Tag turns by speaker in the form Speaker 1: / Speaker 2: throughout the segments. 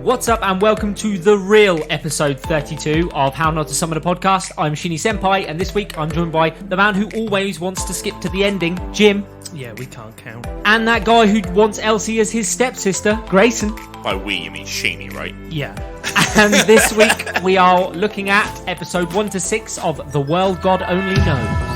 Speaker 1: What's up and welcome to the real episode 32 of How Not to Summon a Podcast. I'm Shinny Senpai and this week I'm joined by the man who always wants to skip to the ending, Jim.
Speaker 2: Yeah, we can't count.
Speaker 1: And that guy who wants Elsie as his stepsister, Grayson.
Speaker 3: By we, you mean Shinny, right?
Speaker 2: Yeah.
Speaker 1: And this week we are looking at episode 1 to 6 of The World God Only Knows.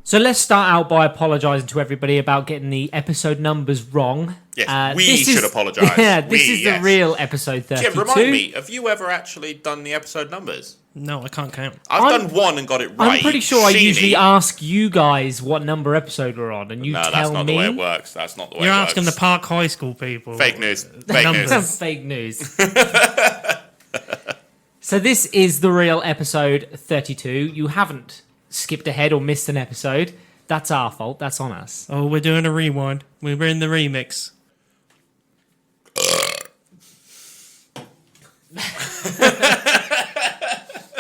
Speaker 1: So let's start out by apologising to everybody about getting the episode numbers wrong.
Speaker 3: Yes, we should apologise.
Speaker 1: Yeah, this is the real episode 32.
Speaker 3: Jim, remind me, have you ever actually done the episode numbers?
Speaker 2: No, I can't count.
Speaker 3: I've done one and got it right.
Speaker 1: I'm pretty sure I usually ask you guys what number episode we're on, and you tell me.
Speaker 3: No, that's not the way it works. That's not the way it works.
Speaker 2: You're asking the Park High School people.
Speaker 3: Fake news. Fake news.
Speaker 1: Fake news. So this is the real episode 32. You haven't skipped ahead or missed an episode. That's our fault. That's on us.
Speaker 2: Oh, we're doing a rewind. We're in the remix.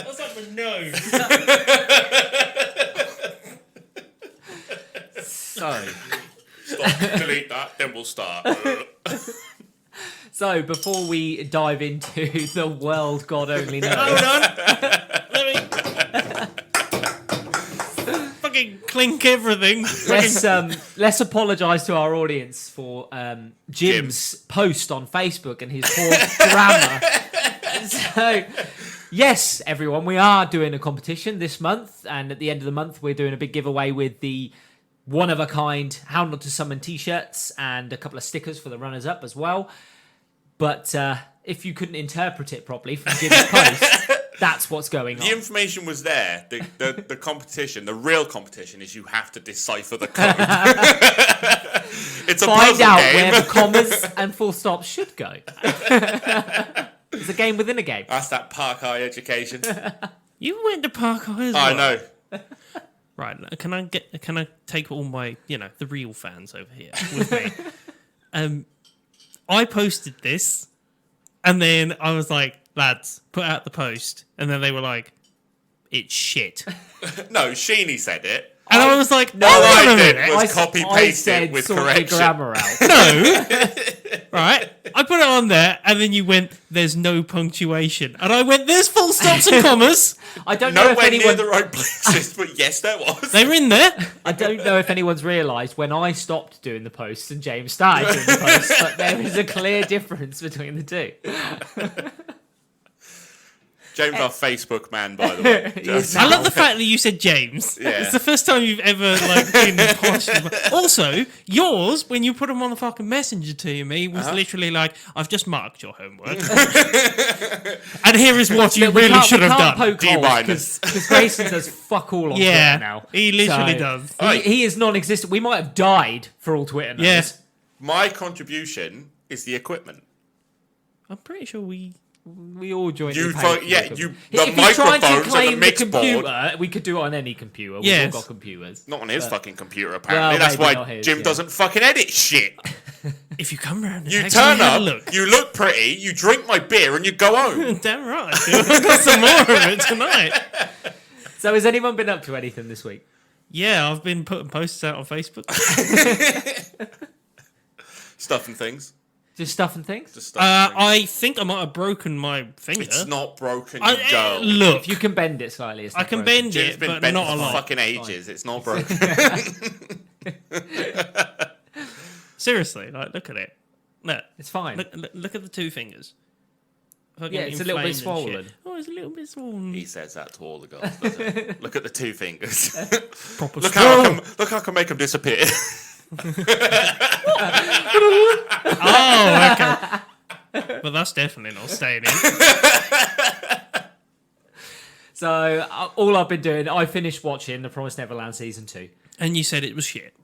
Speaker 2: What's up with no?
Speaker 1: So,
Speaker 3: Stop, delete that, then we'll start.
Speaker 1: so before we dive into The World God Only Knows.
Speaker 2: Hold on. Let me fucking clink everything.
Speaker 1: Let's apologise to our audience for Jim's post on Facebook and his poor grammar. So, yes, everyone, we are doing a competition this month, and at the end of the month, we're doing a big giveaway with the one-of-a-kind How Not to Summon t-shirts and a couple of stickers for the runners-up as well. But if you couldn't interpret it properly from Jim's post, that's what's going on.
Speaker 3: The information was there. The competition, the real competition, is you have to decipher the code. It's a
Speaker 1: Find
Speaker 3: puzzle
Speaker 1: out
Speaker 3: game.
Speaker 1: where the commas and full stops should go. It's a game within a game.
Speaker 3: That's that Park High education.
Speaker 2: You went to Park High as well.
Speaker 3: I know.
Speaker 2: Right, can I take all my, the real fans over here with me? I posted this, and then I was like, lads, put out the post. And then they were like, it's shit.
Speaker 3: No, Sheeny said it.
Speaker 2: And I was like,
Speaker 3: All I
Speaker 2: hold on a
Speaker 3: did
Speaker 2: minute.
Speaker 3: was copy-paste it with
Speaker 1: sort
Speaker 3: correction.
Speaker 1: your grammar out.
Speaker 2: No. Right? I put it on there, and then you went, there's no punctuation. And I went, there's full stops and commas.
Speaker 1: I don't know if
Speaker 3: Nowhere near
Speaker 1: anyone...
Speaker 3: the right places, but yes, there was.
Speaker 2: They were in there.
Speaker 1: I don't know if anyone's realised when I stopped doing the posts and James started doing the posts, but there is a clear difference between the two.
Speaker 3: James, our Facebook man, by the way.
Speaker 1: He is
Speaker 2: I love the fact that you said James.
Speaker 3: Yeah.
Speaker 2: It's the first time you've ever been posh. Also, yours, when you put them on the fucking messenger to me, was literally like, I've just marked your homework. And here is what you really should have done.
Speaker 1: Because Grayson does fuck all on Twitter now.
Speaker 2: He literally
Speaker 1: So,
Speaker 2: does.
Speaker 1: He is non-existent. We might have died for all Twitter knows.
Speaker 2: Yeah.
Speaker 3: My contribution is the equipment.
Speaker 2: I'm pretty sure we
Speaker 1: all joined.
Speaker 3: The
Speaker 1: if you're trying to
Speaker 3: microphones and the
Speaker 1: claim the
Speaker 3: mix board.
Speaker 1: computer, we could do it on any computer. We've all got computers.
Speaker 3: Not on his fucking computer, apparently.
Speaker 1: Well,
Speaker 3: That's
Speaker 1: maybe
Speaker 3: why
Speaker 1: not his,
Speaker 3: Jim doesn't fucking edit shit.
Speaker 2: If you come round and
Speaker 3: You
Speaker 2: actually
Speaker 3: turn
Speaker 2: have
Speaker 3: up,
Speaker 2: a look.
Speaker 3: you look pretty, you drink my beer, and you go home.
Speaker 2: Damn right. I've got some more of it tonight.
Speaker 1: So has anyone been up to anything this week?
Speaker 2: Yeah, I've been putting posts out on Facebook.
Speaker 3: Stuff and things.
Speaker 1: Just stuff and things?
Speaker 3: Just stuff and things.
Speaker 2: I think I might have broken my finger.
Speaker 3: It's not broken, you go.
Speaker 2: Look,
Speaker 1: If you can bend it slightly, it's
Speaker 2: I
Speaker 1: not
Speaker 2: can
Speaker 1: broken.
Speaker 2: bend
Speaker 3: Jim's
Speaker 2: it,
Speaker 3: been
Speaker 2: but
Speaker 3: bent
Speaker 2: not a
Speaker 3: for
Speaker 2: lot.
Speaker 3: fucking ages. It's not broken.
Speaker 2: Seriously, look at it. Look,
Speaker 1: It's fine.
Speaker 2: look at the two fingers. Fucking
Speaker 1: Yeah, it's a little bit
Speaker 2: inflamed and
Speaker 1: swollen.
Speaker 2: shit. Oh, it's a little bit swollen.
Speaker 3: He says that to all the girls, doesn't he? Look at the two fingers.
Speaker 2: Proper
Speaker 3: Look how I can make them disappear.
Speaker 2: Oh, okay. But that's definitely not staying in.
Speaker 1: So all I've been doing, I finished watching The Promised Neverland Season 2.
Speaker 2: And you said it was shit.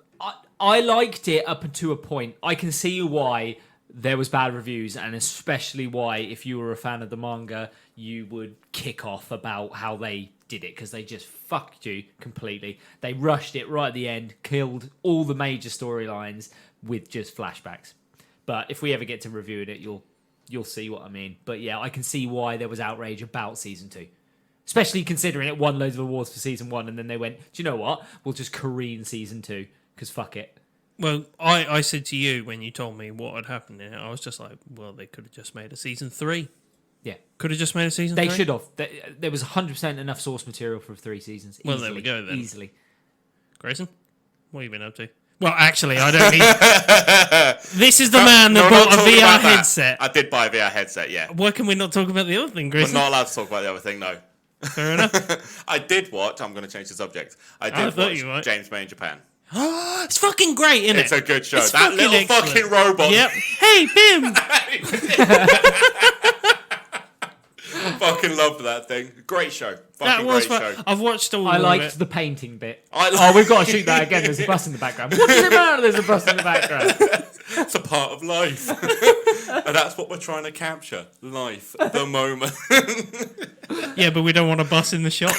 Speaker 1: I liked it up to a point. I can see why there was bad reviews, and especially why, if you were a fan of the manga, you would kick off about how they did it, because they just fucked you completely. They rushed it right at the end, killed all the major storylines with just flashbacks. But if we ever get to reviewing it, you'll see what I mean. But yeah, I can see why there was outrage about season 2. Especially considering it won loads of awards for season 1, and then they went, do you know what? We'll just careen season 2, because fuck it.
Speaker 2: Well, I said to you when you told me what had happened in it, I was just like, well, they could have just made a season 3.
Speaker 1: Yeah.
Speaker 2: Could have just made a season 3?
Speaker 1: They should have. There was 100% enough source material for 3 seasons.
Speaker 2: Well,
Speaker 1: Easily.
Speaker 2: there we go then.
Speaker 1: Easily.
Speaker 2: Grayson, what have you been up to? Well, actually, I don't need... This is the man that bought a VR headset.
Speaker 3: I did buy a VR headset, yeah.
Speaker 2: Why can we not talk about the other thing,
Speaker 3: We're
Speaker 2: Grayson?
Speaker 3: not allowed to talk about the other thing, no.
Speaker 2: Fair enough.
Speaker 3: I did watch, I'm going to change the subject. I
Speaker 2: I
Speaker 3: did
Speaker 2: thought
Speaker 3: watch
Speaker 2: you might.
Speaker 3: James May in Japan.
Speaker 2: It's fucking great, isn't
Speaker 3: It's
Speaker 2: it?
Speaker 3: a good show.
Speaker 2: It's
Speaker 3: That little
Speaker 2: excellent.
Speaker 3: fucking robot.
Speaker 2: Yep. Hey, Bim!
Speaker 3: Fucking loved that thing. Great show.
Speaker 2: That
Speaker 3: Fucking
Speaker 2: was
Speaker 3: great
Speaker 2: fun.
Speaker 3: show.
Speaker 2: I've watched all
Speaker 1: I
Speaker 2: of
Speaker 1: liked
Speaker 2: it.
Speaker 1: the painting bit.
Speaker 3: Oh,
Speaker 1: We've got to shoot that again. There's a bus in the background. What does it matter? There's a bus in the background.
Speaker 3: It's a part of life. And that's what we're trying to capture. Life. The moment.
Speaker 2: Yeah, but we don't want a bus in the shot.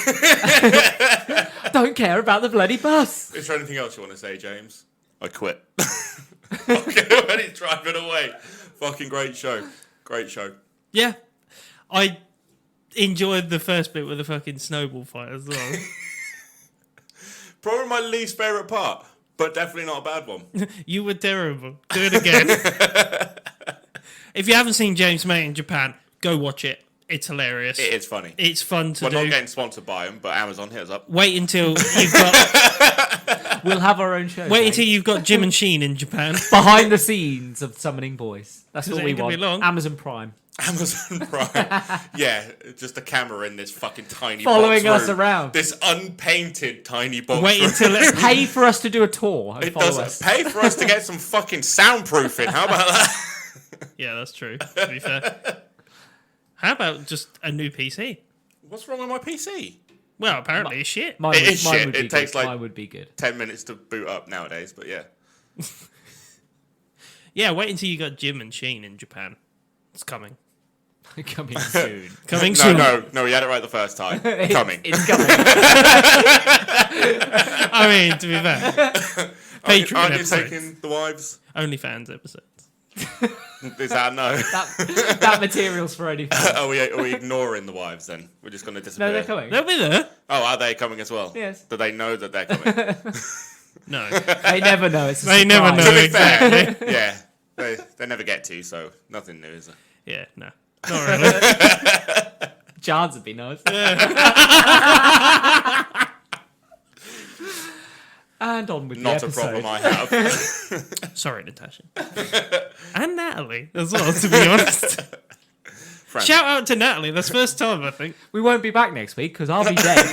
Speaker 1: Don't care about the bloody bus.
Speaker 3: Is there anything else you want to say, James? I quit. Okay, when he's driving away. Fucking great show. Great show.
Speaker 2: Yeah. I enjoyed the first bit with the fucking snowball fight as well.
Speaker 3: Probably my least favourite part, but definitely not a bad one.
Speaker 2: You were terrible. Do it again. If you haven't seen James May in Japan, go watch it. It's hilarious.
Speaker 3: It is funny.
Speaker 2: It's fun to
Speaker 3: We're
Speaker 2: do.
Speaker 3: not getting sponsored by them, but Amazon, hit us up.
Speaker 2: Wait until you've got
Speaker 1: We'll have our own show.
Speaker 2: wait
Speaker 1: mate.
Speaker 2: until you've got Jim and Sheen in Japan.
Speaker 1: Behind the scenes of Summoning Boys. That's what
Speaker 2: It
Speaker 1: we
Speaker 2: ain't gonna
Speaker 1: want.
Speaker 2: be long.
Speaker 1: Amazon Prime.
Speaker 3: Amazon Prime. Yeah, just a camera in this fucking tiny
Speaker 1: Following
Speaker 3: box
Speaker 1: us
Speaker 3: room.
Speaker 1: around.
Speaker 3: This unpainted tiny box
Speaker 2: Wait
Speaker 3: room.
Speaker 2: until it,
Speaker 1: Pay for us to do a tour and
Speaker 3: It
Speaker 1: follow
Speaker 3: does
Speaker 1: us.
Speaker 3: pay for us to get some fucking soundproofing. How about that?
Speaker 2: yeah, that's true. To be fair. How about just a new PC?
Speaker 3: What's wrong with my PC?
Speaker 2: Well, apparently it's shit.
Speaker 1: Mine
Speaker 3: It
Speaker 1: would,
Speaker 3: is
Speaker 1: mine
Speaker 3: shit.
Speaker 1: would be
Speaker 3: It takes
Speaker 1: good.
Speaker 3: like-
Speaker 1: Mine would be good.
Speaker 3: 10 minutes to boot up nowadays, but yeah.
Speaker 2: Yeah, wait until you got Jim and Sheen in Japan. It's coming.
Speaker 1: Coming soon.
Speaker 2: Coming soon.
Speaker 3: No, we had it right the first time. Coming.
Speaker 1: It's coming.
Speaker 2: I mean, to be fair, Patreon
Speaker 3: Aren't you
Speaker 2: episodes.
Speaker 3: taking the wives?
Speaker 2: OnlyFans episodes.
Speaker 3: Is that no?
Speaker 1: that material's for only fans.
Speaker 3: Are we ignoring the wives then? We're just going to disappear.
Speaker 1: No, they're coming.
Speaker 2: They'll be there.
Speaker 3: Oh, are they coming as well?
Speaker 1: Yes.
Speaker 3: Do they know that they're coming?
Speaker 2: No.
Speaker 1: They never know. It's a
Speaker 2: They never
Speaker 1: surprise.
Speaker 2: know.
Speaker 3: To be fair,
Speaker 2: Exactly.
Speaker 3: yeah. They never get to, so nothing new, is it?
Speaker 2: Yeah, no. Not really.
Speaker 1: Chance would be nice. And on with
Speaker 3: Not
Speaker 1: the
Speaker 3: a
Speaker 1: episode.
Speaker 3: problem I have.
Speaker 2: Sorry, Natasha. And Natalie as well, to be honest.
Speaker 3: Friend.
Speaker 2: Shout out to Natalie. That's first time, I think.
Speaker 1: We won't be back next week because I'll be dead.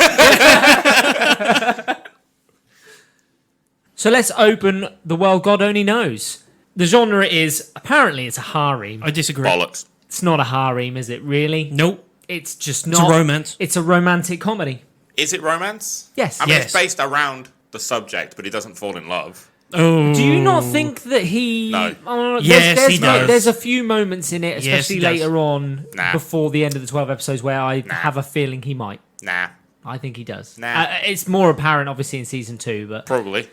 Speaker 1: So let's open The World God Only Knows. The genre is, apparently it's a harem.
Speaker 2: I disagree.
Speaker 3: Bollocks.
Speaker 1: It's not a harem, is it really?
Speaker 2: Nope.
Speaker 1: It's just
Speaker 2: It's
Speaker 1: not.
Speaker 2: a romance.
Speaker 1: It's a romantic comedy.
Speaker 3: Is it romance?
Speaker 1: Yes.
Speaker 3: I mean,
Speaker 2: Yes.
Speaker 3: it's based around the subject, but he doesn't fall in love.
Speaker 2: Oh.
Speaker 1: Do you not think that he...
Speaker 3: No.
Speaker 2: Yes, he does.
Speaker 1: There's a few moments in it,
Speaker 2: Yes,
Speaker 1: especially
Speaker 2: he does.
Speaker 1: later on,
Speaker 3: Nah.
Speaker 1: before the end of the 12 episodes, where I have a feeling he might.
Speaker 3: Nah,
Speaker 1: I think he does.
Speaker 3: Nah.
Speaker 1: It's more apparent, obviously, in season 2, but
Speaker 3: probably.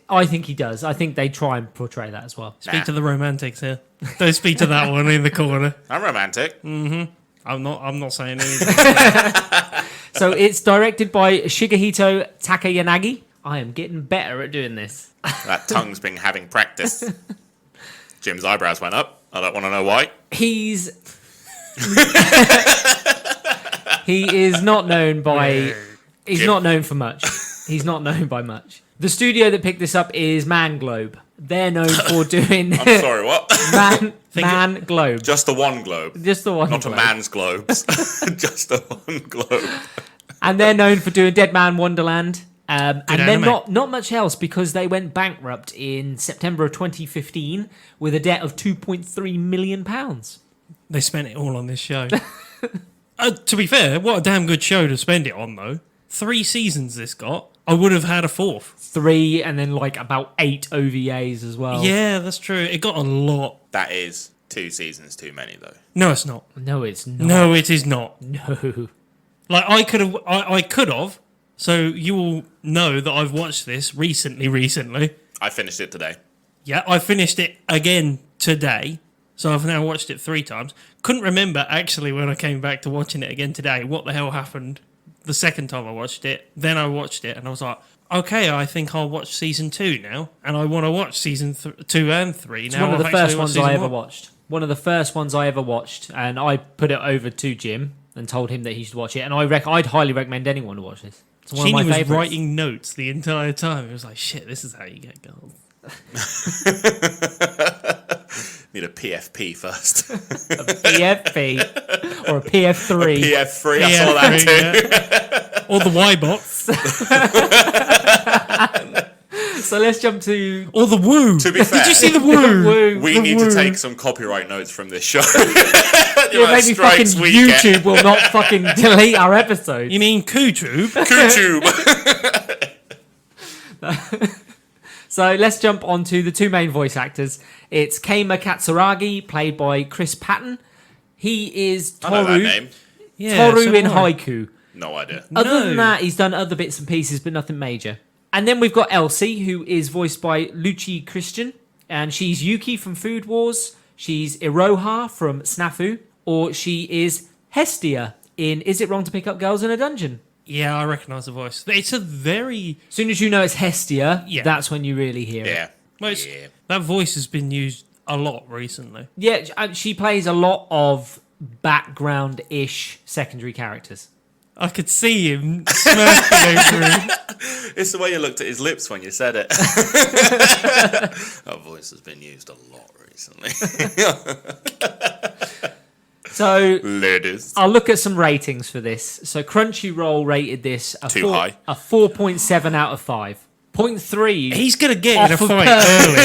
Speaker 1: I think he does. I think they try and portray that as well.
Speaker 2: Speak
Speaker 3: Nah.
Speaker 2: to the romantics here. Don't speak to that one in the corner.
Speaker 3: I'm romantic.
Speaker 2: I'm not saying anything.
Speaker 1: So it's directed by Shigehito Takayanagi. I am getting better at doing this.
Speaker 3: That tongue's been having practice. Jim's eyebrows went up. I don't want to know why.
Speaker 1: He is not known by... He's
Speaker 3: Jim.
Speaker 1: not known for much. He's not known by much. The studio that picked this up is Man Globe. They're known for doing
Speaker 3: I'm sorry, what?
Speaker 1: Man Globe.
Speaker 3: Just the one globe.
Speaker 1: Just the one
Speaker 3: Not
Speaker 1: globe.
Speaker 3: a man's globes. Just the one globe.
Speaker 1: And they're known for doing Dead Man Wonderland. And then
Speaker 2: anime.
Speaker 1: not much else, because they went bankrupt in September of 2015 with a debt of £2.3 million.
Speaker 2: They spent it all on this show. To be fair, what a damn good show to spend it on, though. 3 seasons this got. I would have had a 4th.
Speaker 1: 3 and then like about 8 OVAs as well.
Speaker 2: Yeah, that's true. It got a lot.
Speaker 3: That is 2 seasons too many, though.
Speaker 2: No, it's not.
Speaker 1: No, it's not.
Speaker 2: No, it is not.
Speaker 1: No.
Speaker 2: Like I could have. So you will know that I've watched this recently.
Speaker 3: I finished it today.
Speaker 2: Yeah, I finished it again today. So I've now watched it 3 times. Couldn't remember actually when I came back to watching it again today what the hell happened the second time I watched it. Then I watched it and I was like, okay, I think I'll watch season 2 now, and I want to watch season 2 and 3
Speaker 1: It's
Speaker 2: now.
Speaker 1: one of the
Speaker 2: I've actually
Speaker 1: first
Speaker 2: watched
Speaker 1: ones
Speaker 2: season
Speaker 1: I ever
Speaker 2: 1.
Speaker 1: watched. One of the first ones I ever watched, and I put it over to Jim and told him that he should watch it. And I'd highly recommend anyone to watch this. It's one
Speaker 2: Sheeny
Speaker 1: of my
Speaker 2: was
Speaker 1: favorites.
Speaker 2: writing notes the entire time. It was like, shit, this is how you get girls.
Speaker 3: Need a PFP first.
Speaker 1: PFP or a PF3.
Speaker 3: PF3, I saw that too.
Speaker 2: Yeah. Or the Y-box.
Speaker 1: So let's jump to
Speaker 2: Or the woo.
Speaker 3: To be fair,
Speaker 2: Did you see the woo?
Speaker 1: Woo.
Speaker 3: we
Speaker 2: The
Speaker 3: need
Speaker 2: woo.
Speaker 3: to take some copyright notes from this show.
Speaker 1: Yeah, maybe fucking YouTube will not fucking delete our episodes.
Speaker 2: You mean KooTube?
Speaker 3: YouTube.
Speaker 1: So let's jump on to the 2 main voice actors. It's Keima Katsuragi, played by Chris Patton. He is
Speaker 3: I know that
Speaker 1: Toru,
Speaker 3: name.
Speaker 2: Yeah,
Speaker 1: Toru
Speaker 2: so
Speaker 1: in
Speaker 2: do I.
Speaker 1: Haiku.
Speaker 3: No idea.
Speaker 1: Other
Speaker 2: No.
Speaker 1: than that, he's done other bits and pieces, but nothing major. And then we've got Elsie, who is voiced by Luchi Christian. And she's Yuki from Food Wars. She's Iroha from Snafu. Or she is Hestia in Is It Wrong to Pick Up Girls in a Dungeon?
Speaker 2: Yeah, I recognise the voice. It's a very...
Speaker 1: As soon as you know it's Hestia,
Speaker 2: Yeah.
Speaker 1: that's when you really hear it.
Speaker 3: Yeah.
Speaker 2: Well, it's-
Speaker 3: Yeah.
Speaker 2: That voice has been used a lot recently.
Speaker 1: Yeah, she plays a lot of background-ish secondary characters.
Speaker 2: I could see him smirking over him.
Speaker 3: It's the way you looked at his lips when you said it. That voice has been used a lot recently.
Speaker 1: So
Speaker 3: Ladies.
Speaker 1: I'll look at some ratings for this. So Crunchyroll rated this
Speaker 3: Too high.
Speaker 1: a 4.7 out of 5. 0.3.
Speaker 2: He's going to get
Speaker 1: Off
Speaker 2: in a
Speaker 1: of
Speaker 2: fight
Speaker 1: Perth.
Speaker 2: early.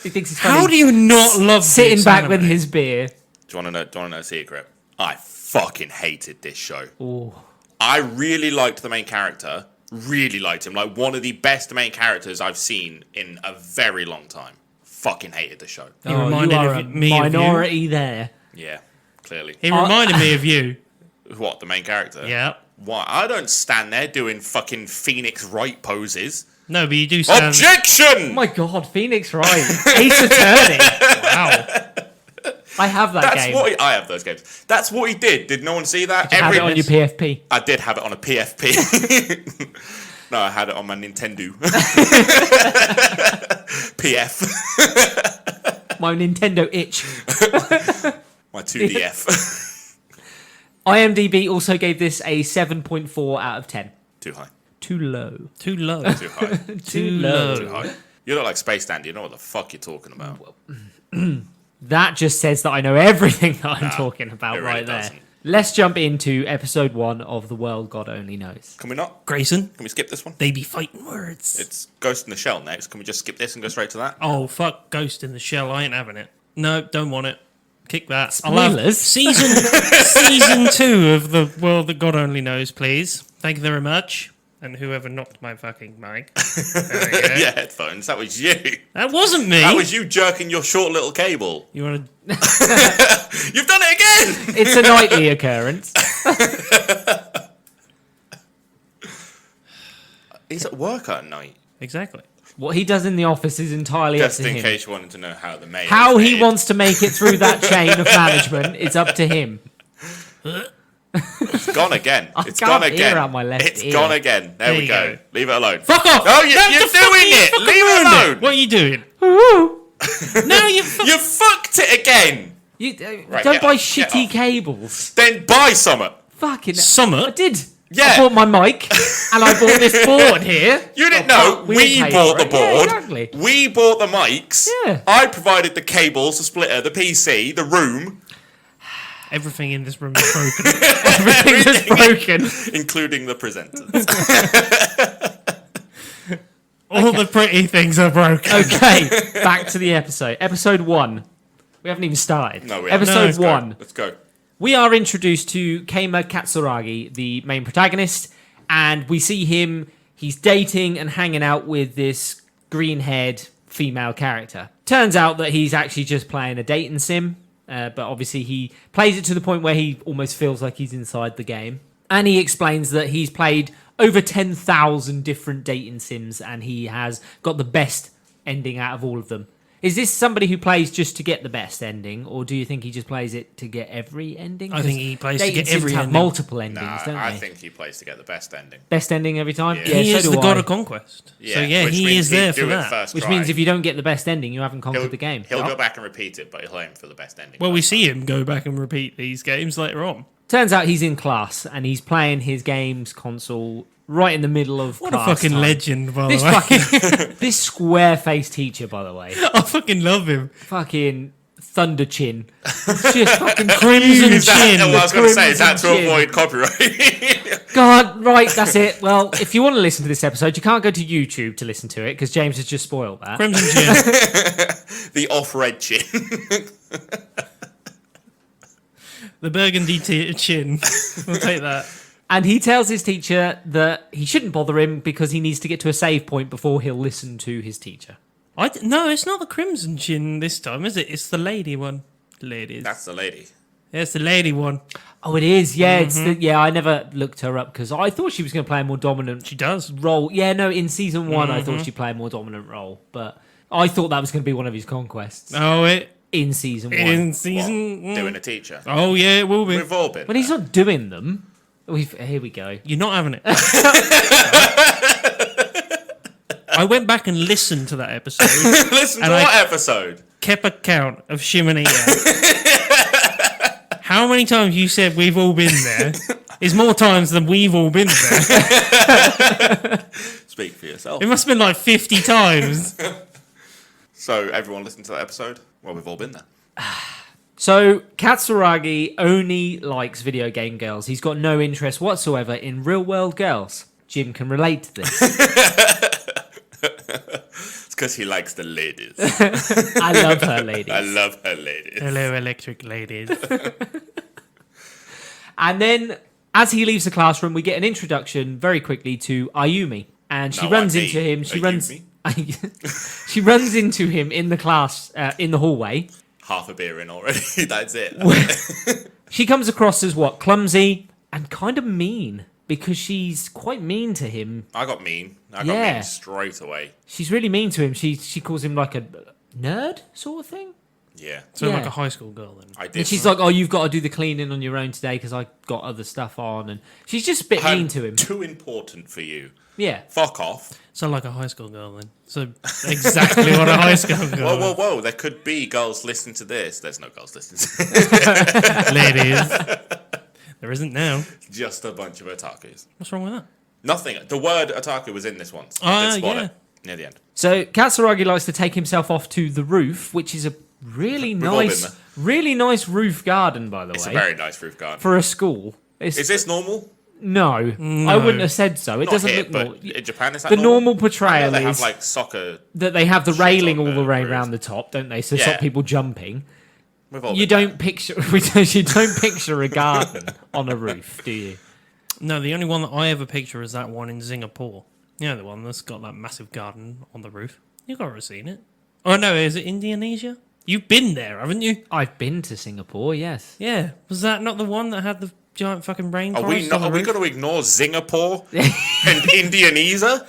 Speaker 1: He thinks he's funny.
Speaker 2: How do you not love
Speaker 1: Sitting
Speaker 2: this
Speaker 1: back
Speaker 2: anime?
Speaker 1: with his beer.
Speaker 3: Do you want to know a secret? I fucking hated this show.
Speaker 1: Oh,
Speaker 3: I really liked the main character. Really liked him. Like one of the best main characters I've seen in a very long time. Fucking hated the show.
Speaker 2: He reminded
Speaker 1: you are a
Speaker 2: me of you.
Speaker 1: minority there.
Speaker 3: Yeah, clearly.
Speaker 2: He reminded me of you.
Speaker 3: What, the main character?
Speaker 2: Yeah.
Speaker 3: Why? I don't stand there doing fucking Phoenix Wright poses.
Speaker 2: No, but you do stand...
Speaker 3: Objection!
Speaker 1: Oh my god, Phoenix Wright. Ace Attorney.
Speaker 2: Wow.
Speaker 1: I have that
Speaker 3: That's
Speaker 1: game.
Speaker 3: what I have those games. That's what he did. Did no one see that?
Speaker 1: You have it on your PFP.
Speaker 3: I did have it on a PFP. No, I had it on my Nintendo. PF.
Speaker 1: My Nintendo itch.
Speaker 3: My 2DF.
Speaker 1: IMDb also gave this a 7.4 out of 10.
Speaker 3: Too high.
Speaker 1: Too low.
Speaker 2: Too low.
Speaker 3: Too high.
Speaker 2: Too
Speaker 1: low.
Speaker 3: Too high. You look like Space Dandy. You know what the fuck you're talking about.
Speaker 1: That just says that I know everything that I'm talking about
Speaker 3: it really
Speaker 1: right there.
Speaker 3: doesn't.
Speaker 1: Let's jump into episode 1 of The World God Only Knows.
Speaker 3: Can we not?
Speaker 2: Grayson,
Speaker 3: Can we skip this one?
Speaker 2: they be fighting words.
Speaker 3: It's Ghost in the Shell next. Can we just skip this and go straight to that?
Speaker 2: Oh, fuck Ghost in the Shell. I ain't having it. No, don't want it. Kick that.
Speaker 1: Spoilers?
Speaker 2: Season 2 of The World That God Only Knows, please. Thank you very much. And whoever knocked my fucking mic. There we go.
Speaker 3: Yeah, headphones. That was you.
Speaker 2: That wasn't me.
Speaker 3: That was you jerking your short little cable.
Speaker 2: You want to...
Speaker 3: You've done it again!
Speaker 1: It's a nightly occurrence.
Speaker 3: He's at work at night.
Speaker 2: Exactly.
Speaker 1: What he does in the office is entirely
Speaker 3: Just
Speaker 1: up to
Speaker 3: in
Speaker 1: him.
Speaker 3: case you wanted to know how the mail
Speaker 1: How
Speaker 3: is
Speaker 1: he
Speaker 3: made.
Speaker 1: wants to make it through that chain of management is up to him.
Speaker 3: It's gone again.
Speaker 1: I
Speaker 3: It's
Speaker 1: can't
Speaker 3: gone
Speaker 1: hear
Speaker 3: again.
Speaker 1: out my left
Speaker 3: It's
Speaker 1: ear.
Speaker 3: gone again. There we
Speaker 2: you
Speaker 3: go.
Speaker 2: go.
Speaker 3: Leave it alone.
Speaker 2: Fuck off!
Speaker 3: No, you're doing it.
Speaker 2: fucking
Speaker 3: Leave it
Speaker 2: ruined
Speaker 3: alone.
Speaker 2: What are you doing? No, you
Speaker 3: You fucked it again.
Speaker 1: You
Speaker 3: Right,
Speaker 1: don't
Speaker 3: get
Speaker 1: buy
Speaker 3: off, get
Speaker 1: shitty
Speaker 3: off.
Speaker 1: cables.
Speaker 3: Then buy some.
Speaker 1: Fucking I
Speaker 2: Summer.
Speaker 1: did.
Speaker 3: Yeah.
Speaker 1: I bought my mic and I bought this board here.
Speaker 3: You didn't
Speaker 1: Oh,
Speaker 3: know.
Speaker 1: fuck,
Speaker 3: We
Speaker 1: didn't pay
Speaker 3: bought
Speaker 1: for
Speaker 3: the
Speaker 1: it. Yeah,
Speaker 3: board.
Speaker 1: exactly.
Speaker 3: We bought the mics.
Speaker 1: Yeah.
Speaker 3: I provided the cables, the splitter, the PC, the room,
Speaker 2: Everything in this room is broken.
Speaker 1: Everything was broken.
Speaker 3: including the presenters.
Speaker 2: All the pretty things are broken.
Speaker 1: Okay, back to the episode. Episode 1. We haven't even started.
Speaker 3: No, we haven't.
Speaker 1: Episode
Speaker 3: Let's go.
Speaker 1: 1.
Speaker 3: Let's go.
Speaker 1: We are introduced to Keima Katsuragi, the main protagonist, and we see him. He's dating and hanging out with this green-haired female character. Turns out that he's actually just playing a dating sim, but obviously he plays it to the point where he almost feels like he's inside the game. And he explains that he's played over 10,000 different dating sims and he has got the best ending out of all of them. Is this somebody who plays just to get the best ending, or do you think he just plays it to get every ending?
Speaker 2: I think he plays to
Speaker 1: dating
Speaker 2: get
Speaker 1: sims
Speaker 2: every
Speaker 1: have
Speaker 2: ending.
Speaker 1: multiple endings,
Speaker 3: Nah,
Speaker 1: don't
Speaker 3: I
Speaker 1: they?
Speaker 3: think he plays to get the best ending.
Speaker 1: Best ending every time?
Speaker 3: Yeah.
Speaker 2: He
Speaker 1: so
Speaker 2: is
Speaker 1: do
Speaker 2: the god
Speaker 1: I.
Speaker 2: of conquest.
Speaker 3: Yeah,
Speaker 2: So yeah,
Speaker 3: which
Speaker 2: he
Speaker 3: means
Speaker 2: is
Speaker 3: he'd
Speaker 2: there
Speaker 3: do
Speaker 2: for
Speaker 3: it
Speaker 2: that.
Speaker 3: first
Speaker 1: Which
Speaker 3: try.
Speaker 1: means if you don't get the best ending, you haven't conquered
Speaker 3: he'll,
Speaker 1: the game.
Speaker 3: he'll go back and repeat it, but he'll aim for the best ending.
Speaker 2: Well, we
Speaker 3: first
Speaker 2: see
Speaker 3: time.
Speaker 2: him go back and repeat these games later on.
Speaker 1: Turns out he's in class and he's playing his games console right in the middle of
Speaker 2: What a
Speaker 1: class
Speaker 2: fucking
Speaker 1: time.
Speaker 2: legend, by
Speaker 1: This
Speaker 2: the way.
Speaker 1: fucking this square-faced teacher, by the way,
Speaker 2: I fucking love him.
Speaker 1: fucking thunder chin, just fucking crimson
Speaker 3: Is that,
Speaker 1: chin.
Speaker 3: well, I was
Speaker 1: the
Speaker 3: going to say, is that to
Speaker 1: crimson chin.
Speaker 3: avoid copyright?
Speaker 1: God, right, that's it. Well, if you want to listen to this episode, you can't go to YouTube to listen to it because James has just spoiled that.
Speaker 2: Crimson Chin.
Speaker 3: The off-red chin.
Speaker 2: The burgundy chin. We'll take that.
Speaker 1: And he tells his teacher that he shouldn't bother him because he needs to get to a save point before he'll listen to his teacher.
Speaker 2: No, it's not the crimson chin this time, is it? It's the lady one. Ladies.
Speaker 3: That's the lady.
Speaker 2: Yeah, it's the lady one.
Speaker 1: Oh, it is. Yeah, it's I never looked her up because I thought she was going to play a more dominant
Speaker 2: She does.
Speaker 1: role. Yeah, no, in season one, I thought she'd play a more dominant role, but I thought that was going to be one of his conquests
Speaker 2: Oh, it
Speaker 1: in season one.
Speaker 2: in season.
Speaker 3: What? Doing a teacher.
Speaker 2: Oh yeah, it will be.
Speaker 3: We've all been.
Speaker 1: But he's not doing them. Here we go.
Speaker 2: You're not having it. I went back and listened to that episode.
Speaker 3: Listen to
Speaker 2: And
Speaker 3: what episode?
Speaker 2: Kept a count of Shimonita. How many times you said we've all been there is more times than we've all been there.
Speaker 3: Speak for yourself.
Speaker 2: It must have been like 50 times.
Speaker 3: So, everyone listen to that episode? Well, we've all been there.
Speaker 1: So Katsuragi only likes video game girls. He's got no interest whatsoever in real world girls. Jim can relate to this.
Speaker 3: It's because he likes the ladies.
Speaker 1: I love her, ladies.
Speaker 3: I love her ladies.
Speaker 2: Hello, electric ladies.
Speaker 1: And then, as he leaves the classroom, we get an introduction very quickly to Ayumi, and she
Speaker 3: No,
Speaker 1: runs
Speaker 3: I mean
Speaker 1: into him. She
Speaker 3: Ayumi.
Speaker 1: runs. She runs into him in the class, in the hallway.
Speaker 3: Half a beer in already. That's it.
Speaker 1: She comes across as what, clumsy and kind of mean, because she's quite mean to him.
Speaker 3: I got mean. I got
Speaker 1: Yeah.
Speaker 3: mean straight away.
Speaker 1: She's really mean to him. She calls him like a nerd sort of thing.
Speaker 3: Yeah.
Speaker 2: So
Speaker 1: Yeah.
Speaker 2: like a high school girl then.
Speaker 3: I did.
Speaker 1: And she's like, "Oh, you've got to do the cleaning on your own today because I got other stuff on." And she's just a bit
Speaker 3: I'm
Speaker 1: mean to him.
Speaker 3: too important for you.
Speaker 1: Yeah.
Speaker 3: Fuck off.
Speaker 2: So like a high school girl then. So exactly what a high school girl.
Speaker 3: Whoa, whoa, whoa. There could be girls listening to this. There's no girls listening to this.
Speaker 2: Ladies. There isn't now.
Speaker 3: Just a bunch of otakus.
Speaker 2: What's wrong with that?
Speaker 3: Nothing. The word otaku was in this once.
Speaker 2: Oh,
Speaker 3: I did spot
Speaker 2: yeah.
Speaker 3: it near the end.
Speaker 1: So Katsuragi likes to take himself off to the roof, which is a really
Speaker 3: all been
Speaker 1: nice,
Speaker 3: there.
Speaker 1: really nice roof garden, by the
Speaker 3: It's a
Speaker 1: way,
Speaker 3: very nice roof garden.
Speaker 1: for a school. It's,
Speaker 3: Is this normal?
Speaker 1: no, I wouldn't have said so. It
Speaker 3: Not
Speaker 1: doesn't
Speaker 3: here,
Speaker 1: look
Speaker 3: but
Speaker 1: normal.
Speaker 3: in Japan, is that
Speaker 1: The
Speaker 3: normal?
Speaker 1: normal
Speaker 3: I know
Speaker 1: portrayal
Speaker 3: they have
Speaker 1: is
Speaker 3: like soccer.
Speaker 1: that they have the
Speaker 3: shit
Speaker 1: railing
Speaker 3: on
Speaker 1: all the
Speaker 3: the
Speaker 1: way
Speaker 3: roof.
Speaker 1: around the top, don't they? So
Speaker 3: Yeah.
Speaker 1: stop people jumping.
Speaker 3: We've all
Speaker 1: You
Speaker 3: been
Speaker 1: don't picture you don't picture a garden on a roof, do you?
Speaker 2: No, the only one that I ever picture is that one in Singapore. You know, the one that's got that massive garden on the roof. You've got to have seen it. Oh no, is it Indonesia? You've been there, haven't you?
Speaker 1: I've been to Singapore, yes.
Speaker 2: Yeah. Was that not the one that had the giant fucking rainforest?
Speaker 3: Are we, not,
Speaker 2: on the
Speaker 3: are we
Speaker 2: roof?
Speaker 3: going to ignore Singapore and Indonesia?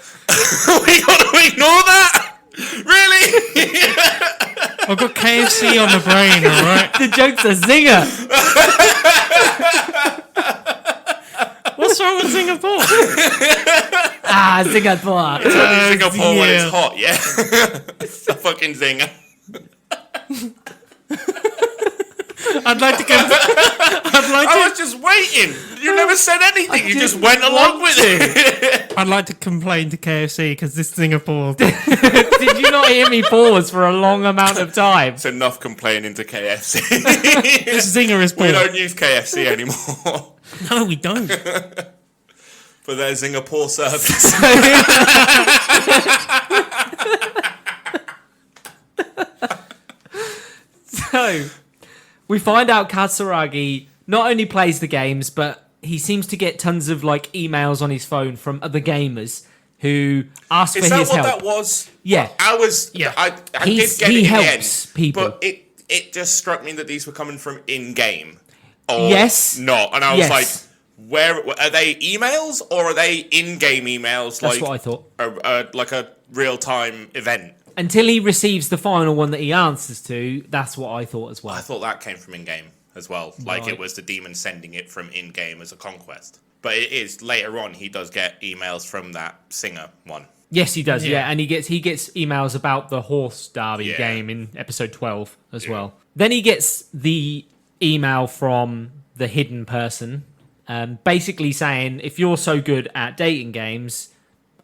Speaker 3: Are we going to ignore that? Really?
Speaker 2: I've got KFC on the brain, alright?
Speaker 1: The joke's a zinger.
Speaker 2: What's wrong with Singapore?
Speaker 1: Singapore.
Speaker 3: Singapore when
Speaker 2: yeah.
Speaker 3: it's hot, yeah? It's a fucking zinger.
Speaker 2: I'd like to
Speaker 3: I was just waiting. You never said anything. You just went along with it.
Speaker 2: I'd like to complain to KFC because this Singapore.
Speaker 1: Did you not hear me pause for a long amount of time?
Speaker 3: It's enough complaining to KFC.
Speaker 2: This zinger is poor.
Speaker 3: We don't use KFC anymore
Speaker 2: No, we don't.
Speaker 3: for their Singapore service.
Speaker 1: So, we find out Katsuragi not only plays the games, but he seems to get tons of like emails on his phone from other gamers who asks
Speaker 3: Is
Speaker 1: for
Speaker 3: that
Speaker 1: his
Speaker 3: what
Speaker 1: help.
Speaker 3: that was?
Speaker 1: Yeah.
Speaker 3: I was.
Speaker 2: Yeah.
Speaker 3: I did
Speaker 1: He's-
Speaker 3: get
Speaker 1: he
Speaker 3: it in the
Speaker 1: helps
Speaker 3: end,
Speaker 1: people.
Speaker 3: but it just struck me that these were coming from in-game. Or
Speaker 1: Yes.
Speaker 3: not, and I was
Speaker 1: Yes.
Speaker 3: like, where are they emails or are they in-game emails?
Speaker 1: That's
Speaker 3: like
Speaker 1: what I thought.
Speaker 3: like a real-time event.
Speaker 1: Until he receives the final one that he answers to, that's what I thought as well.
Speaker 3: I thought that came from in-game as well. Like
Speaker 1: Right.
Speaker 3: it was the demon sending it from in-game as a conquest. But it is later on he does get emails from that singer one.
Speaker 1: Yes, he does. Yeah,
Speaker 2: Yeah.
Speaker 1: and he gets emails about the horse derby
Speaker 3: Yeah.
Speaker 1: game in episode 12 as well. Then he gets the email from the hidden person, basically saying, "If you're so good at dating games,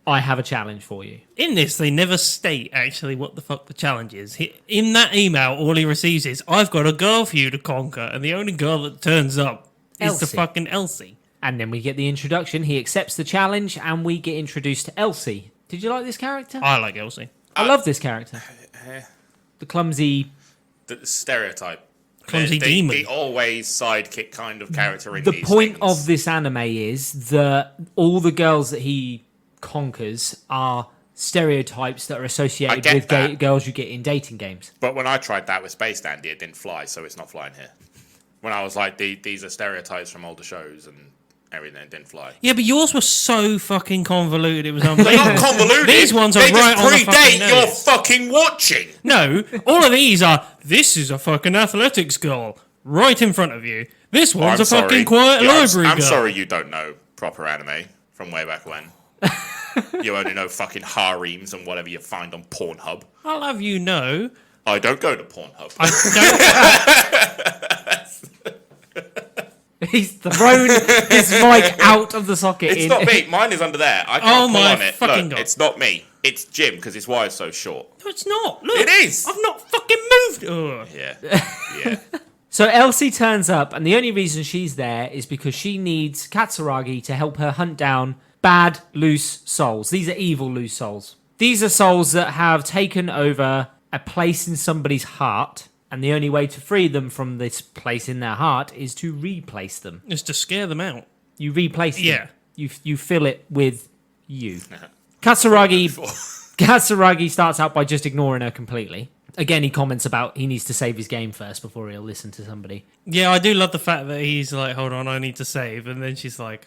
Speaker 1: I have a challenge for you."
Speaker 2: In this, they never state actually what the fuck the challenge is. In that email, all he receives is, "I've got a girl for you to conquer," and the only girl that turns up is the
Speaker 1: Elsie.
Speaker 2: fucking Elsie.
Speaker 1: And then we get the introduction. He accepts the challenge, and we get introduced to Elsie. Did you like this character?
Speaker 2: I like Elsie.
Speaker 1: I love this character. The clumsy.
Speaker 3: The stereotype.
Speaker 2: Clumsy demon.
Speaker 3: The always sidekick kind of character in
Speaker 1: The
Speaker 3: these
Speaker 1: point
Speaker 3: things.
Speaker 1: of this anime is that all the girls that he conquers are stereotypes that are
Speaker 3: I
Speaker 1: associated
Speaker 3: get
Speaker 1: with
Speaker 3: that.
Speaker 1: girls you get in dating games.
Speaker 3: But when I tried that with Space Dandy, it didn't fly, so it's not flying here. When I was like, these are stereotypes from older shows and everything, it didn't fly.
Speaker 2: Yeah, but yours was so fucking convoluted. It was
Speaker 3: They're
Speaker 2: unbelievable.
Speaker 3: not convoluted.
Speaker 2: These ones are
Speaker 3: they
Speaker 2: right
Speaker 3: just
Speaker 2: on the fucking
Speaker 3: predate your
Speaker 2: nose.
Speaker 3: fucking watching.
Speaker 2: No, all of these are. This is a fucking athletics girl right in front of you. This one's
Speaker 3: I'm
Speaker 2: a fucking
Speaker 3: sorry.
Speaker 2: quiet
Speaker 3: Yeah,
Speaker 2: library
Speaker 3: I'm
Speaker 2: girl.
Speaker 3: sorry you don't know proper anime from way back when. You only know fucking harems and whatever you find on Pornhub.
Speaker 2: I'll have you know.
Speaker 3: I don't go to Pornhub.
Speaker 1: He's thrown his mic out of the socket.
Speaker 3: It's not me. Mine is under there. I can't
Speaker 2: Oh
Speaker 3: pull
Speaker 2: my
Speaker 3: on it.
Speaker 2: fucking
Speaker 3: Look,
Speaker 2: God.
Speaker 3: it's not me. It's Jim because his wire's so short.
Speaker 2: No, it's not. Look,
Speaker 3: It is.
Speaker 2: I've not fucking moved. Ugh.
Speaker 3: Yeah. Yeah.
Speaker 1: So Elsie turns up, and the only reason she's there is because she needs Katsuragi to help her hunt down bad, loose souls. These are evil, loose souls. These are souls that have taken over a place in somebody's heart, and the only way to free them from this place in their heart is to replace them.
Speaker 2: Just to scare them out.
Speaker 1: You replace them.
Speaker 2: Yeah.
Speaker 1: You fill it with you. Katsuragi starts out by just ignoring her completely. Again, he comments about he needs to save his game first before he'll listen to somebody.
Speaker 2: Yeah, I do love the fact that he's like, "Hold on, I need to save," and then she's like,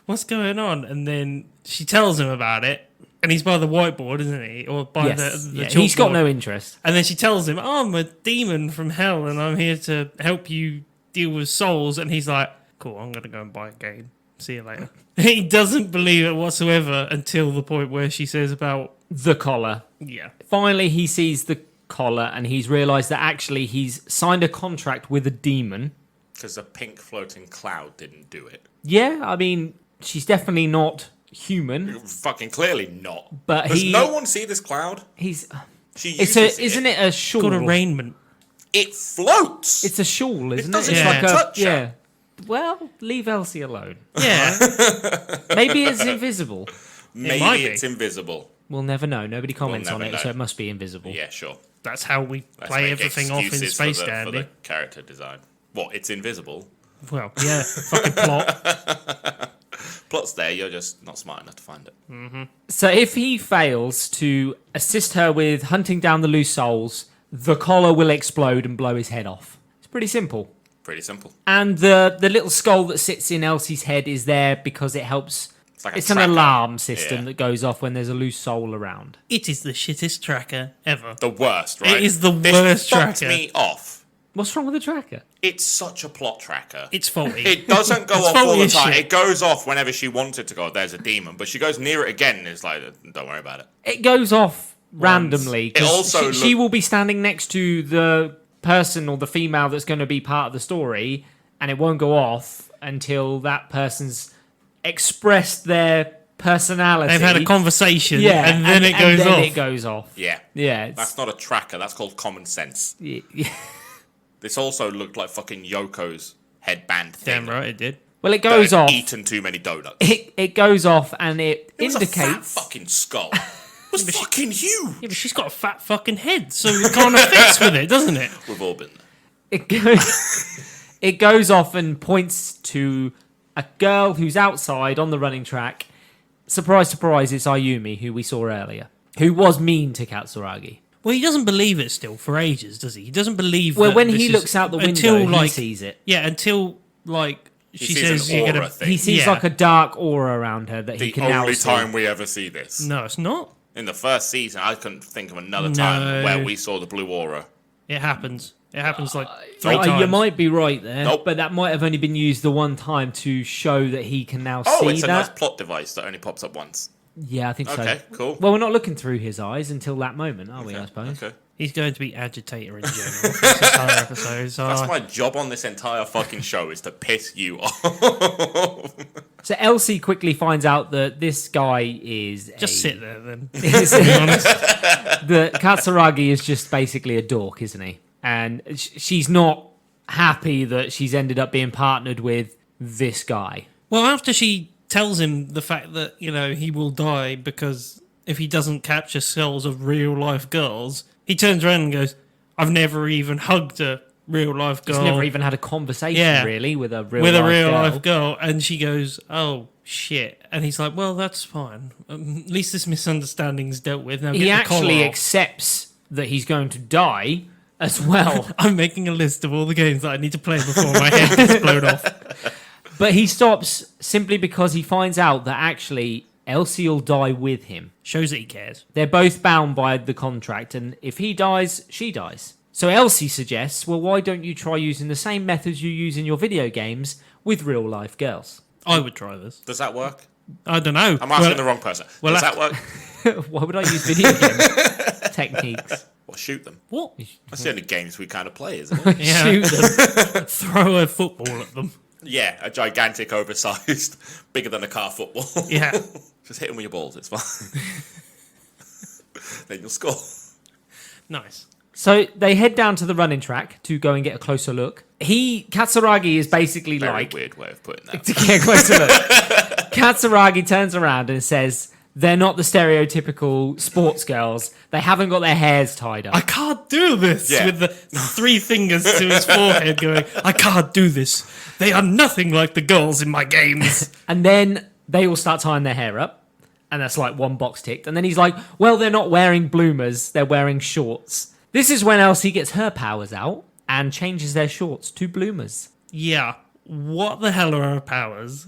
Speaker 2: "What's going on?" And then she tells him about it, and he's by the whiteboard, isn't he? Or by
Speaker 1: Yes,
Speaker 2: the
Speaker 1: yeah, he's got
Speaker 2: chalkboard.
Speaker 1: no interest.
Speaker 2: And then she tells him, "Oh, I'm a demon from hell, and I'm here to help you deal with souls." And he's like, "Cool, I'm gonna go and buy a game. See you later." He doesn't believe it whatsoever until the point where she says about,
Speaker 1: The collar.
Speaker 2: yeah,
Speaker 1: Finally, he sees the collar and he's realised that actually he's signed a contract with a demon.
Speaker 3: Because the pink floating cloud didn't do it.
Speaker 1: Yeah, I mean, she's definitely not human,
Speaker 3: Fucking clearly not.
Speaker 1: but
Speaker 3: Does no one see this cloud?
Speaker 1: he's.
Speaker 3: She
Speaker 1: It's
Speaker 3: uses
Speaker 1: isn't it a shawl?
Speaker 2: called arraignment.
Speaker 3: It floats.
Speaker 1: It's a shawl, isn't it?
Speaker 3: doesn't
Speaker 1: It's
Speaker 2: even
Speaker 1: like a
Speaker 3: touch her.
Speaker 1: yeah. Well, leave Elsie alone.
Speaker 2: Yeah,
Speaker 1: Maybe it's invisible.
Speaker 3: Maybe
Speaker 2: might be.
Speaker 3: it's invisible.
Speaker 1: We'll never know. Nobody comments on
Speaker 3: never
Speaker 1: it,
Speaker 3: know.
Speaker 1: so it must be invisible.
Speaker 3: Yeah, sure.
Speaker 2: that's how we
Speaker 3: Let's
Speaker 2: play
Speaker 3: make
Speaker 2: everything off in
Speaker 3: excuses
Speaker 2: Space
Speaker 3: for
Speaker 2: Dandy.
Speaker 3: the character design. What? It's invisible.
Speaker 2: Well, yeah, fucking plot.
Speaker 3: Plot's there. You're just not smart enough to find it.
Speaker 1: So if he fails to assist her with hunting down the loose souls, the collar will explode and blow his head off. It's pretty simple.
Speaker 3: Pretty simple.
Speaker 1: And the little skull that sits in Elsie's head is there because it helps.
Speaker 3: like a
Speaker 1: It's an
Speaker 3: tracker.
Speaker 1: alarm system
Speaker 3: Yeah.
Speaker 1: that goes off when there's a loose soul around.
Speaker 2: It is the shittest tracker ever.
Speaker 3: The worst, right?
Speaker 2: is the
Speaker 3: This
Speaker 2: worst
Speaker 3: fucked
Speaker 2: tracker.
Speaker 3: me off.
Speaker 1: What's wrong with the tracker?
Speaker 3: It's such a plot tracker.
Speaker 2: It's faulty.
Speaker 3: It doesn't go
Speaker 2: It's
Speaker 3: off all
Speaker 2: faulty
Speaker 3: the
Speaker 2: as
Speaker 3: time.
Speaker 2: shit.
Speaker 3: It goes off whenever she wants it to go. There's a demon, but she goes near it again, and it's like, don't worry about it.
Speaker 1: It goes off randomly. 'cause
Speaker 3: It also
Speaker 1: she
Speaker 3: look-
Speaker 1: will be standing next to the person or the female that's going to be part of the story, and it won't go off until that person's expressed their personality.
Speaker 2: They've had a conversation,
Speaker 1: yeah,
Speaker 2: and then it goes
Speaker 1: and then
Speaker 2: off.
Speaker 1: it goes off.
Speaker 3: Yeah.
Speaker 1: Yeah, it's,
Speaker 3: That's not a tracker. That's called common sense.
Speaker 1: yeah.
Speaker 3: This also looked like fucking Yoko's headband thing.
Speaker 2: Damn right it did.
Speaker 1: Well, it
Speaker 3: That
Speaker 1: goes
Speaker 3: had
Speaker 1: off.
Speaker 3: Eaten too many donuts.
Speaker 1: It goes off, and it
Speaker 3: It was a fat
Speaker 1: indicates.
Speaker 3: fucking skull. It was fucking huge.
Speaker 2: Yeah, but she's got a fat fucking head, so it kind of fits with it, doesn't it?
Speaker 3: We've all been there.
Speaker 1: It goes, it goes off and points to a girl who's outside on the running track, surprise, surprise, it's Ayumi, who we saw earlier, who was mean to Katsuragi.
Speaker 2: Well, he doesn't believe it still for ages, does he? He doesn't believe.
Speaker 1: Well,
Speaker 2: that
Speaker 1: when
Speaker 2: this
Speaker 1: he
Speaker 2: is-
Speaker 1: looks out the window,
Speaker 2: until,
Speaker 1: he
Speaker 2: like,
Speaker 1: sees it.
Speaker 2: Yeah, until like she
Speaker 3: sees
Speaker 2: says
Speaker 3: an
Speaker 2: you're
Speaker 3: aura
Speaker 2: gonna.
Speaker 3: thing.
Speaker 1: He sees
Speaker 2: Yeah.
Speaker 1: like a dark aura around her that he
Speaker 3: The
Speaker 1: can now
Speaker 3: only
Speaker 1: see.
Speaker 3: time we ever see this.
Speaker 2: No, it's not.
Speaker 3: In the first season, I couldn't think of another time
Speaker 2: No.
Speaker 3: where we saw the blue aura.
Speaker 2: It happens. It happens like 3
Speaker 1: Oh,
Speaker 2: times.
Speaker 1: you might be right there,
Speaker 3: Nope.
Speaker 1: but that might have only been used the one time to show that he can now
Speaker 3: Oh,
Speaker 1: see
Speaker 3: it's a
Speaker 1: that.
Speaker 3: nice plot device that only pops up once.
Speaker 1: Yeah, I think so.
Speaker 3: Okay, cool.
Speaker 1: Well, we're not looking through his eyes until that moment, are we? I suppose.
Speaker 3: Okay.
Speaker 2: He's going to be agitator in general for this entire episode. So
Speaker 3: That's my job on this entire fucking show is to piss you off.
Speaker 1: So Elsie quickly finds out that this guy is
Speaker 2: just
Speaker 1: a,
Speaker 2: sit there then.
Speaker 1: is-
Speaker 2: To be honest.
Speaker 1: that Katsuragi is just basically a dork, isn't he? And she's not happy that she's ended up being partnered with this guy.
Speaker 2: Well, after she tells him the fact that, you know, he will die because if he doesn't capture souls of real life girls, he turns around and goes, I've never even hugged a real life girl.
Speaker 1: She's never even had a conversation
Speaker 2: Yeah.
Speaker 1: really with a real
Speaker 2: with a
Speaker 1: life
Speaker 2: real
Speaker 1: girl.
Speaker 2: life girl. And she goes, oh, shit. And he's like, well, that's fine. At least this misunderstanding's dealt with. Now
Speaker 1: He
Speaker 2: get the
Speaker 1: actually
Speaker 2: collar off.
Speaker 1: accepts that he's going to die as well.
Speaker 2: I'm making a list of all the games that I need to play before my head gets blown off.
Speaker 1: But he stops simply because he finds out that actually Elsie will die with him.
Speaker 2: Shows that he cares.
Speaker 1: They're both bound by the contract, and if he dies, she dies. So Elsie suggests, well, why don't you try using the same methods you use in your video games with real life girls?
Speaker 2: I would try this.
Speaker 3: Does that work?
Speaker 2: I don't know.
Speaker 3: I'm asking the wrong person.
Speaker 2: well,
Speaker 3: Does that work?
Speaker 1: Why would I use video game techniques?
Speaker 3: Well, shoot them.
Speaker 2: What?
Speaker 3: That's the only games we kind of play, isn't it?
Speaker 2: Yeah.
Speaker 1: Shoot them.
Speaker 2: Throw a football at them.
Speaker 3: Yeah, a gigantic, oversized, bigger than a car football.
Speaker 2: Yeah.
Speaker 3: Just hit them with your balls, it's fine. Then you'll score.
Speaker 2: Nice.
Speaker 1: So they head down to the running track to go and get a closer look. Katsuragi is basically
Speaker 3: Very
Speaker 1: like,
Speaker 3: weird way of putting that.
Speaker 1: to get a closer look. Katsuragi turns around and says, they're not the stereotypical sports girls. They haven't got their hairs tied up.
Speaker 2: I can't do this
Speaker 3: Yeah.
Speaker 2: with the 3 fingers to his forehead going, I can't do this. They are nothing like the girls in my games.
Speaker 1: And then they all start tying their hair up. And that's like one box ticked. And then he's like, well, they're not wearing bloomers. They're wearing shorts. This is when Elsie gets her powers out and changes their shorts to bloomers.
Speaker 2: Yeah. What the hell are her powers?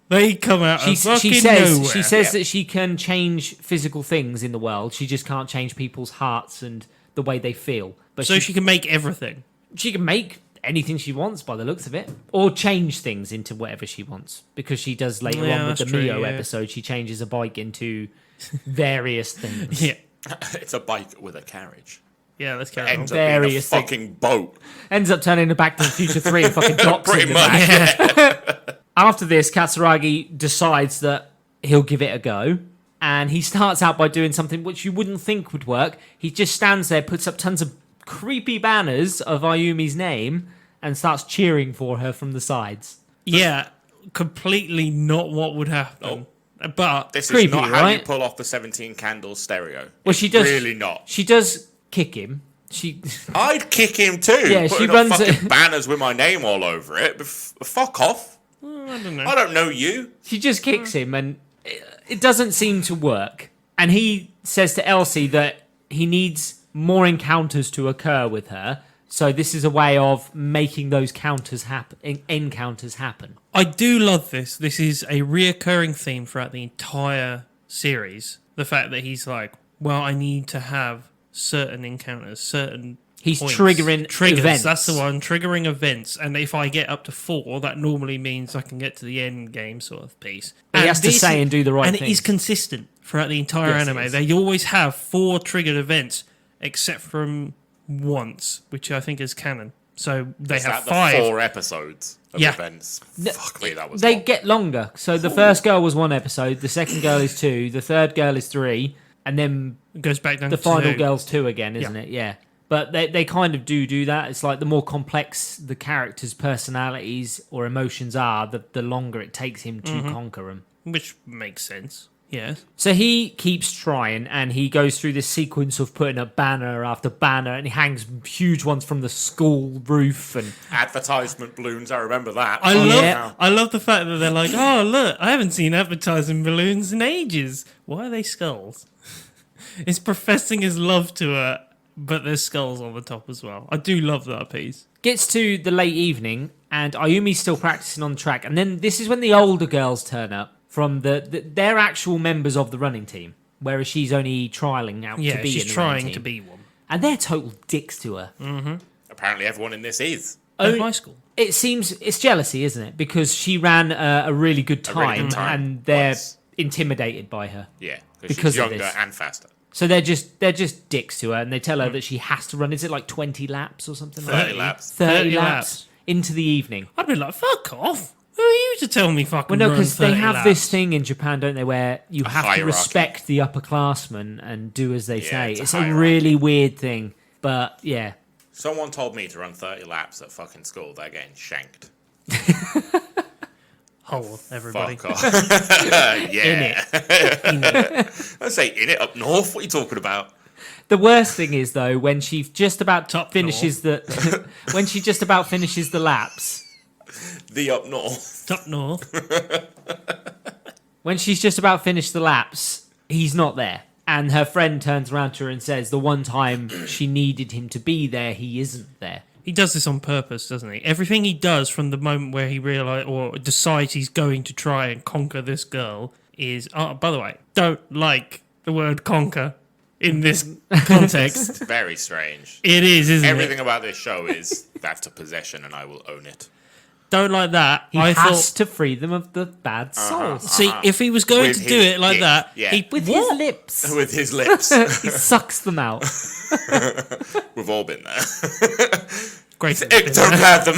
Speaker 2: They come out of fucking
Speaker 1: She says
Speaker 2: nowhere.
Speaker 1: that she can change physical things in the world. She just can't change people's hearts and the way they feel. But
Speaker 2: So she can make everything.
Speaker 1: she can make anything she wants by the looks of it, or change things into whatever she wants, because she does later
Speaker 2: Yeah,
Speaker 1: on with the
Speaker 2: that's true,
Speaker 1: Mio
Speaker 2: yeah.
Speaker 1: episode. She changes a bike into various things.
Speaker 2: Yeah.
Speaker 3: It's a bike with a carriage.
Speaker 2: Yeah, let's carry on.
Speaker 3: Ends up being a
Speaker 1: Various things.
Speaker 3: fucking boat.
Speaker 1: Ends up turning the Back to the Future 3 and fucking drops
Speaker 3: Pretty
Speaker 1: in the
Speaker 3: much.
Speaker 1: back. After this, Katsuragi decides that he'll give it a go. And he starts out by doing something which you wouldn't think would work. He just stands there, puts up tons of creepy banners of Ayumi's name, and starts cheering for her from the sides.
Speaker 2: Yeah, completely not what would happen. But
Speaker 3: This
Speaker 1: Creepy,
Speaker 3: is not how you
Speaker 1: right?
Speaker 3: pull off the 17 candles stereo.
Speaker 1: Well, she does.
Speaker 3: Really not.
Speaker 1: She does kick him. She.
Speaker 3: I'd kick him too.
Speaker 1: Yeah, she
Speaker 3: putting up
Speaker 1: runs
Speaker 3: fucking
Speaker 1: it-
Speaker 3: banners with my name all over it. But fuck off.
Speaker 2: I don't know.
Speaker 3: I don't know you.
Speaker 1: She just kicks him, and it doesn't seem to work. And he says to Elsie that he needs more encounters to occur with her. So this is a way of making those encounters happen.
Speaker 2: I do love this. This is a reoccurring theme throughout the entire series. The fact that he's like, well, I need to have certain encounters, certain
Speaker 1: He's
Speaker 2: points.
Speaker 1: triggering
Speaker 2: triggers.
Speaker 1: events.
Speaker 2: That's the one, triggering events. And if I get up to 4, that normally means I can get to the end game sort of piece.
Speaker 1: He has to say and do the right
Speaker 2: and
Speaker 1: thing.
Speaker 2: it is consistent throughout the entire
Speaker 1: Yes, it
Speaker 2: anime.
Speaker 1: is.
Speaker 2: They always have 4 triggered events, except from once, which I think is canon. So they
Speaker 3: Is
Speaker 2: have
Speaker 3: that
Speaker 2: 5.
Speaker 3: the 4 episodes of
Speaker 2: Yeah.
Speaker 3: events? Fuck me, that was
Speaker 1: They
Speaker 3: long.
Speaker 1: get longer. So the first girl was 1 episode, the second girl is 2, the third girl is 3, and then
Speaker 2: It goes back down
Speaker 1: the
Speaker 2: to
Speaker 1: final
Speaker 2: 2.
Speaker 1: girl's 2 again, isn't it? Yeah. But they kind of do that. It's like the more complex the character's personalities or emotions are, the longer it takes him to conquer them.
Speaker 2: Which makes sense. Yes.
Speaker 1: So he keeps trying, and he goes through this sequence of putting up banner after banner, and he hangs huge ones from the school roof. And
Speaker 3: Advertisement balloons, I remember that.
Speaker 2: I
Speaker 1: yeah.
Speaker 2: love the fact that they're like, oh look, I haven't seen advertising balloons in ages. Why are they skulls? It's professing his love to her, but there's skulls on the top as well. I do love that piece.
Speaker 1: gets to the late evening, and Ayumi's still practicing on the track. And then this is when the older girls turn up from they're actual members of the running team, whereas she's only trialing out
Speaker 2: Yeah,
Speaker 1: to be
Speaker 2: she's
Speaker 1: in the running
Speaker 2: trying
Speaker 1: team.
Speaker 2: to be one.
Speaker 1: And they're total dicks to her.
Speaker 3: Apparently, everyone in this is.
Speaker 2: In high school.
Speaker 1: It seems it's jealousy, isn't it? Because she ran a really good
Speaker 3: A really
Speaker 1: time,
Speaker 3: good time.
Speaker 1: and they're
Speaker 3: Once.
Speaker 1: intimidated by her.
Speaker 3: Yeah,
Speaker 1: Because
Speaker 3: she's
Speaker 1: of
Speaker 3: younger
Speaker 1: this.
Speaker 3: and faster.
Speaker 1: So they're just dicks to her, and they tell her that she has to run. Is it like 20 laps or something?
Speaker 3: 30
Speaker 1: like that?
Speaker 3: laps.
Speaker 1: 30
Speaker 2: 30
Speaker 1: laps
Speaker 2: laps.
Speaker 1: into the evening.
Speaker 2: I'd be like, fuck off. Who are you to tell me fucking
Speaker 1: Well, no,
Speaker 2: run
Speaker 1: because they
Speaker 2: 30
Speaker 1: have
Speaker 2: laps?
Speaker 1: this thing in Japan, don't they, where you have to
Speaker 3: hierarchy.
Speaker 1: respect the upperclassmen and do as they say.
Speaker 3: it's a
Speaker 1: It's a
Speaker 3: hierarchy.
Speaker 1: really weird thing, but yeah.
Speaker 3: Someone told me to run 30 laps at fucking school. They're getting shanked.
Speaker 2: Hole, everybody.
Speaker 3: Fuck off. Yeah. I say in it up north. What are you talking about?
Speaker 1: The worst thing is though when she just about
Speaker 2: Top
Speaker 1: finishes the when she just about finishes the laps.
Speaker 3: The up north.
Speaker 2: Up north.
Speaker 1: When she's just about finished the laps, he's not there. And her friend turns around to her and says the one time she needed him to be there, he isn't there.
Speaker 2: He does this on purpose, doesn't he? Everything he does from the moment where he realize or decides he's going to try and conquer this girl is. Oh, by the way, don't like the word conquer in this context.
Speaker 3: Very strange.
Speaker 2: It is, isn't
Speaker 3: Everything
Speaker 2: it?
Speaker 3: about this show is that's a possession and I will own it.
Speaker 2: Don't like that.
Speaker 1: He
Speaker 2: I
Speaker 1: has
Speaker 2: thought.
Speaker 1: to free them of the bad souls.
Speaker 2: See, if he was going
Speaker 3: With
Speaker 2: to do
Speaker 3: his
Speaker 2: it like
Speaker 3: dick,
Speaker 2: that,
Speaker 3: yeah.
Speaker 2: he
Speaker 1: With
Speaker 2: what?
Speaker 1: his lips.
Speaker 3: With his lips.
Speaker 1: He sucks them out.
Speaker 3: We've all been there.
Speaker 2: Grayson's been there.
Speaker 3: Ectoplasm.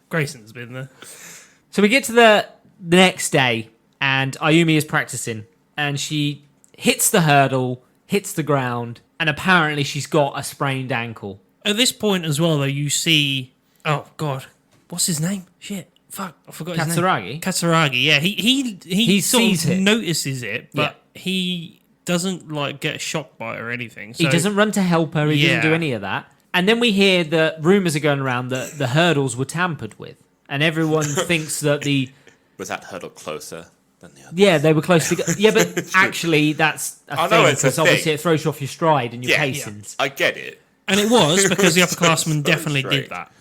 Speaker 2: Grayson's been there.
Speaker 1: So we get to the next day, and Ayumi is practicing, and she hits the hurdle, hits the ground, and apparently she's got a sprained ankle.
Speaker 2: At this point as well, though, you see. Oh God, what's his name? Shit, fuck, I forgot his name.
Speaker 1: Katsuragi?
Speaker 2: Katsuragi. Yeah, he sort
Speaker 1: sees
Speaker 2: of
Speaker 1: it.
Speaker 2: notices it, but he doesn't like get shocked by it or anything. So
Speaker 1: He doesn't run to help her. He doesn't do
Speaker 2: Yeah.
Speaker 1: any of that. And then we hear that rumors are going around that the hurdles were tampered with, and everyone thinks that
Speaker 3: Was that hurdle closer than the other?
Speaker 1: yeah, they were close together. Yeah, but actually that's a
Speaker 3: I
Speaker 1: thing
Speaker 3: know it's a
Speaker 1: because obviously
Speaker 3: thing.
Speaker 1: it throws you off your stride and your
Speaker 3: Yeah,
Speaker 1: pacings.
Speaker 3: I get it.
Speaker 2: And it was because the
Speaker 3: So
Speaker 2: upperclassmen definitely
Speaker 3: strange.
Speaker 2: did that.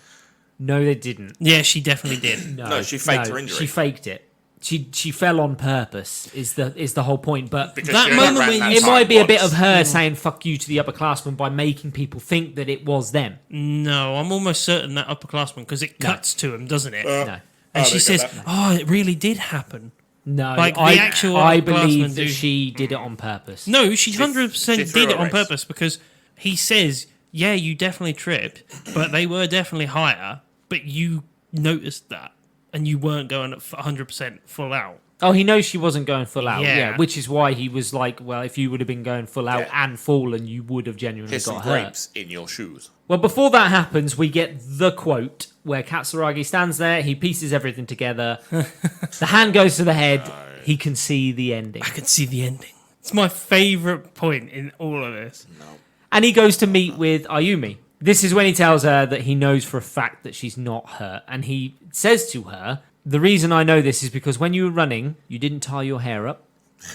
Speaker 1: No, they didn't.
Speaker 2: Yeah, she definitely did.
Speaker 3: No, she faked her injury.
Speaker 1: She faked it. She fell on purpose. Is the whole point? But
Speaker 3: Because
Speaker 2: That
Speaker 3: she only
Speaker 2: moment
Speaker 3: ran
Speaker 2: when
Speaker 3: that
Speaker 2: you-
Speaker 1: it
Speaker 3: time
Speaker 1: might be a bit
Speaker 3: once.
Speaker 1: of her saying "fuck you" to the upperclassmen by making people think that it was them.
Speaker 2: No, I'm almost certain that upperclassman because it cuts to him, doesn't it?
Speaker 1: No,
Speaker 2: And she
Speaker 3: they
Speaker 2: says,
Speaker 3: get that.
Speaker 2: "Oh, it really did happen."
Speaker 1: no.
Speaker 2: Like, the
Speaker 1: I
Speaker 2: actual
Speaker 1: I
Speaker 2: upperclassmen
Speaker 1: believe that
Speaker 2: do-
Speaker 1: she did it on purpose.
Speaker 2: No, she 100%
Speaker 3: she threw
Speaker 2: did
Speaker 3: a
Speaker 2: it on
Speaker 3: race.
Speaker 2: purpose because he says, "Yeah, you definitely tripped, but they were definitely higher, but you noticed that, and you weren't going at 100% full out."
Speaker 1: Oh, he knows she wasn't going full out.
Speaker 2: Yeah.
Speaker 1: Yeah, which is why he was like, "Well, if you would have been going full out
Speaker 3: Yeah.
Speaker 1: and fallen, you would have genuinely
Speaker 3: Here's some
Speaker 1: got hurt."
Speaker 3: grapes in your shoes.
Speaker 1: Well, before that happens, we get the quote where Katsuragi stands there, he pieces everything together, the hand goes to the head, he can see the ending.
Speaker 2: I could see the ending. It's my favorite point in all of this.
Speaker 1: And he goes to meet with Ayumi. This is when he tells her that he knows for a fact that she's not hurt. And he says to her, "The reason I know this is because when you were running, you didn't tie your hair up.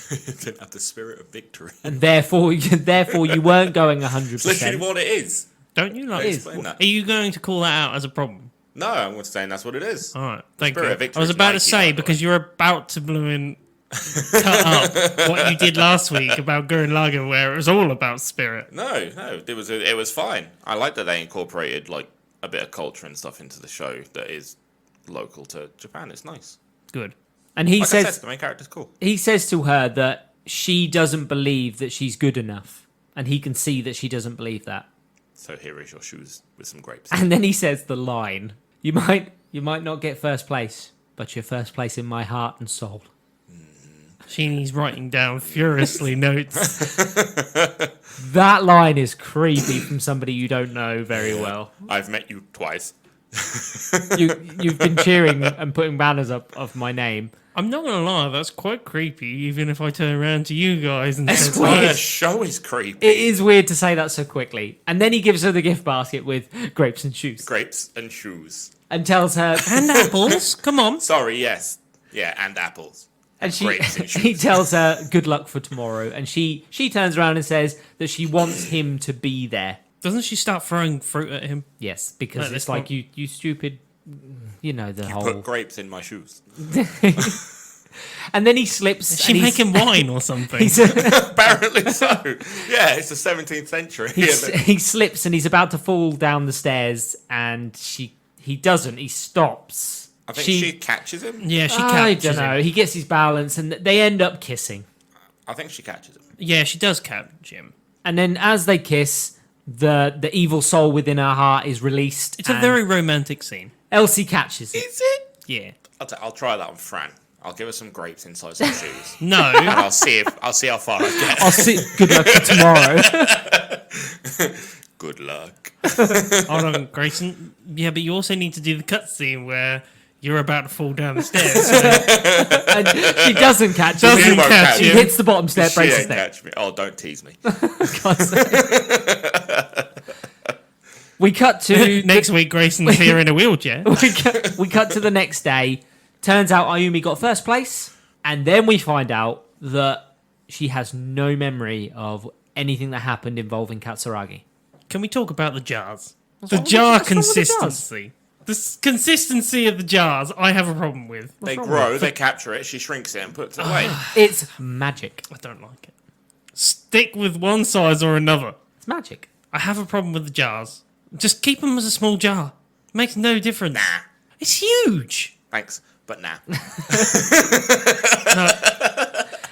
Speaker 3: Didn't have the spirit of victory.
Speaker 1: And therefore you weren't going
Speaker 3: It's literally
Speaker 1: 100%.
Speaker 3: what it is.
Speaker 2: Don't you like?
Speaker 3: Explain that.
Speaker 2: Are you going to call that out as a problem?
Speaker 3: No, I'm saying that's what it is.
Speaker 2: All right, thank
Speaker 3: Spirit
Speaker 2: you.
Speaker 3: of victory
Speaker 2: I was
Speaker 3: is
Speaker 2: about to
Speaker 3: Nike, by
Speaker 2: say
Speaker 3: the
Speaker 2: because
Speaker 3: way.
Speaker 2: you're about to blooming cut up what you did last week about Gurren Lagann, where it was all about spirit.
Speaker 3: No, it was fine. I like that they incorporated like a bit of culture and stuff into the show that is local to Japan. It's nice.
Speaker 2: Good.
Speaker 1: And he
Speaker 3: Like I
Speaker 1: says
Speaker 3: said, the main character's cool.
Speaker 1: he says to her that she doesn't believe that she's good enough. And he can see that she doesn't believe that.
Speaker 3: So here is your shoes with some grapes.
Speaker 1: And then he says the line, you might not get first place, but you're first place in my heart and soul."
Speaker 2: Sheenie's writing down furiously notes.
Speaker 1: That line is creepy from somebody you don't know very well.
Speaker 3: I've met you twice.
Speaker 1: You've been cheering and putting banners up of my name.
Speaker 2: I'm not gonna lie, that's quite creepy. Even if I turn around to you guys and
Speaker 1: It's
Speaker 2: say,
Speaker 1: weird.
Speaker 3: The show is creepy.
Speaker 1: It is weird to say that so quickly. And then he gives her the gift basket with grapes and shoes
Speaker 3: Grapes and shoes.
Speaker 1: and tells her,
Speaker 2: and apples, come on.
Speaker 3: Sorry, yes. Yeah, and apples.
Speaker 1: and
Speaker 3: Grapes and
Speaker 1: he
Speaker 3: shoes.
Speaker 1: tells her good luck for tomorrow. And she turns around and says that she wants him to be there.
Speaker 2: Doesn't she start throwing fruit at him?
Speaker 1: Yes, because
Speaker 2: At
Speaker 1: it's
Speaker 2: this
Speaker 1: like
Speaker 2: point-
Speaker 1: you stupid, you know the whole.
Speaker 3: Put grapes in my shoes.
Speaker 1: And then he slips.
Speaker 2: Is she
Speaker 1: and he's-
Speaker 2: making wine or something?
Speaker 3: Apparently so. Yeah, it's the 17th century.
Speaker 1: he slips and he's about to fall down the stairs, and he doesn't. He stops.
Speaker 3: I think she catches him.
Speaker 2: Yeah, she
Speaker 1: I
Speaker 2: catches
Speaker 1: don't know.
Speaker 2: him.
Speaker 1: He gets his balance, and they end up kissing.
Speaker 3: I think she catches him.
Speaker 2: Yeah, she does catch him.
Speaker 1: And then as they kiss, the evil soul within her heart is released.
Speaker 2: It's a
Speaker 1: and
Speaker 2: very romantic scene.
Speaker 1: Elsie catches it.
Speaker 3: Is it?
Speaker 2: Yeah.
Speaker 3: I'll try that on Fran. I'll give her some grapes inside some shoes.
Speaker 2: No.
Speaker 3: And I'll see how far I get.
Speaker 1: I'll see. Good luck for tomorrow.
Speaker 3: Good luck.
Speaker 2: Hold on, Grayson. Yeah, but you also need to do the cutscene where you're about to fall down the stairs. So
Speaker 1: And she doesn't catch
Speaker 2: Doesn't
Speaker 1: him.
Speaker 3: She won't
Speaker 2: catch
Speaker 3: catch
Speaker 1: He
Speaker 2: him.
Speaker 1: hits the bottom step,
Speaker 3: She
Speaker 1: breaks his
Speaker 3: ain't
Speaker 1: neck.
Speaker 3: catch me. Oh, don't tease me.
Speaker 1: We cut to
Speaker 2: next week, Grayson's here in a wheelchair.
Speaker 1: we cut to the next day. Turns out Ayumi got first place, and then we find out that she has no memory of anything that happened involving Katsuragi.
Speaker 2: Can we talk about the jars?
Speaker 1: wrong
Speaker 2: The
Speaker 1: with-
Speaker 2: jar
Speaker 1: what's wrong with the jars?
Speaker 2: consistency. The consistency of the jars, I have a problem with.
Speaker 3: They
Speaker 1: wrong
Speaker 3: grow, they capture it, she shrinks it and puts it away.
Speaker 1: It's magic.
Speaker 2: I don't like it. Stick with one size or another.
Speaker 1: It's magic.
Speaker 2: I have a problem with the jars. Just keep them as a small jar. Makes no difference.
Speaker 3: Nah.
Speaker 2: It's huge.
Speaker 3: Thanks, but nah.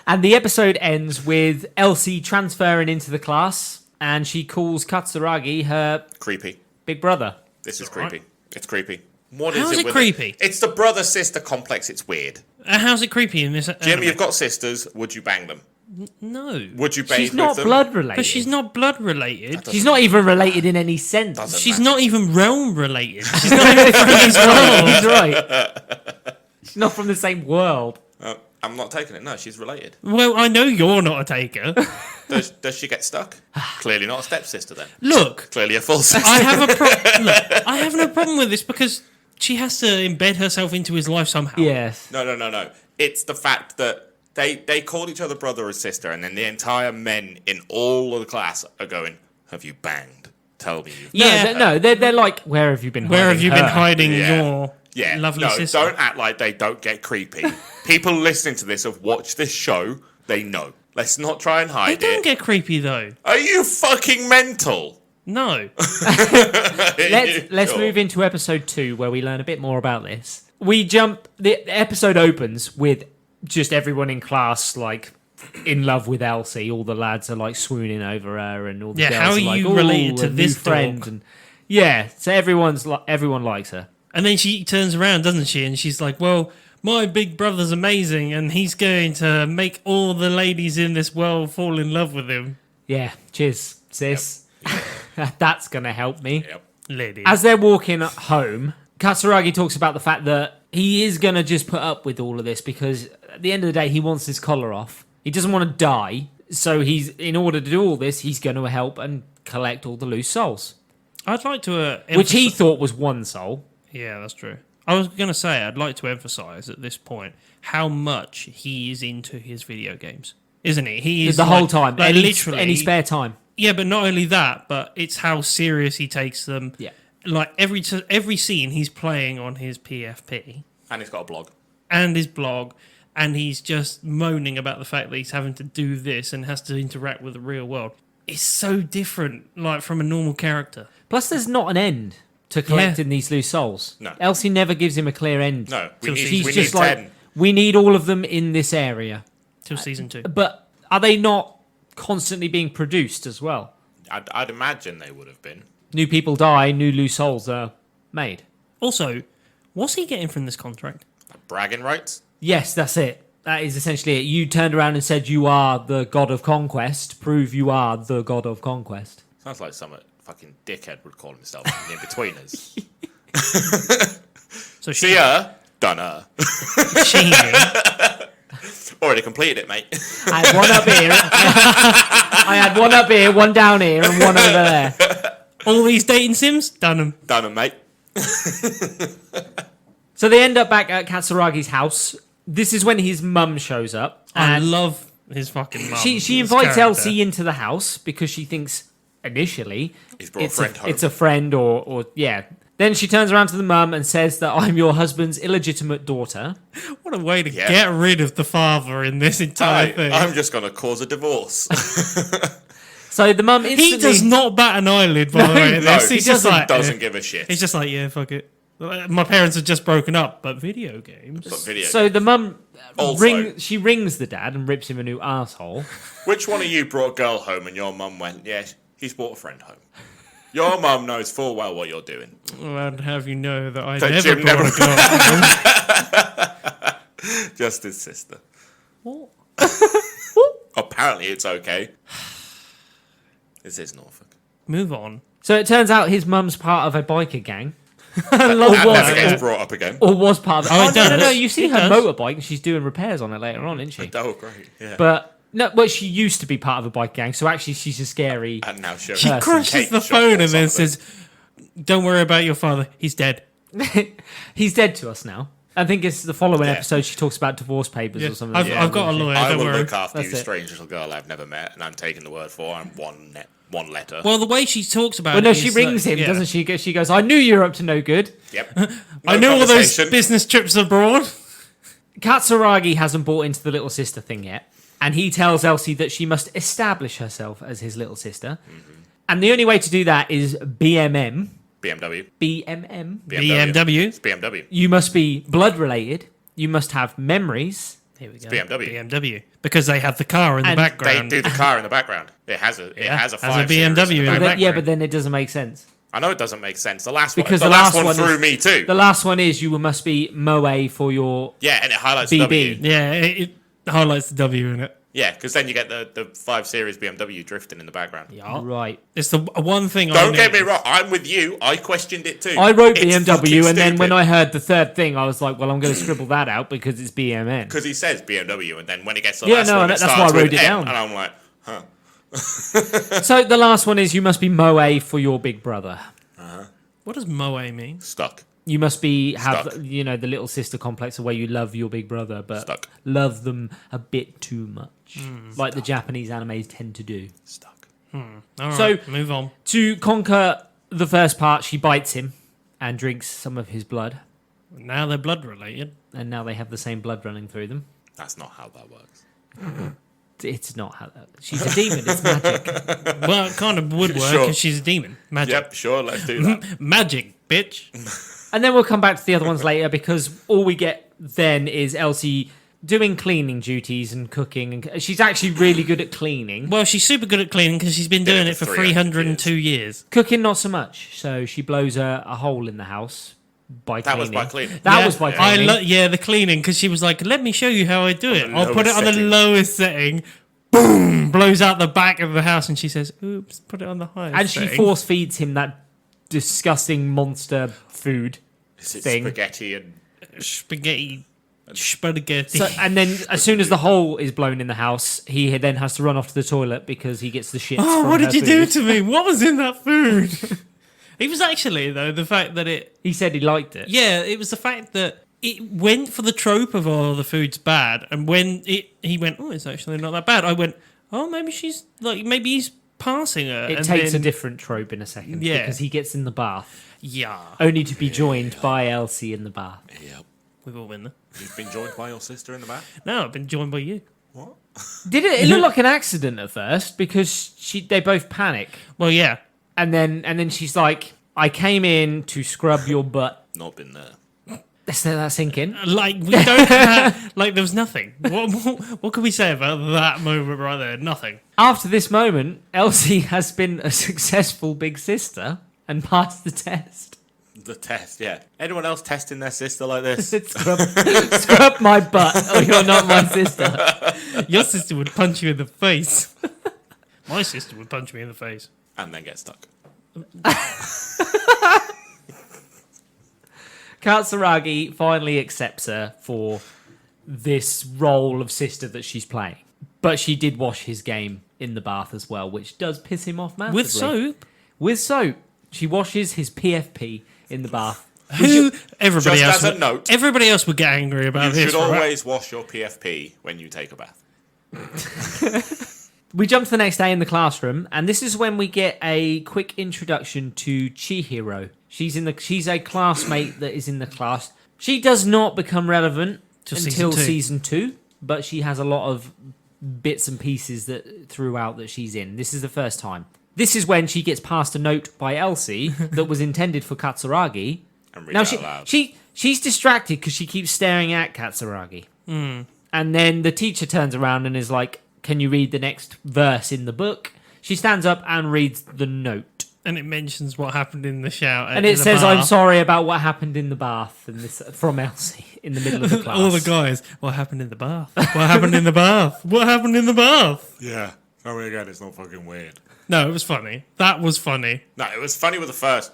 Speaker 1: And the episode ends with Elsie transferring into the class, and she calls Katsuragi her
Speaker 3: Creepy.
Speaker 1: big brother.
Speaker 3: This is
Speaker 2: alright.
Speaker 3: creepy. It's creepy. What
Speaker 2: How
Speaker 3: is
Speaker 2: is
Speaker 3: it
Speaker 2: it
Speaker 3: with
Speaker 2: creepy?
Speaker 3: It's the brother-sister complex. It's weird.
Speaker 2: How's it creepy in this?
Speaker 3: Jim,
Speaker 2: anime?
Speaker 3: you've got sisters. Would you bang them?
Speaker 2: No.
Speaker 3: Would you bathe
Speaker 1: She's
Speaker 3: with
Speaker 1: not
Speaker 3: them?
Speaker 1: blood related.
Speaker 2: Because she's not blood related.
Speaker 1: She's not even related in any sense.
Speaker 3: Doesn't
Speaker 2: She's
Speaker 3: matter.
Speaker 2: not even realm related. She's not even from this world.
Speaker 1: He's right. She's not from the same world.
Speaker 3: I'm not taking it. No, she's related.
Speaker 2: Well, I know you're not a taker.
Speaker 3: Does she get stuck? Clearly not a stepsister then.
Speaker 2: Look,
Speaker 3: Clearly a full sister.
Speaker 2: I have I have no problem with this because she has to embed herself into his life somehow.
Speaker 1: Yes.
Speaker 3: No. It's the fact that they called each other brother or sister, and then the entire men in all of the class are going, "Have you banged? Tell me you've."
Speaker 2: Yeah.
Speaker 1: They're like, where have you been?
Speaker 2: Where have you been
Speaker 1: her?"
Speaker 2: hiding
Speaker 3: Yeah.
Speaker 2: your
Speaker 3: Yeah,
Speaker 2: lovely
Speaker 3: no,
Speaker 2: sister?
Speaker 3: don't act like they don't get creepy. People listening to this have watched this show. They know. Let's not try and
Speaker 2: They
Speaker 3: hide
Speaker 2: don't
Speaker 3: it.
Speaker 2: get creepy though.
Speaker 3: Are you fucking mental?
Speaker 2: No.
Speaker 1: Let's move into episode 2 where we learn a bit more about this. We jump. The episode opens with just everyone in class like in love with Elsie. All the lads are like swooning over her, and all the
Speaker 2: Yeah,
Speaker 1: girls
Speaker 2: how
Speaker 1: are
Speaker 2: are
Speaker 1: like,
Speaker 2: you
Speaker 1: "Ooh,
Speaker 2: related to
Speaker 1: a new
Speaker 2: this
Speaker 1: friend?"
Speaker 2: dog?
Speaker 1: And yeah, so everyone likes her.
Speaker 2: And then she turns around, doesn't she? And she's like, well, my big brother's amazing and he's going to make all the ladies in this world fall in love with him.
Speaker 1: Yeah, cheers, sis. That's gonna help me.
Speaker 3: Yep.
Speaker 2: Ladies.
Speaker 1: As they're walking home, Katsuragi talks about the fact that he is going to just put up with all of this because at the end of the day, he wants his collar off. He doesn't want to die. So in order to do all this, he's going to help and collect all the loose souls,
Speaker 2: I'd like to...
Speaker 1: which he thought was one soul.
Speaker 2: Yeah, that's true. I was going to say, I'd like to emphasize at this point how much he is into his video games. Isn't he? He is
Speaker 1: The whole
Speaker 2: like-
Speaker 1: time.
Speaker 2: Like,
Speaker 1: Any,
Speaker 2: literally.
Speaker 1: any spare time.
Speaker 2: Yeah, but not only that, but it's how serious he takes them.
Speaker 1: Yeah.
Speaker 2: Like every scene he's playing on his PFP
Speaker 3: And he's got a blog.
Speaker 2: and his blog, and he's just moaning about the fact that he's having to do this and has to interact with the real world. It's so different, like from a normal character.
Speaker 1: Plus, there's not an end to collecting these loose souls.
Speaker 3: No.
Speaker 1: Elsie never gives him a clear end.
Speaker 3: No,
Speaker 2: So
Speaker 3: we
Speaker 1: She's
Speaker 3: need
Speaker 1: just
Speaker 3: 10.
Speaker 1: like, we need all of them in this area.
Speaker 2: Till season 2.
Speaker 1: But are they not constantly being produced as well?
Speaker 3: I'd imagine they would have been.
Speaker 1: New people die, new loose souls are made.
Speaker 2: Also, what's he getting from this contract?
Speaker 3: Bragging rights?
Speaker 1: Yes, that's it. That is essentially it. You turned around and said you are the god of conquest. Prove you are the god of conquest.
Speaker 3: Sounds like some fucking dickhead would call himself in betweeners.
Speaker 2: So
Speaker 3: See ya. Done her.
Speaker 2: She knew.
Speaker 3: Already completed it, mate.
Speaker 1: I had one up here. I had one up here, one down here, and one over there.
Speaker 2: All these dating sims, done them.
Speaker 3: Done her, mate.
Speaker 1: So they end up back at Katsuragi's house. This is when his mum shows up.
Speaker 2: I
Speaker 1: And
Speaker 2: love his fucking mum.
Speaker 1: she
Speaker 2: his
Speaker 1: invites
Speaker 2: character.
Speaker 1: Elsie into the house because she thinks initially
Speaker 3: He's brought a friend home.
Speaker 1: it's a friend or yeah. Then she turns around to the mum and says that I'm your husband's illegitimate daughter.
Speaker 2: What a way to
Speaker 3: Yeah.
Speaker 2: get rid of the father in this entire thing.
Speaker 3: I'm just going to cause a divorce.
Speaker 1: So the mum instantly...
Speaker 2: He does not bat an eyelid, by the way. at
Speaker 3: No,
Speaker 2: this.
Speaker 3: he
Speaker 2: He's just like,
Speaker 3: doesn't give a shit.
Speaker 2: he's just like, yeah, fuck it. My parents have just broken up, but video games.
Speaker 3: But video.
Speaker 1: So the mum
Speaker 3: Also-
Speaker 1: she rings the dad and rips him a new asshole.
Speaker 3: Which one of you brought a girl home and your mum went, yeah, he's brought a friend home? Your mum knows full well what you're doing.
Speaker 2: Well, I'd have you know that I
Speaker 3: That
Speaker 2: never
Speaker 3: Jim
Speaker 2: brought
Speaker 3: never-
Speaker 2: a girl.
Speaker 3: Just his sister.
Speaker 2: What?
Speaker 3: Apparently it's okay. This is Norfolk.
Speaker 2: Move on.
Speaker 1: So it turns out his mum's part of a biker gang.
Speaker 3: That
Speaker 1: was.
Speaker 3: never gets brought up again.
Speaker 1: Or was part of it.
Speaker 2: Oh,
Speaker 1: Oh,
Speaker 2: it
Speaker 1: no, no,
Speaker 2: does.
Speaker 1: you see
Speaker 2: It
Speaker 1: her
Speaker 2: does.
Speaker 1: motorbike and she's doing repairs on it later on, isn't she?
Speaker 3: Oh, great. Yeah.
Speaker 1: But no, well, she used to be part of a bike gang, so actually she's a scary.
Speaker 3: and now
Speaker 2: She
Speaker 1: Person.
Speaker 2: crushes
Speaker 3: Kate
Speaker 2: the
Speaker 3: shot
Speaker 2: phone
Speaker 3: or
Speaker 2: and then
Speaker 3: something.
Speaker 2: says, "Don't worry about your father. He's dead."
Speaker 1: He's dead to us now. I think it's the following
Speaker 3: Yeah.
Speaker 1: episode. She talks about divorce papers
Speaker 2: Yeah.
Speaker 1: or something.
Speaker 2: I've got a lawyer.
Speaker 3: I
Speaker 2: Don't
Speaker 3: will
Speaker 2: worry.
Speaker 3: look after
Speaker 1: That's
Speaker 3: you,
Speaker 1: it.
Speaker 3: strange little girl I've never met, and I'm taking the word for. I'm one letter.
Speaker 2: Well, the way she talks about
Speaker 1: Well,
Speaker 2: it.
Speaker 1: no, she
Speaker 2: is
Speaker 1: rings
Speaker 2: like-
Speaker 1: him,
Speaker 2: yeah.
Speaker 1: doesn't she? She goes, "I knew you were up to no good."
Speaker 3: Yep.
Speaker 2: I
Speaker 3: No
Speaker 2: know all those
Speaker 3: conversation.
Speaker 2: business trips abroad.
Speaker 1: Katsuragi hasn't bought into the little sister thing yet, and he tells Elsie that she must establish herself as his little sister, and the only way to do that is BMM.
Speaker 3: BMW.
Speaker 1: BMM.
Speaker 2: BMW.
Speaker 3: It's BMW.
Speaker 1: You must be blood related. You must have memories.
Speaker 2: Here we go.
Speaker 3: BMW.
Speaker 2: BMW. Because they have the car in the
Speaker 1: And
Speaker 3: They
Speaker 2: background.
Speaker 3: do the car in the background. It has a
Speaker 2: Yeah,
Speaker 3: has a
Speaker 2: has a
Speaker 3: 5
Speaker 2: BMW
Speaker 3: Series
Speaker 2: in the
Speaker 1: But
Speaker 2: back.
Speaker 1: yeah, but then it doesn't make sense.
Speaker 3: I know it doesn't make sense. The last
Speaker 1: Because
Speaker 3: one,
Speaker 1: the last
Speaker 3: one
Speaker 1: one
Speaker 3: threw
Speaker 1: is-
Speaker 3: me too.
Speaker 1: The last one is you must be Moe for your
Speaker 3: Yeah, and it highlights
Speaker 1: BB.
Speaker 3: W.
Speaker 2: Yeah, it highlights the W in it.
Speaker 3: Yeah, because then you get the 5 Series BMW drifting in the background.
Speaker 2: Yeah.
Speaker 1: right.
Speaker 2: It's the one thing I
Speaker 3: Don't get me
Speaker 2: noticed.
Speaker 3: wrong. I'm with you. I questioned it too.
Speaker 1: I wrote
Speaker 3: It's
Speaker 1: BMW, and then when
Speaker 3: stupid.
Speaker 1: I heard the third thing, I was like, "Well, I'm going to scribble that out because it's BMN."
Speaker 3: Because he says BMW, and then when it gets to the
Speaker 1: Yeah,
Speaker 3: last
Speaker 1: no,
Speaker 3: one,
Speaker 1: that's
Speaker 3: it
Speaker 1: why I
Speaker 3: starts
Speaker 1: wrote
Speaker 3: with
Speaker 1: it
Speaker 3: M,
Speaker 1: down.
Speaker 3: And I'm like, huh.
Speaker 1: So the last one is you must be Moe for your big brother.
Speaker 2: What does Moe mean?
Speaker 3: Stuck.
Speaker 1: You must be have
Speaker 3: Stuck.
Speaker 1: the little sister complex of where you love your big brother, but
Speaker 3: Stuck.
Speaker 1: love them a bit too much, like the Japanese animes tend to do.
Speaker 3: Stuck.
Speaker 2: All right,
Speaker 1: So-
Speaker 2: move on.
Speaker 1: To conquer the first part, she bites him and drinks some of his blood,
Speaker 2: Now they're blood related.
Speaker 1: and now they have the same blood running through them.
Speaker 3: That's not how that works.
Speaker 1: It's not how she's a demon. It's magic.
Speaker 2: Well, it kind of would work
Speaker 3: Sure.
Speaker 2: because she's a demon. Magic.
Speaker 3: Yep, sure, let's do that.
Speaker 2: Magic, bitch.
Speaker 1: And then we'll come back to the other ones later because all we get then is Elsie doing cleaning duties and cooking, and she's actually really good at cleaning.
Speaker 2: Well, she's super good at cleaning because she's been doing
Speaker 3: it
Speaker 2: it for
Speaker 3: for
Speaker 2: 302 years.
Speaker 1: Cooking, not so much. So she blows a hole in the house by
Speaker 3: That
Speaker 1: cleaning.
Speaker 3: was by cleaning.
Speaker 1: That
Speaker 2: Yeah,
Speaker 1: was by
Speaker 2: I
Speaker 1: cleaning.
Speaker 2: the cleaning because she was like, "Let me show you how I do it.
Speaker 3: the
Speaker 2: I'll put it
Speaker 3: lowest
Speaker 2: on the
Speaker 3: setting."
Speaker 2: lowest setting." Boom! Blows out the back of the house, and she says, "Oops, put it on the highest."
Speaker 1: And she
Speaker 2: setting."
Speaker 1: force feeds him that disgusting monster food.
Speaker 3: Is it
Speaker 1: thing.
Speaker 3: spaghetti and
Speaker 2: spaghetti.
Speaker 1: So, and then as soon as the hole is blown in the house, he then has to run off to the toilet because he gets the shits.
Speaker 2: Oh,
Speaker 1: from
Speaker 2: what
Speaker 1: her
Speaker 2: did you do
Speaker 1: food.
Speaker 2: to me? What was in that food? It was actually though the fact that it.
Speaker 1: He said he liked it.
Speaker 2: Yeah, it was the fact that it went for the trope of "oh, the food's bad," and when he went, "Oh, it's actually not that bad," I went, "Oh, maybe she's like maybe he's passing her."
Speaker 1: It
Speaker 2: and
Speaker 1: takes
Speaker 2: then,
Speaker 1: a different trope in a second.
Speaker 2: Yeah.
Speaker 1: Because he gets in the bath,
Speaker 2: Yeah,
Speaker 1: only to be joined by Elsie in the bath.
Speaker 3: Yep.
Speaker 2: we've all been there.
Speaker 3: You've been joined by your sister in the back?
Speaker 2: No, I've been joined by you.
Speaker 3: What?
Speaker 1: Did it? It looked like an accident at first because they both panic,
Speaker 2: Well, yeah.
Speaker 1: and then she's like, "I came in to scrub your butt."
Speaker 3: Not been there.
Speaker 1: Let's let that sink in.
Speaker 2: Like we don't have, like there was nothing. What can we say about that moment right there? Nothing.
Speaker 1: After this moment, Elsie has been a successful big sister and passed the test.
Speaker 3: The test, yeah. Anyone else testing their sister like this?
Speaker 1: Scrub my butt, or you're not my sister.
Speaker 2: Your sister would punch you in the face. My sister would punch me in the face.
Speaker 3: And then get stuck.
Speaker 1: Katsuragi finally accepts her for this role of sister that she's playing. But she did wash his game in the bath as well, which does piss him off massively.
Speaker 2: With soap?
Speaker 1: With soap. She washes his PFP in the bath.
Speaker 2: Everybody
Speaker 3: Just
Speaker 2: else
Speaker 3: as a
Speaker 2: would,
Speaker 3: note,
Speaker 2: everybody else would get angry
Speaker 3: you
Speaker 2: about this.
Speaker 3: should
Speaker 2: right?
Speaker 3: always wash your PFP when you take a bath.
Speaker 1: We jump to the next day in the classroom, and this is when we get a quick introduction to Chihiro. She's a classmate that is in the class. She does not become relevant until season 2, but she has a lot of bits and pieces that throughout that she's in. This is the first time. This is when she gets passed a note by Elsie that was intended for Katsuragi.
Speaker 3: And read
Speaker 1: Now
Speaker 3: it out loud.
Speaker 1: she's distracted because she keeps staring at Katsuragi. And then the teacher turns around and is like, "Can you read the next verse in the book?" She stands up and reads the note.
Speaker 2: And it mentions what happened in the shower.
Speaker 1: And it says, "I'm sorry about what happened in the bath," and this from Elsie in the middle of the class.
Speaker 2: All the guys, what happened in the bath? What happened in the bath? What happened in the bath?
Speaker 3: Yeah. Tell me again, it's not fucking weird.
Speaker 2: No, it was funny. That was funny.
Speaker 3: No, it was funny with the first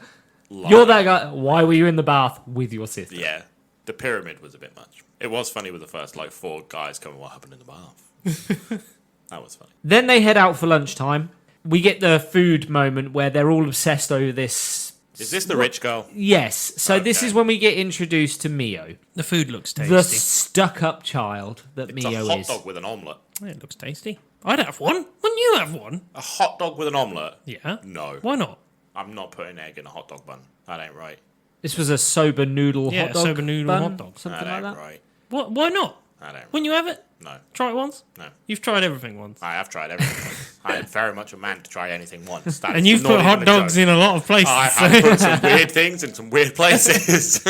Speaker 3: line.
Speaker 1: You're that guy. Why were you in the bath with your sister?
Speaker 3: Yeah. The pyramid was a bit much. It was funny with the first, 4 guys coming, what happened in the bath? That was funny.
Speaker 1: Then they head out for lunchtime. We get the food moment where they're all obsessed over this.
Speaker 3: Is this the rich girl?
Speaker 1: Yes. So this
Speaker 3: Okay.
Speaker 1: is when we get introduced to Mio,
Speaker 2: The food looks tasty.
Speaker 1: the stuck-up child that
Speaker 3: It's
Speaker 1: Mio
Speaker 3: a hot
Speaker 1: is.
Speaker 3: dog with an omelette.
Speaker 2: Yeah, it looks tasty. I'd have one. Wouldn't you have one?
Speaker 3: A hot dog with an omelette?
Speaker 2: Yeah.
Speaker 3: No.
Speaker 2: Why not?
Speaker 3: I'm not putting egg in a hot dog bun. That ain't right.
Speaker 1: This was a soba noodle
Speaker 2: Yeah,
Speaker 1: hot dog.
Speaker 2: soba noodle
Speaker 1: bun,
Speaker 2: hot dog.
Speaker 1: something
Speaker 3: That
Speaker 1: like
Speaker 3: ain't
Speaker 1: that.
Speaker 3: right.
Speaker 2: What? Why not?
Speaker 3: That ain't right.
Speaker 2: Wouldn't you have it?
Speaker 3: No.
Speaker 2: Try it once.
Speaker 3: No.
Speaker 2: You've tried everything once.
Speaker 3: I have tried everything once. I am very much a man to try anything once. That's
Speaker 2: And you've
Speaker 3: not
Speaker 2: put hot
Speaker 3: even a
Speaker 2: dogs
Speaker 3: joke.
Speaker 2: in a lot of places.
Speaker 3: I
Speaker 2: so-
Speaker 3: have put some weird things in some weird places.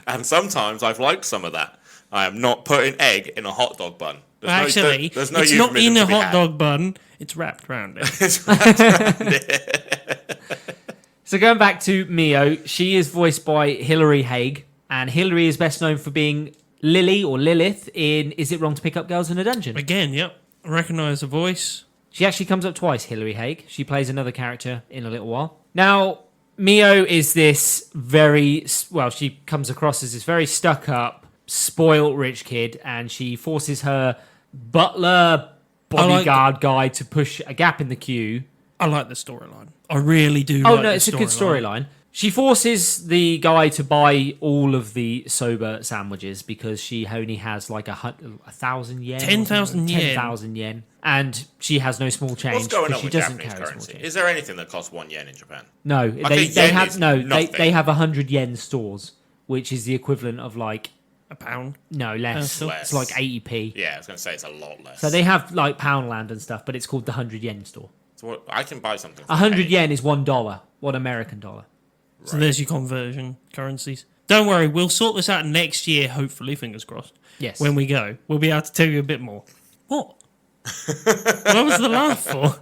Speaker 3: And sometimes I've liked some of that. I am not putting egg in a hot dog bun.
Speaker 2: Actually,
Speaker 3: there's no
Speaker 2: it's not
Speaker 3: euphemism
Speaker 2: in a
Speaker 3: to be
Speaker 2: hot
Speaker 3: had.
Speaker 2: dog bun. It's wrapped around it.
Speaker 3: It's right.
Speaker 1: So going back to Mio, she is voiced by Hilary Haig, and Hilary is best known for being Lily or Lilith in Is It Wrong to Pick Up Girls in a Dungeon?
Speaker 2: Again, yep. Recognise the voice.
Speaker 1: She actually comes up twice, Hilary Haig. She plays another character in a little while. Now, Mio is this she comes across as this very stuck-up, spoilt rich kid, and she forces her butler bodyguard guy to push a gap in the queue.
Speaker 2: I like the storyline. I really do.
Speaker 1: Oh,
Speaker 2: like
Speaker 1: no,
Speaker 2: the
Speaker 1: it's a good storyline. She forces the guy to buy all of the soba sandwiches because she only has like 1,000 yen.
Speaker 2: 10,000 yen.
Speaker 1: 10,000 yen. And she has no small change.
Speaker 3: What's going
Speaker 1: because
Speaker 3: on
Speaker 1: she
Speaker 3: with
Speaker 1: doesn't
Speaker 3: Japanese
Speaker 1: carry small
Speaker 3: currency?
Speaker 1: change.
Speaker 3: Is there anything that costs 1 yen in Japan?
Speaker 1: No, they
Speaker 3: yen
Speaker 1: have
Speaker 3: is
Speaker 1: they
Speaker 3: nothing.
Speaker 1: have 100 yen stores, which is the equivalent of like
Speaker 2: A pound.
Speaker 1: no less.
Speaker 2: still
Speaker 1: It's like 80p.
Speaker 3: Yeah, I was going to say it's a lot less.
Speaker 1: So they have like Poundland and stuff, but it's called the 100 yen store.
Speaker 3: So I can buy something. For
Speaker 1: 100
Speaker 3: penny.
Speaker 1: yen is $1, one American dollar.
Speaker 2: So there's your conversion currencies. Don't worry, we'll sort this out next year, hopefully, fingers crossed.
Speaker 1: Yes.
Speaker 2: When we go, we'll be able to tell you a bit more. What? What was the laugh for?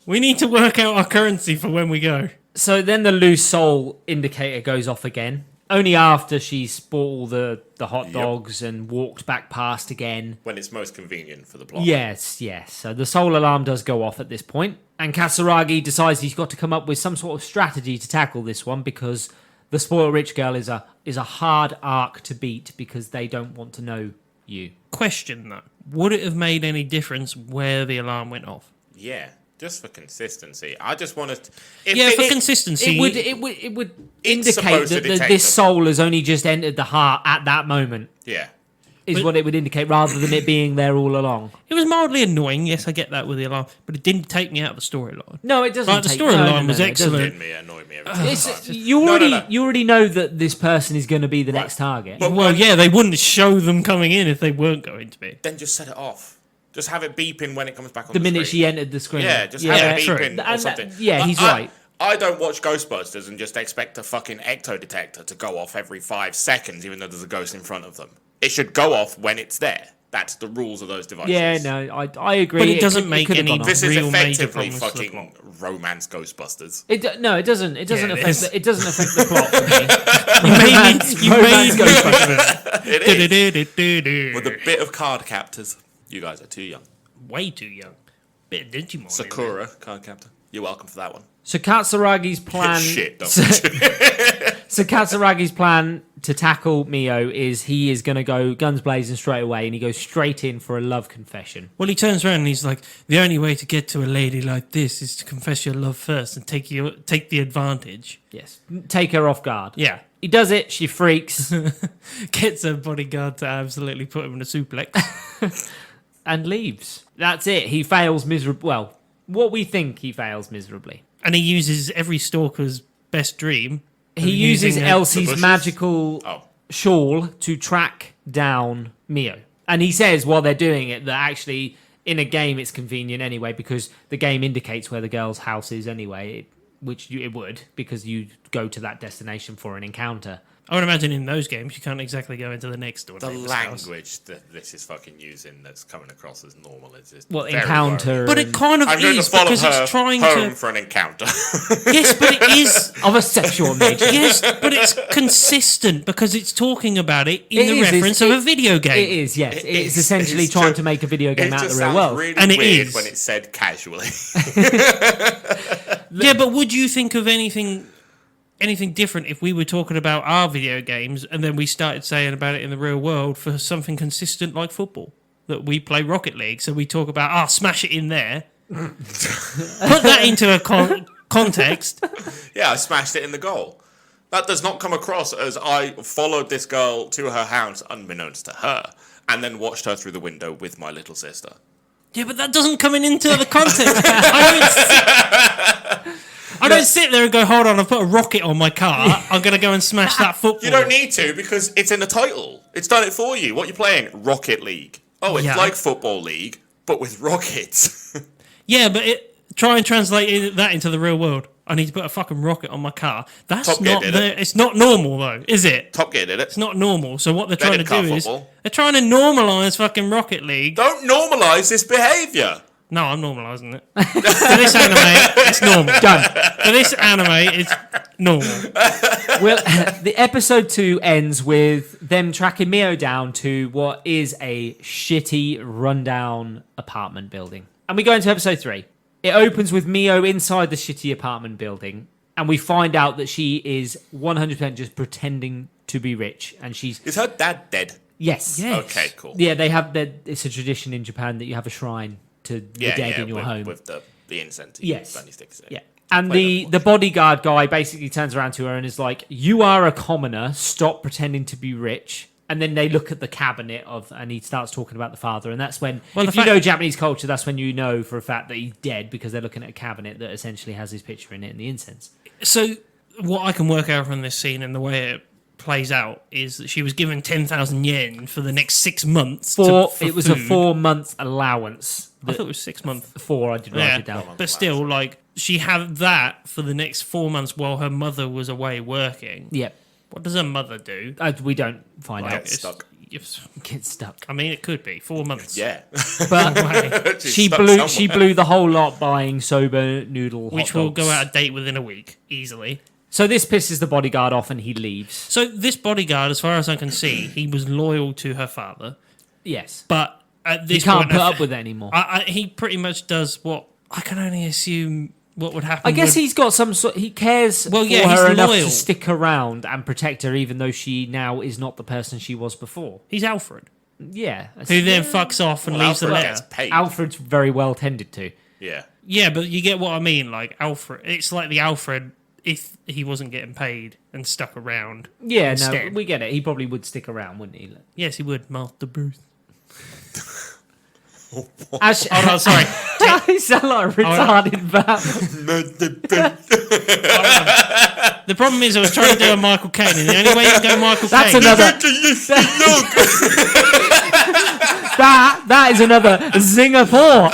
Speaker 2: We need to work out our currency for when we go.
Speaker 1: So then the loose soul indicator goes off again. Only after she's bought all the hot dogs and walked back past again.
Speaker 3: When it's most convenient for the plot.
Speaker 1: Yes. So the soul alarm does go off at this point, and Katsuragi decides he's got to come up with some sort of strategy to tackle this one because the spoiled rich girl is a hard arc to beat because they don't want to know you.
Speaker 2: Question though, would it have made any difference where the alarm went off?
Speaker 3: Yeah, just for consistency. I just wanted.
Speaker 2: For consistency.
Speaker 1: It would
Speaker 3: It's
Speaker 1: indicate
Speaker 3: supposed to
Speaker 1: that
Speaker 3: detect
Speaker 1: this
Speaker 3: them.
Speaker 1: soul has only just entered the heart at that moment.
Speaker 3: Yeah.
Speaker 1: Is
Speaker 2: But-
Speaker 1: what it would indicate, rather than it being there all along.
Speaker 2: It was mildly annoying. Yes, I get that with the alarm, but it didn't take me out of the storyline.
Speaker 1: No, it doesn't.
Speaker 2: Like, the
Speaker 1: take-
Speaker 2: storyline was
Speaker 1: it doesn't.
Speaker 2: excellent.
Speaker 3: Didn't me annoy me every
Speaker 1: It's,
Speaker 3: time.
Speaker 1: you
Speaker 3: No,
Speaker 1: already
Speaker 3: no.
Speaker 1: you already know that this person is going to be the next target.
Speaker 3: But
Speaker 2: Well, yeah, they wouldn't show them coming in if they weren't going to be.
Speaker 3: then just set it off. Just have it beeping when it comes back on
Speaker 1: the
Speaker 3: the
Speaker 1: minute
Speaker 3: screen.
Speaker 1: she entered the screen.
Speaker 3: Yeah, just
Speaker 2: Yeah,
Speaker 3: have it
Speaker 2: true.
Speaker 3: beeping or
Speaker 1: And
Speaker 3: something.
Speaker 1: he's
Speaker 3: I-
Speaker 1: right.
Speaker 3: I don't watch Ghostbusters and just expect a fucking ecto detector to go off every 5 seconds, even though there's a ghost in front of them. It should go off when it's there. That's the rules of those devices.
Speaker 1: Yeah, no, I agree.
Speaker 2: But it doesn't
Speaker 1: could-
Speaker 2: make
Speaker 1: could have
Speaker 2: any
Speaker 1: gone off.
Speaker 3: This is
Speaker 2: Real major
Speaker 3: effectively
Speaker 2: problems to the
Speaker 3: fucking
Speaker 2: plot.
Speaker 3: romance Ghostbusters.
Speaker 1: No, it doesn't. It doesn't
Speaker 2: Yeah, it
Speaker 1: affect.
Speaker 2: is.
Speaker 1: It doesn't affect the plot for me.
Speaker 2: You
Speaker 1: Romance
Speaker 2: made me.
Speaker 1: Ghostbusters.
Speaker 3: It is.
Speaker 2: Do-do-do-do-do.
Speaker 3: With a bit of card captors. You guys are too young.
Speaker 2: Way too young. Bit of Digimon. in there.
Speaker 3: Sakura, card captor. You're welcome for that one.
Speaker 1: So Katsuragi's plan.
Speaker 3: Shit, don't
Speaker 1: So Katsuragi's plan to tackle Mio is he is going to go guns blazing straight away, and he goes straight in for a love confession.
Speaker 2: Well, he turns around and he's like, the only way to get to a lady like this is to confess your love first and take the advantage.
Speaker 1: Yes, take her off guard.
Speaker 2: Yeah.
Speaker 1: He does it. She freaks
Speaker 2: Gets a bodyguard to absolutely put him in a suplex.
Speaker 1: and leaves. That's it. He fails miserably. Well, what we think he fails miserably.
Speaker 2: And he uses every stalker's best dream.
Speaker 1: He
Speaker 2: of
Speaker 1: uses
Speaker 2: using
Speaker 3: the
Speaker 1: Elsie's
Speaker 3: bushes?
Speaker 1: magical
Speaker 3: Oh.
Speaker 1: shawl to track down Mio. And he says while they're doing it that actually in a game it's convenient anyway because the game indicates where the girl's house is anyway, which it would because you go to that destination for an encounter.
Speaker 2: I would imagine in those games you can't exactly go into the next door.
Speaker 3: The
Speaker 2: neighbour's house.
Speaker 3: language that this is fucking using that's coming across as normal is just
Speaker 1: Well,
Speaker 3: very
Speaker 1: encounter.
Speaker 3: worrying.
Speaker 2: But it kind of
Speaker 3: I'm going to
Speaker 2: is
Speaker 3: follow
Speaker 2: because
Speaker 3: her
Speaker 2: it's trying
Speaker 3: home
Speaker 2: to.
Speaker 3: for an encounter.
Speaker 2: Yes, but it is.
Speaker 1: of a sexual nature.
Speaker 2: Yes, but it's consistent because it's talking about it in
Speaker 1: It
Speaker 2: the
Speaker 1: is,
Speaker 2: reference
Speaker 1: it's-
Speaker 2: of a video game.
Speaker 1: It is, yes.
Speaker 3: It
Speaker 1: It's
Speaker 3: is.
Speaker 1: essentially
Speaker 3: It's
Speaker 1: trying
Speaker 3: just-
Speaker 1: to make a video game
Speaker 3: It
Speaker 1: out of
Speaker 3: just
Speaker 1: the real
Speaker 3: sounds
Speaker 1: world.
Speaker 3: really
Speaker 2: And it
Speaker 3: weird
Speaker 2: is.
Speaker 3: when it's said casually.
Speaker 2: Yeah, but would you think of anything different if we were talking about our video games and then we started saying about it in the real world for something consistent like football? That we play Rocket League, so we talk about, smash it in there. Put that into a context.
Speaker 3: Yeah, I smashed it in the goal. That does not come across as I followed this girl to her house unbeknownst to her and then watched her through the window with my little sister.
Speaker 2: Yeah, but that doesn't come into the context. I don't sit there and go, hold on, I've put a rocket on my car. I'm going to go and smash that football.
Speaker 3: You don't need to because it's in the title. It's done it for you. What are you playing? Rocket League. Oh, it's
Speaker 2: Yeah.
Speaker 3: like Football League, but with rockets.
Speaker 2: Yeah, but try and translate that into the real world. I need to put a fucking rocket on my car. That's
Speaker 3: Top Gear
Speaker 2: not
Speaker 3: did
Speaker 2: the. It's not normal though, is it?
Speaker 3: Top Gear did it.
Speaker 2: It's not normal. So what they're
Speaker 3: They
Speaker 2: trying
Speaker 3: did
Speaker 2: to do
Speaker 3: car
Speaker 2: is
Speaker 3: football.
Speaker 2: they're trying to normalise fucking Rocket League.
Speaker 3: Don't normalise this behaviour.
Speaker 2: No, I'm normalising it. For this anime, it's normal.
Speaker 1: Done.
Speaker 2: For this anime, it's normal.
Speaker 1: Well, the episode 2 ends with them tracking Mio down to what is a shitty, rundown apartment building. And we go into episode 3. It opens with Mio inside the shitty apartment building, and we find out that she is 100% just pretending to be rich, and she's...
Speaker 3: Is her dad dead?
Speaker 1: Yes.
Speaker 2: Yeah.
Speaker 3: Okay, cool.
Speaker 1: Yeah, they have... It's a tradition in Japan that you have a shrine to the dead in your
Speaker 3: with,
Speaker 1: home.
Speaker 3: With the incense.
Speaker 1: Yes.
Speaker 3: Bunny sticks in it.
Speaker 1: Yeah.
Speaker 3: I
Speaker 1: And
Speaker 3: played
Speaker 1: the
Speaker 3: Overwatch.
Speaker 1: bodyguard guy basically turns around to her and is like, "You are a commoner. Stop pretending to be rich." And then they look at the cabinet and he starts talking about the father. And that's when,
Speaker 2: Well,
Speaker 1: if
Speaker 2: the
Speaker 1: you
Speaker 2: fact-
Speaker 1: know Japanese culture, that's when you know for a fact that he's dead because they're looking at a cabinet that essentially has his picture in it and the incense.
Speaker 2: So what I can work out from this scene and the way it plays out is that she was given 10,000 yen for the next 6 months. For
Speaker 1: It was a
Speaker 2: food.
Speaker 1: 4-month allowance.
Speaker 2: I thought it was 6 months.
Speaker 1: 4, I did write it down.
Speaker 2: But still, like, she had that for the next 4 months while her mother was away working.
Speaker 1: Yeah.
Speaker 2: What does her mother do?
Speaker 1: We don't find
Speaker 3: Like,
Speaker 1: out.
Speaker 3: it's stuck.
Speaker 1: Get stuck.
Speaker 2: I mean, it could be 4 months.
Speaker 3: Yeah.
Speaker 1: But
Speaker 3: She's
Speaker 1: she
Speaker 3: stuck
Speaker 1: blew
Speaker 3: somewhere.
Speaker 1: she blew the whole lot buying soba noodle hot
Speaker 2: Which will
Speaker 1: dogs.
Speaker 2: go out of date within a week, easily.
Speaker 1: So this pisses the bodyguard off and he leaves.
Speaker 2: So this bodyguard, as far as I can see, he was loyal to her father.
Speaker 1: Yes.
Speaker 2: But at
Speaker 1: He
Speaker 2: this
Speaker 1: can't
Speaker 2: point,
Speaker 1: put up with it anymore.
Speaker 2: he pretty much does what I can only assume what would happen.
Speaker 1: I guess
Speaker 2: would-
Speaker 1: he's got some sort. He cares
Speaker 2: Well,
Speaker 1: for
Speaker 2: yeah,
Speaker 1: her
Speaker 2: he's
Speaker 1: enough
Speaker 2: loyal.
Speaker 1: to stick around and protect her, even though she now is not the person she was before.
Speaker 2: he's Alfred,
Speaker 1: Yeah,
Speaker 2: who then fucks off and
Speaker 3: Well,
Speaker 2: leaves a
Speaker 3: Alfred
Speaker 2: letter.
Speaker 3: gets paid.
Speaker 1: Alfred's very well tended to.
Speaker 3: Yeah.
Speaker 2: Yeah, but you get what I mean. Like Alfred, it's like the Alfred if he wasn't getting paid and stuck around.
Speaker 1: Yeah,
Speaker 2: Instead.
Speaker 1: no, we get it. He probably would stick around, wouldn't he?
Speaker 2: Yes, he would, Master Bruce.
Speaker 1: Actually,
Speaker 2: Oh no, sorry.
Speaker 1: he sound like a retarded bat.
Speaker 2: The problem is I was trying to do a Michael Caine, and the only way you can go Michael
Speaker 1: That's
Speaker 2: Caine.
Speaker 1: another. That is another Singapore.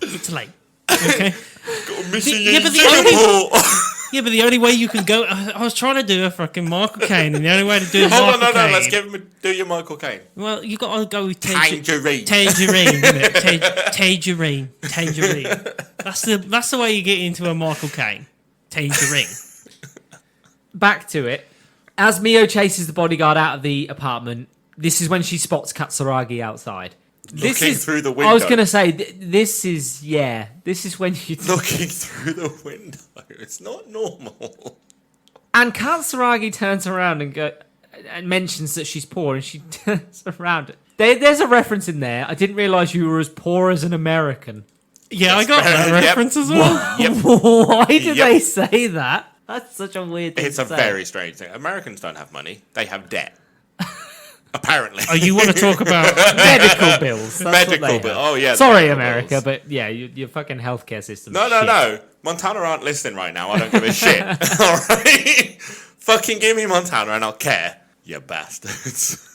Speaker 2: It's late. Okay.
Speaker 3: Mission
Speaker 2: Yeah,
Speaker 3: in
Speaker 2: but the
Speaker 3: Singapore.
Speaker 2: Yeah, but the only way you can go. I was trying to do a fucking Michael Caine, and the only way to do a
Speaker 3: Hold on,
Speaker 2: Michael
Speaker 3: no,
Speaker 2: Caine.
Speaker 3: let's give him do your Michael Caine.
Speaker 2: Well, you got to go with
Speaker 3: Tangerine.
Speaker 2: Tangerine, isn't it? Tangerine. That's the way you get into a Michael Caine. Tangerine.
Speaker 1: Back to it. As Mio chases the bodyguard out of the apartment, this is when she spots Katsuragi outside.
Speaker 3: Looking through the window.
Speaker 1: I was gonna say this is when you
Speaker 3: Looking through the window. It's not normal.
Speaker 1: and Katsuragi turns around and mentions that she's poor, and she turns around. There's a reference in there. I didn't realize you were as poor as an American.
Speaker 2: Yeah, I got that
Speaker 3: Yep.
Speaker 2: reference as well.
Speaker 3: Yep.
Speaker 1: Why did
Speaker 3: Yep.
Speaker 1: they say that? That's such a weird thing
Speaker 3: It's
Speaker 1: to
Speaker 3: a
Speaker 1: say.
Speaker 3: very strange thing. Americans don't have money. They have debt. Apparently.
Speaker 2: Oh, you want to talk about?
Speaker 1: medical bills. That's
Speaker 3: Medical
Speaker 1: what they
Speaker 3: bill.
Speaker 1: have.
Speaker 3: Oh, yeah. the
Speaker 1: Sorry,
Speaker 3: medical
Speaker 1: America,
Speaker 3: bills.
Speaker 1: but yeah, your fucking healthcare system.
Speaker 3: No. Montana aren't listening right now. I don't give a shit. All right? Fucking give me Montana and I'll care. You bastards.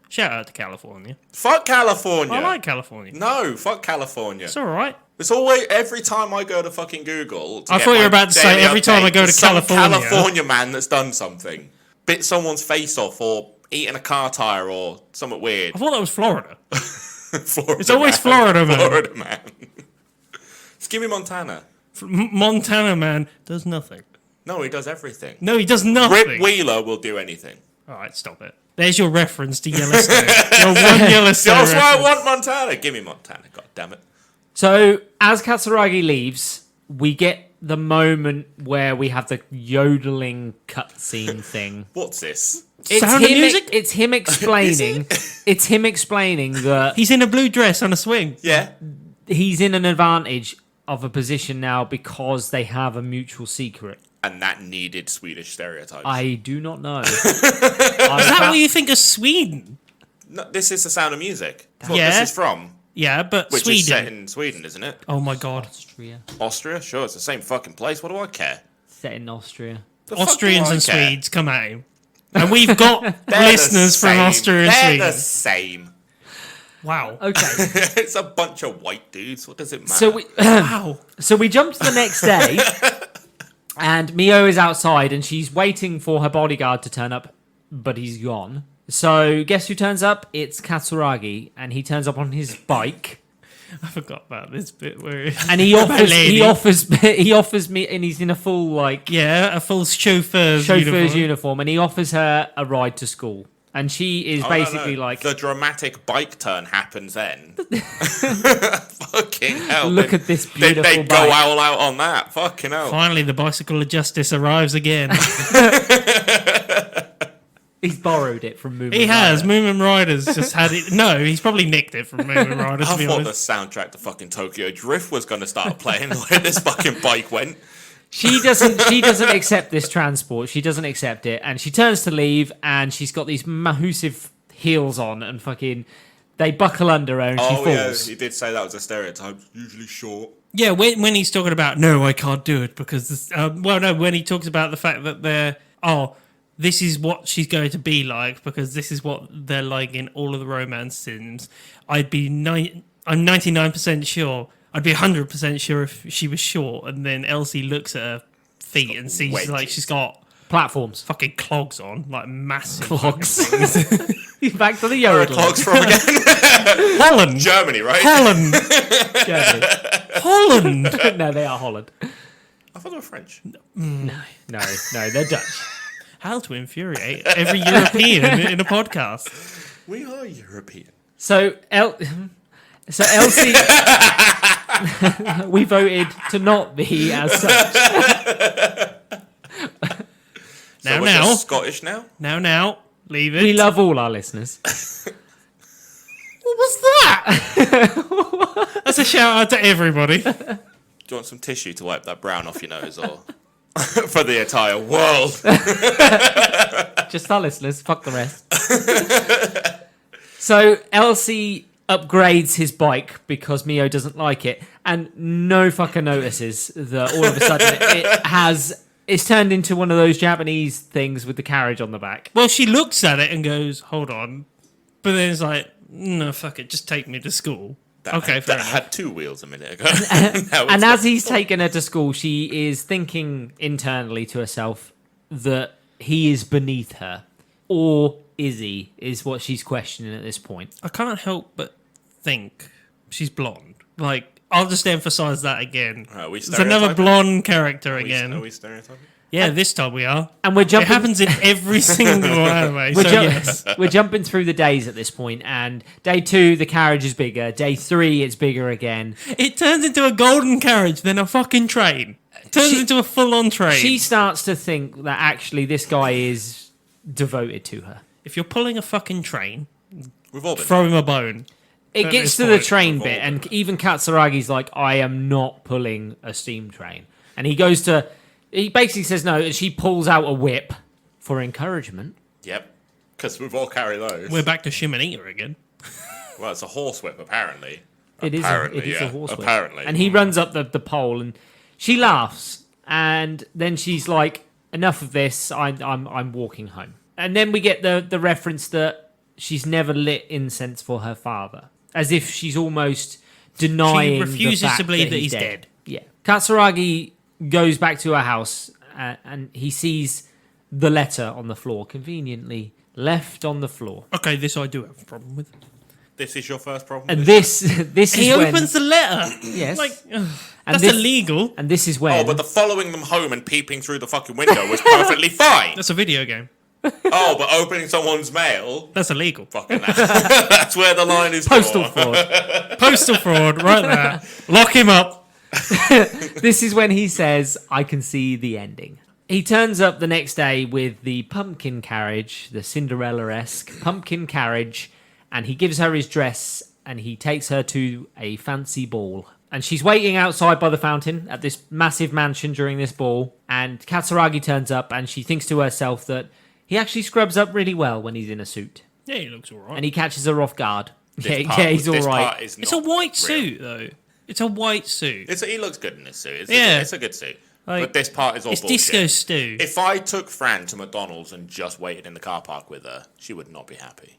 Speaker 2: Shout out to California.
Speaker 3: Fuck California.
Speaker 2: I like California.
Speaker 3: No, fuck California.
Speaker 2: It's all right.
Speaker 3: It's always every time I go to fucking Google.
Speaker 2: I thought you were about to say every time I go to
Speaker 3: some
Speaker 2: California.
Speaker 3: California man that's done something, bit someone's face off, or eaten a car tire, or something weird.
Speaker 2: I thought that was Florida.
Speaker 3: Florida
Speaker 2: It's always Florida man.
Speaker 3: Florida man. Just give me Montana.
Speaker 2: Montana man does nothing.
Speaker 3: No, he does everything.
Speaker 2: No, he does nothing.
Speaker 3: Rip Wheeler will do anything.
Speaker 2: All right, stop it. There's your reference to Yellowstone. Your one Yellowstone
Speaker 3: That's why I
Speaker 2: reference.
Speaker 3: want Montana. Give me Montana. God damn it.
Speaker 1: So as Katsuragi leaves, we get the moment where we have the yodeling cutscene thing.
Speaker 3: What's this?
Speaker 2: Sound of Music?
Speaker 1: It's him explaining. It's him explaining that
Speaker 2: He's in a blue dress on a swing.
Speaker 3: Yeah.
Speaker 1: he's in an advantage of a position now because they have a mutual secret.
Speaker 3: And that needed Swedish stereotypes.
Speaker 1: I do not know.
Speaker 2: Is that what you think of Sweden?
Speaker 3: No, this is the Sound of Music. That's what
Speaker 2: Yeah.
Speaker 3: this is from.
Speaker 2: Yeah, but
Speaker 3: Which is set
Speaker 2: Sweden.
Speaker 3: in Sweden, isn't it?
Speaker 2: Oh my god.
Speaker 1: Austria.
Speaker 3: Austria? Sure, it's the same fucking place. What do I care?
Speaker 1: Set in Austria.
Speaker 3: The fuck do
Speaker 2: Austrians
Speaker 3: I
Speaker 2: and
Speaker 3: care?
Speaker 2: Swedes come at him. And we've got
Speaker 3: They're
Speaker 2: listeners
Speaker 3: the
Speaker 2: from
Speaker 3: same.
Speaker 2: Austria and
Speaker 3: They're
Speaker 2: Sweden.
Speaker 3: the same.
Speaker 2: Wow.
Speaker 1: Okay.
Speaker 3: It's a bunch of white dudes. What does it matter?
Speaker 1: So we
Speaker 2: Wow.
Speaker 1: so we jump to the next day, and Mio is outside, and she's waiting for her bodyguard to turn up, but he's gone. So guess who turns up? It's Katsuragi, and he turns up on his bike,
Speaker 2: I forgot about this bit where
Speaker 1: and he offers me, and he's in a full like
Speaker 2: yeah, a full chauffeur's
Speaker 1: chauffeur's
Speaker 2: uniform.
Speaker 1: uniform, and he offers her a ride to school, and she is
Speaker 3: Oh,
Speaker 1: basically
Speaker 3: no.
Speaker 1: like,
Speaker 3: the dramatic bike turn happens then. Fucking hell.
Speaker 1: Look
Speaker 3: They-
Speaker 1: at this
Speaker 3: They
Speaker 1: beautiful
Speaker 3: go
Speaker 1: bike.
Speaker 3: all out on that. Fucking hell.
Speaker 2: Finally, the bicycle of justice arrives again.
Speaker 1: he's borrowed it from Moomin
Speaker 2: He has.
Speaker 1: Rider.
Speaker 2: Moomin Riders just had it. No, he's probably nicked it from Moomin Riders, to
Speaker 3: I
Speaker 2: be
Speaker 3: thought the
Speaker 2: honest.
Speaker 3: soundtrack to fucking Tokyo Drift was going to start playing where this fucking bike went.
Speaker 1: She doesn't accept this transport. She doesn't accept it, and she turns to leave, and she's got these massive heels on, and fucking they buckle under her, and she
Speaker 3: Oh, yeah,
Speaker 1: falls.
Speaker 3: he did say that was a stereotype. Usually short.
Speaker 2: Yeah, when he's talking about, no, I can't do it because this, when he talks about the fact that this is what she's going to be like because this is what they're like in all of the romance sims. I'm 99% sure. I'd be 100% sure if she was short, and then Elsie looks at her feet and sees like
Speaker 3: wedges.
Speaker 2: she's got
Speaker 1: Platforms.
Speaker 2: fucking clogs on, like massive
Speaker 1: Clogs.
Speaker 2: fucking things.
Speaker 1: Back to the
Speaker 3: Where are
Speaker 1: yodeling.
Speaker 3: clogs from again?
Speaker 2: Holland,
Speaker 3: Germany, right?
Speaker 2: Holland,
Speaker 1: Germany.
Speaker 2: Holland.
Speaker 1: No, they are Holland.
Speaker 3: I thought they were French.
Speaker 1: No, they're Dutch.
Speaker 2: How to infuriate every European in a podcast.
Speaker 3: We are European.
Speaker 1: So Elsie, we voted to not be as such.
Speaker 3: So we're just Scottish now?
Speaker 2: Now, leave it.
Speaker 1: We love all our listeners.
Speaker 2: What was that? That's a shout out to everybody.
Speaker 3: Do you want some tissue to wipe that brown off your nose or for the entire world?
Speaker 1: Just our listeners. Fuck the rest. So Elsie upgrades his bike because Mio doesn't like it, and no fucker notices that all of a sudden it's turned into one of those Japanese things with the carriage on the back.
Speaker 2: Well, she looks at it and goes, hold on. But then it's like, no, fuck it, just take me to school. Okay, fair
Speaker 3: that
Speaker 2: enough.
Speaker 3: had 2 wheels a minute ago.
Speaker 1: And as he's taken her to school, she is thinking internally to herself that he is beneath her. Or is he? Is what she's questioning at this point.
Speaker 2: I can't help but think she's blonde. Like, I'll just emphasize that again.
Speaker 3: Are we
Speaker 2: There's another
Speaker 3: stereotyping?
Speaker 2: blonde character
Speaker 3: Are
Speaker 2: again.
Speaker 3: we stereotyping?
Speaker 2: Yeah, this time we are.
Speaker 1: And we're
Speaker 2: It
Speaker 1: jumping.
Speaker 2: happens in every single anime.
Speaker 1: We're,
Speaker 2: So yes.
Speaker 1: we're jumping through the days at this point, and day 2 the carriage is bigger. Day 3 it's bigger again.
Speaker 2: It turns into a golden carriage, then a fucking train. Turns
Speaker 1: She-
Speaker 2: into a full-on train.
Speaker 1: She starts to think that actually this guy is devoted to her.
Speaker 2: If you're pulling a fucking train,
Speaker 3: We've all been.
Speaker 2: throw him a bone.
Speaker 1: It
Speaker 2: At
Speaker 1: gets
Speaker 2: this
Speaker 1: to the
Speaker 2: point,
Speaker 1: train
Speaker 3: we've
Speaker 1: bit,
Speaker 3: all
Speaker 1: and
Speaker 3: been.
Speaker 1: even Katsuragi's like, I am not pulling a steam train. And he goes to, he basically says no, and she pulls out a whip for encouragement.
Speaker 3: Yep. Because we've all carried those.
Speaker 2: We're back to Shimonita again.
Speaker 3: Well, it's a horsewhip, apparently.
Speaker 1: It is
Speaker 3: Apparently,
Speaker 1: a horse whip.
Speaker 3: Apparently.
Speaker 1: And he runs up the pole, and she laughs, and then she's like, enough of this, I'm walking home. And then we get the reference that she's never lit incense for her father, as if she's almost denying.
Speaker 2: She refuses
Speaker 1: the fact
Speaker 2: to believe that
Speaker 1: he's
Speaker 2: he's dead.
Speaker 1: Yeah, Katsuragi goes back to her house, and he sees the letter on the floor, conveniently left on the floor.
Speaker 2: Okay, this I do have a problem with.
Speaker 3: This is your first problem?
Speaker 1: And
Speaker 3: with
Speaker 1: this
Speaker 2: He
Speaker 1: is when,
Speaker 2: opens the letter.
Speaker 1: yes,
Speaker 2: Like,
Speaker 1: and
Speaker 2: that's
Speaker 1: this,
Speaker 2: illegal.
Speaker 1: and this is when
Speaker 3: Oh, but the following them home and peeping through the fucking window was perfectly fine.
Speaker 2: That's a video game.
Speaker 3: Oh, but opening someone's mail?
Speaker 2: That's illegal.
Speaker 3: Fucking that's where the line is
Speaker 1: postal
Speaker 3: drawn.
Speaker 1: fraud.
Speaker 2: Postal fraud, right there. Lock him up.
Speaker 1: This is when he says, I can see the ending. He turns up the next day with the pumpkin carriage, the Cinderella-esque pumpkin carriage, and he gives her his dress and he takes her to a fancy ball. And she's waiting outside by the fountain at this massive mansion during this ball. And Katsuragi turns up and she thinks to herself that he actually scrubs up really well when he's in a suit.
Speaker 2: Yeah, he looks alright.
Speaker 1: And he catches her off guard.
Speaker 3: This
Speaker 1: Yeah,
Speaker 3: part-
Speaker 1: he's all
Speaker 3: this
Speaker 1: right.
Speaker 3: part is
Speaker 2: It's a
Speaker 3: not
Speaker 2: white
Speaker 3: real.
Speaker 2: suit, though. It's a white suit.
Speaker 3: He looks good in this suit.
Speaker 2: Yeah.
Speaker 3: It's a good suit.
Speaker 2: Like,
Speaker 3: but this part is all
Speaker 2: It's
Speaker 3: bullshit.
Speaker 2: Disco Stew.
Speaker 3: If I took Fran to McDonald's and just waited in the car park with her, she would not be happy.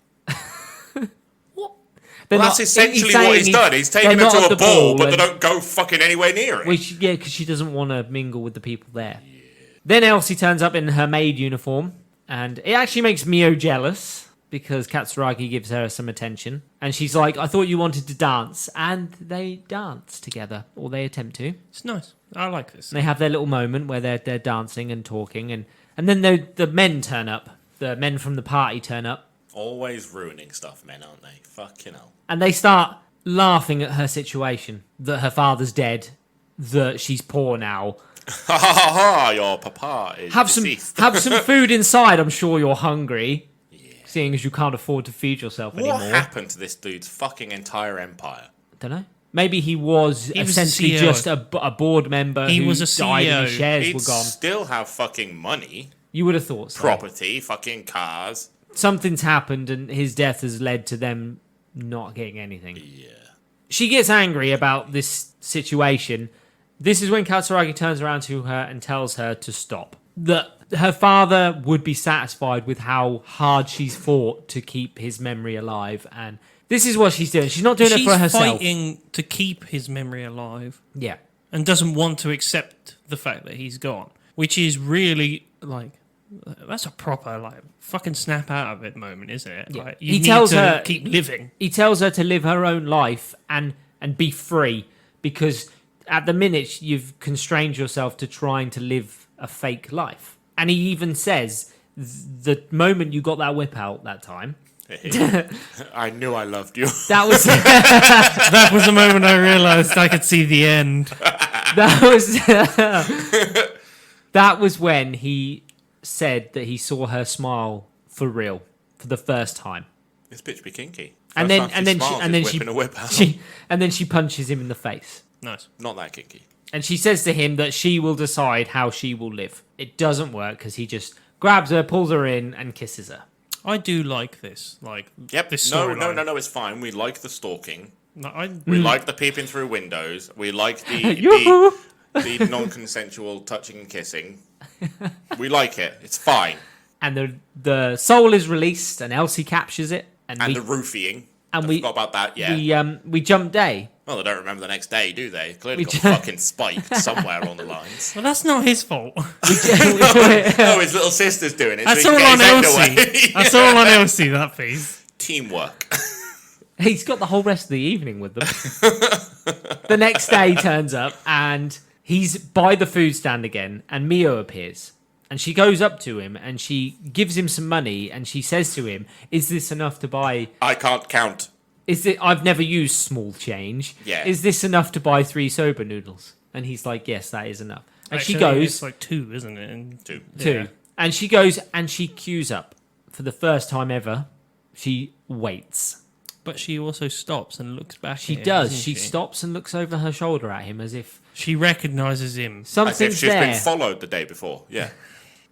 Speaker 1: They're
Speaker 3: Well, that's
Speaker 1: not-
Speaker 3: essentially
Speaker 1: saying
Speaker 3: what he's done. He's taken
Speaker 1: they're
Speaker 3: her
Speaker 1: not
Speaker 3: to
Speaker 1: at
Speaker 3: a
Speaker 1: the
Speaker 3: ball, but they
Speaker 1: and-
Speaker 3: don't go fucking anywhere near it.
Speaker 1: Which, yeah, because she doesn't want to mingle with the people there. Then Elsie turns up in her maid uniform, and it actually makes Mio jealous because Katsuragi gives her some attention. And she's like, I thought you wanted to dance. And they dance together, or they attempt to.
Speaker 2: It's nice. I like this.
Speaker 1: And they have their little moment where they're dancing and talking. And then the men turn up. The men from the party turn up.
Speaker 3: Always ruining stuff, men, aren't they? Fucking hell.
Speaker 1: And they start laughing at her situation. That her father's dead. That she's poor now.
Speaker 3: Ha ha ha ha! Your papa is
Speaker 1: Have
Speaker 3: deceased.
Speaker 1: some food inside. I'm sure you're hungry, seeing as you can't afford to feed yourself
Speaker 3: What
Speaker 1: anymore.
Speaker 3: happened to this dude's fucking entire empire?
Speaker 1: Don't know. Maybe he was
Speaker 2: He was
Speaker 1: essentially
Speaker 2: the CEO.
Speaker 1: just a board member.
Speaker 2: He
Speaker 1: who
Speaker 2: was a
Speaker 1: died and his
Speaker 2: CEO.
Speaker 1: shares
Speaker 3: He'd
Speaker 1: were gone.
Speaker 3: still have fucking money,
Speaker 1: You would have thought so.
Speaker 3: property, fucking cars.
Speaker 1: Something's happened, and his death has led to them not getting anything.
Speaker 3: Yeah.
Speaker 1: She gets angry about this situation. This is when Katsuragi turns around to her and tells her to stop. That her father would be satisfied with how hard she's fought to keep his memory alive, and this is what she's doing. She's not doing it
Speaker 2: She's
Speaker 1: for herself.
Speaker 2: fighting to keep his memory alive
Speaker 1: Yeah.
Speaker 2: and doesn't want to accept the fact that he's gone, which is really like that's a proper like fucking snap out of it moment, isn't it?
Speaker 1: Yeah.
Speaker 2: Like,
Speaker 1: He
Speaker 2: you need
Speaker 1: tells
Speaker 2: to
Speaker 1: her-
Speaker 2: keep living.
Speaker 1: He tells her to live her own life and be free, because at the minute you've constrained yourself to trying to live a fake life. And he even says, the moment you got that whip out that time,
Speaker 3: I knew I loved you.
Speaker 1: that was
Speaker 2: That was the moment I realised I could see the end.
Speaker 1: that was that was when he said that he saw her smile for real for the first time.
Speaker 3: This bitch be kinky.
Speaker 1: And
Speaker 3: First
Speaker 1: then
Speaker 3: time
Speaker 1: and then
Speaker 3: smiles,
Speaker 1: she
Speaker 3: he's whipping a whip out.
Speaker 1: and then she punches him in the face.
Speaker 2: Nice.
Speaker 3: Not that kinky.
Speaker 1: And she says to him that she will decide how she will live. It doesn't work because he just grabs her, pulls her in, and kisses her.
Speaker 2: I do like this. Like
Speaker 3: Yep.
Speaker 2: this
Speaker 3: No,
Speaker 2: storyline.
Speaker 3: no, it's fine. We like the stalking.
Speaker 2: No, I,
Speaker 3: We like the peeping through windows. We like
Speaker 1: Yoo-hoo.
Speaker 3: the non-consensual touching and kissing. We like it. It's fine.
Speaker 1: And the soul is released, and Elsie captures it,
Speaker 3: And
Speaker 1: we
Speaker 3: the roofying.
Speaker 1: and
Speaker 3: I
Speaker 1: we-
Speaker 3: forgot about that. Yeah.
Speaker 1: we jump day.
Speaker 3: Well, they don't remember the next day, do they? Clearly
Speaker 1: We
Speaker 3: got
Speaker 1: ju-
Speaker 3: fucking spiked somewhere on the lines.
Speaker 2: well, that's not his fault.
Speaker 3: Oh, his little sister's doing it.
Speaker 2: That's
Speaker 3: so
Speaker 2: all
Speaker 3: he can
Speaker 2: on
Speaker 3: get his
Speaker 2: Elsie.
Speaker 3: end away.
Speaker 2: That's all on Elsie. That piece.
Speaker 3: Teamwork.
Speaker 1: He's got the whole rest of the evening with them. The next day turns up, and he's by the food stand again, and Mio appears. And she goes up to him and she gives him some money and she says to him, "Is this enough to buy?
Speaker 3: I can't count.
Speaker 1: I've never used small change.
Speaker 3: Yeah.
Speaker 1: Is this enough to buy 3 soba noodles?" And he's like, "Yes, that is enough." And
Speaker 2: Actually,
Speaker 1: she goes,
Speaker 2: It's like 2, isn't it? And
Speaker 3: 2.
Speaker 1: "2." And she goes and she queues up for the first time ever. She waits.
Speaker 2: But she also stops and looks back.
Speaker 1: She
Speaker 2: at him,
Speaker 1: does.
Speaker 2: doesn't
Speaker 1: She stops and looks over her shoulder at him as if
Speaker 2: She recognizes him.
Speaker 3: As if
Speaker 1: something's
Speaker 3: she's
Speaker 1: there.
Speaker 3: been followed the day before. Yeah.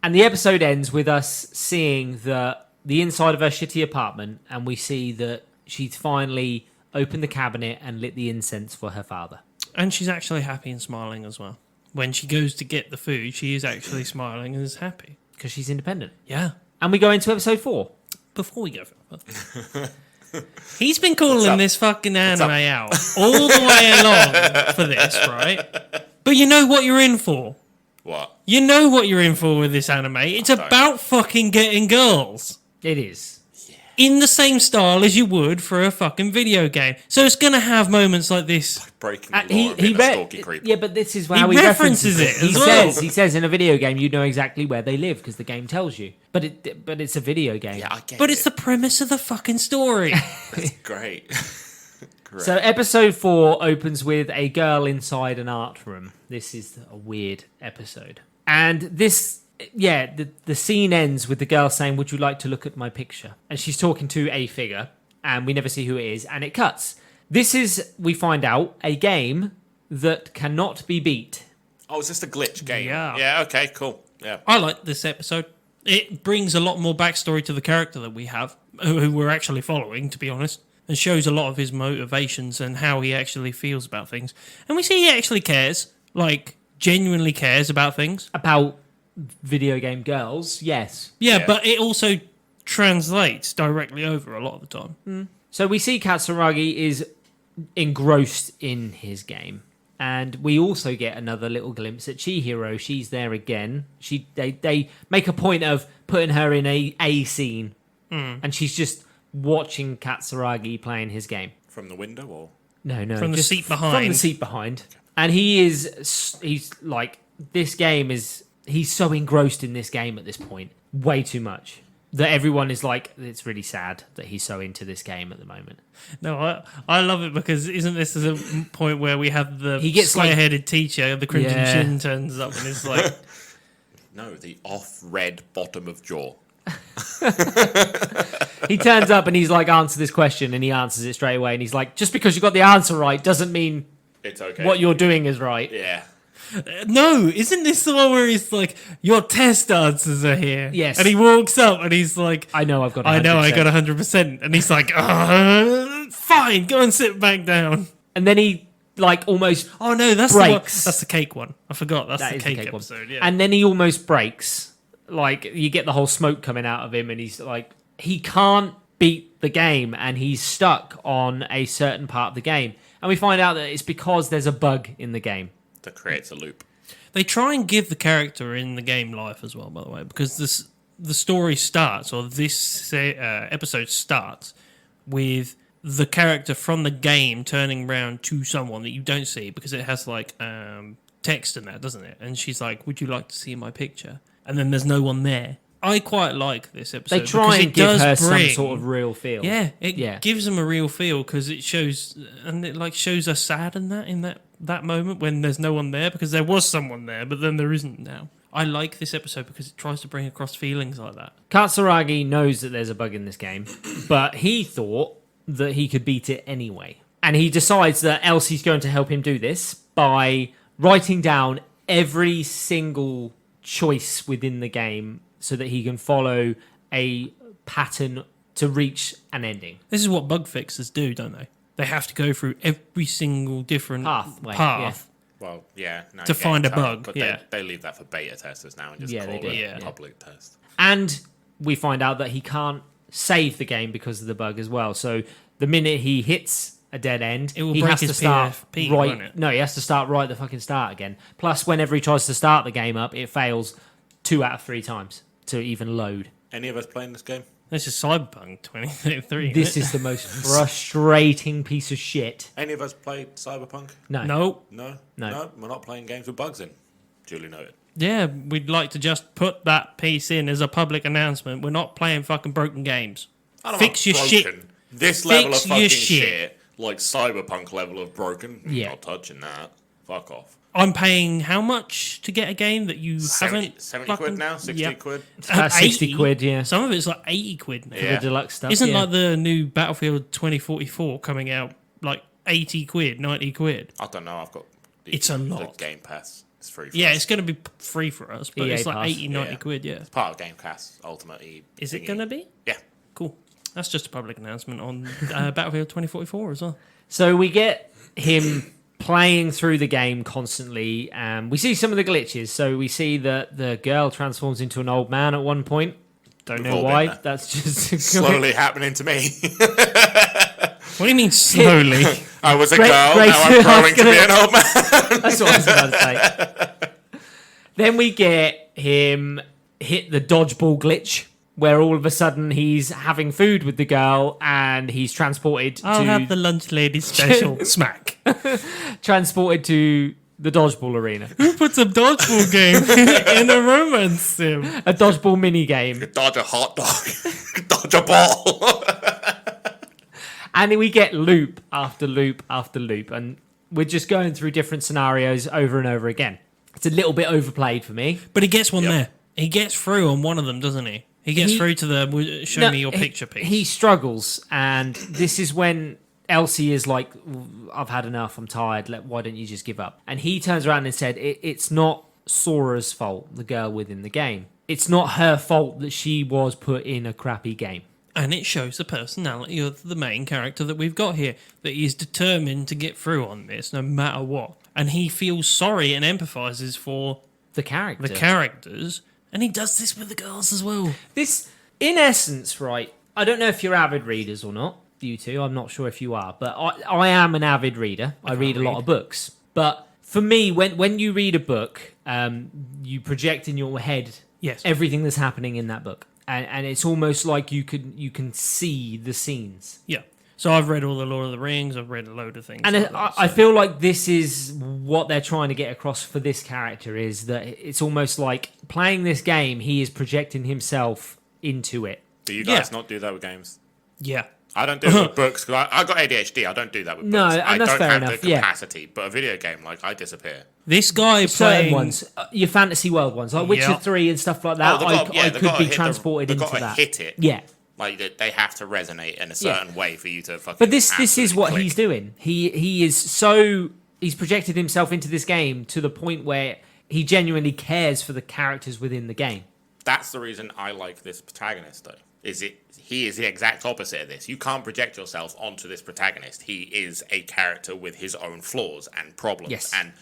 Speaker 1: And the episode ends with us seeing the inside of her shitty apartment, and we see that she's finally opened the cabinet and lit the incense for her father.
Speaker 2: And she's actually happy and smiling as well. When she goes to get the food, she is actually smiling and is happy.
Speaker 1: Because she's independent.
Speaker 2: Yeah.
Speaker 1: And we go into episode 4.
Speaker 2: Before we go further, he's been calling
Speaker 3: up?
Speaker 2: this fucking anime out all the way along for this, right? But you know what you're in for.
Speaker 3: What?
Speaker 2: You know what you're in for with this anime. It's
Speaker 3: Okay.
Speaker 2: about fucking getting girls.
Speaker 1: It is.
Speaker 2: In the same style as you would for a fucking video game. So it's going to have moments like this.
Speaker 3: Breaking the law of being a stalky creep.
Speaker 1: Yeah, but this is how
Speaker 2: He
Speaker 1: he
Speaker 2: references it
Speaker 1: He
Speaker 2: as well.
Speaker 1: says in a video game you know exactly where they live because the game tells you. But it's a video game.
Speaker 3: Yeah, I get
Speaker 2: But
Speaker 3: it.
Speaker 2: it's the premise of the fucking story.
Speaker 3: Great. Correct.
Speaker 1: So episode 4 opens with a girl inside an art room. This is a weird episode. And the scene ends with the girl saying, "Would you like to look at my picture?" And she's talking to a figure, and we never see who it is, and it cuts. This is, we find out, a game that cannot be beat.
Speaker 3: Oh, is this a glitch game?
Speaker 2: Yeah.
Speaker 3: Yeah, okay, cool. Yeah.
Speaker 2: I like this episode. It brings a lot more backstory to the character that we have, who we're actually following, to be honest, and shows a lot of his motivations and how he actually feels about things. And we see he actually cares, like, genuinely cares about things.
Speaker 1: About video game girls, yes.
Speaker 2: Yeah,
Speaker 3: Yeah.
Speaker 2: but it also translates directly over a lot of the time.
Speaker 1: So we see Katsuragi is engrossed in his game. And we also get another little glimpse at Chihiro. She's there again. They make a point of putting her in a scene. And she's just watching Katsuragi playing his game.
Speaker 3: From the window or?
Speaker 1: No,
Speaker 2: From the
Speaker 1: just
Speaker 2: seat
Speaker 1: From the
Speaker 2: behind.
Speaker 1: seat behind. And he's like, this game is, he's so engrossed in this game at this point. Way too much. That everyone is like, it's really sad that he's so into this game at the moment.
Speaker 2: No, I love it because isn't this a point where we have the
Speaker 1: He gets, like-
Speaker 2: square-headed teacher, the Crimson
Speaker 1: Yeah.
Speaker 2: Chin turns up and is like,
Speaker 3: No, the off-red bottom of jaw.
Speaker 1: He turns up and he's like, answer this question, and he answers it straight away. And he's like, just because you got the answer right doesn't mean
Speaker 3: It's okay.
Speaker 1: what you're doing is right.
Speaker 3: Yeah.
Speaker 2: no, isn't this the one where he's like, your test answers are here?
Speaker 1: Yes.
Speaker 2: And he walks up and he's like,
Speaker 1: I know I've got.
Speaker 2: I know I
Speaker 1: 100%.
Speaker 2: got 100%. And he's like, fine, go and sit back down.
Speaker 1: And then he like almost
Speaker 2: Oh no, that's
Speaker 1: Breaks.
Speaker 2: that's the cake one. I forgot. That's
Speaker 1: that
Speaker 2: the
Speaker 1: is
Speaker 2: cake,
Speaker 1: the cake one.
Speaker 2: episode. Yeah.
Speaker 1: And then he almost breaks. Like you get the whole smoke coming out of him, and he's like, he can't beat the game, and he's stuck on a certain part of the game. And we find out that it's because there's a bug in the game.
Speaker 3: That creates a loop.
Speaker 2: They try and give the character in the game life as well, by the way, because the story starts, or this episode starts, with the character from the game turning around to someone that you don't see, because it has like text in that, doesn't it? And she's like, "Would you like to see my picture?" And then there's no one there. I quite like this episode.
Speaker 1: They try
Speaker 2: because
Speaker 1: and
Speaker 2: it
Speaker 1: give
Speaker 2: does
Speaker 1: her some
Speaker 2: bring-
Speaker 1: sort of real feel.
Speaker 2: Yeah, it
Speaker 1: Yeah.
Speaker 2: gives them a real feel because it shows, and it like shows us sad in that moment when there's no one there, because there was someone there, but then there isn't now. I like this episode because it tries to bring across feelings like that.
Speaker 1: Katsuragi knows that there's a bug in this game, but he thought that he could beat it anyway. And he decides that Elsie's going to help him do this by writing down every single choice within the game so that he can follow a pattern to reach an ending.
Speaker 2: This is what bug fixers do, don't they? They have to go through every single different
Speaker 1: Pathway,
Speaker 2: path.
Speaker 3: Well, yeah. No,
Speaker 2: To
Speaker 3: you get
Speaker 2: find a
Speaker 3: in trouble,
Speaker 2: bug,
Speaker 3: But
Speaker 2: yeah.
Speaker 3: they leave that for beta testers now and just
Speaker 1: Yeah,
Speaker 3: call
Speaker 1: they do.
Speaker 3: it
Speaker 2: Yeah.
Speaker 3: a public test.
Speaker 1: And we find out that he can't save the game because of the bug as well. So the minute he hits a dead end,
Speaker 2: It will
Speaker 1: he
Speaker 2: break
Speaker 1: has to
Speaker 2: his
Speaker 1: start
Speaker 2: PFP,
Speaker 1: right.
Speaker 2: won't it?
Speaker 1: No, he has to start right at the fucking start again. Plus, whenever he tries to start the game up, it fails 2 out of 3 times to even load.
Speaker 3: Any of us playing this game?
Speaker 2: This is Cyberpunk 2033.
Speaker 1: This is the most frustrating piece of shit.
Speaker 3: Any of us played Cyberpunk?
Speaker 1: No.
Speaker 2: no.
Speaker 3: No?
Speaker 1: No.
Speaker 3: We're not playing games with bugs in. Duly noted.
Speaker 2: Yeah, we'd like to just put that piece in as a public announcement. We're not playing fucking broken games.
Speaker 3: I don't
Speaker 2: Fix
Speaker 3: know,
Speaker 2: your
Speaker 3: broken.
Speaker 2: shit.
Speaker 3: This level of
Speaker 2: Fix your
Speaker 3: fucking
Speaker 2: shit.
Speaker 3: shit, like Cyberpunk level of broken,
Speaker 1: Yeah.
Speaker 3: not touching that. Fuck off.
Speaker 2: I'm paying how much to get a game that you
Speaker 3: 70
Speaker 2: haven't
Speaker 3: 70
Speaker 2: fucking-
Speaker 3: quid now? 60
Speaker 2: Yeah.
Speaker 3: quid?
Speaker 1: It's about 60
Speaker 2: 80?
Speaker 1: quid, yeah.
Speaker 2: Some of it's like 80 quid now.
Speaker 3: Yeah.
Speaker 1: The deluxe stuff.
Speaker 2: Isn't
Speaker 1: yeah.
Speaker 2: like the new Battlefield 2044 coming out like 80 quid, 90 quid?
Speaker 3: I don't know. I've got
Speaker 2: It's a
Speaker 3: the
Speaker 2: lot.
Speaker 3: Game Pass. It's free for
Speaker 2: Yeah,
Speaker 3: us.
Speaker 2: it's going to be free for us, but
Speaker 1: EA
Speaker 2: it's like
Speaker 1: Pass.
Speaker 2: 80, 90
Speaker 3: Yeah.
Speaker 2: quid, yeah.
Speaker 3: Part of Game Pass, ultimately.
Speaker 2: Is it
Speaker 3: thingy.
Speaker 2: going to be?
Speaker 3: Yeah.
Speaker 2: Cool. That's just a public announcement on Battlefield 2044 as well.
Speaker 1: So we get him playing through the game constantly, and we see some of the glitches. So we see that the girl transforms into an old man at one point. Don't
Speaker 3: We've
Speaker 1: know
Speaker 3: all been
Speaker 1: why.
Speaker 3: there.
Speaker 1: That's just
Speaker 3: Slowly happening to me.
Speaker 2: What do you mean slowly?
Speaker 3: I was a
Speaker 1: Great-
Speaker 3: girl,
Speaker 1: great-
Speaker 3: now
Speaker 1: I
Speaker 3: I'm
Speaker 1: was
Speaker 3: growing to be
Speaker 1: gonna-
Speaker 3: an old man.
Speaker 1: That's what I was about to say. Then we get him hit the dodgeball glitch, where all of a sudden he's having food with the girl and he's transported
Speaker 2: I'll
Speaker 1: to
Speaker 2: have the lunch lady special. Smack.
Speaker 1: transported to the dodgeball arena,
Speaker 2: Who puts a dodgeball game in a romance sim?
Speaker 1: a dodgeball mini game,
Speaker 3: Dodge a hot dog. Dodge a ball.
Speaker 1: and we get loop after loop after loop, and we're just going through different scenarios over and over again. It's a little bit overplayed for me.
Speaker 2: But he gets one
Speaker 3: Yep.
Speaker 2: there. He gets through on one of them, doesn't he? He gets
Speaker 1: He-
Speaker 2: through to the show
Speaker 1: No,
Speaker 2: me your
Speaker 1: he-
Speaker 2: picture piece.
Speaker 1: He struggles, and this is when Elsie is like, "I've had enough. I'm tired. Why don't you just give up?" And he turns around and said, "It's not Sora's fault. The girl within the game. It's not her fault that she was put in a crappy game."
Speaker 2: And it shows the personality of the main character that we've got here, that he's determined to get through on this no matter what. And he feels sorry and empathizes for
Speaker 1: The character.
Speaker 2: the characters, and he does this with the girls as well.
Speaker 1: This, in essence, right? I don't know if you're avid readers or not. You two, I'm not sure if you are, but I am an avid reader. I read a lot of books. But for me, when you read a book, you project in your head
Speaker 2: Yes.
Speaker 1: everything that's happening in that book, and it's almost like you can see the scenes.
Speaker 2: Yeah. So I've read all the Lord of the Rings, I've read a load of things.
Speaker 1: And
Speaker 2: like that,
Speaker 1: I
Speaker 2: so-
Speaker 1: feel like this is what they're trying to get across for this character, is that it's almost like playing this game, he is projecting himself into it.
Speaker 3: Do you guys
Speaker 2: Yeah.
Speaker 3: not do that with games?
Speaker 2: Yeah.
Speaker 3: I don't do it with books because I got ADHD. I don't do that with
Speaker 1: No,
Speaker 3: books.
Speaker 1: and
Speaker 3: I
Speaker 1: that's
Speaker 3: don't
Speaker 1: fair
Speaker 3: have
Speaker 1: enough,
Speaker 3: the
Speaker 1: yeah.
Speaker 3: capacity. But a video game, like, I disappear.
Speaker 2: This guy
Speaker 1: Certain
Speaker 2: playing
Speaker 1: ones, your fantasy world ones, like Witcher
Speaker 2: Yeah.
Speaker 1: 3 and stuff like that,
Speaker 3: they've
Speaker 1: I
Speaker 3: got- yeah, they've
Speaker 1: could
Speaker 3: gotta
Speaker 1: be
Speaker 3: hit the-
Speaker 1: transported
Speaker 3: they've
Speaker 1: into
Speaker 3: gotta
Speaker 1: that.
Speaker 3: hit it.
Speaker 1: Yeah.
Speaker 3: Like, they have to resonate in a certain way for you to fucking.
Speaker 1: But this is
Speaker 3: absolutely
Speaker 1: what
Speaker 3: click.
Speaker 1: he's doing. He's projected himself into this game to the point where he genuinely cares for the characters within the game.
Speaker 3: That's the reason I like this protagonist, though. He is the exact opposite of this. You can't project yourself onto this protagonist. He is a character with his own flaws and problems
Speaker 1: Yes.
Speaker 3: and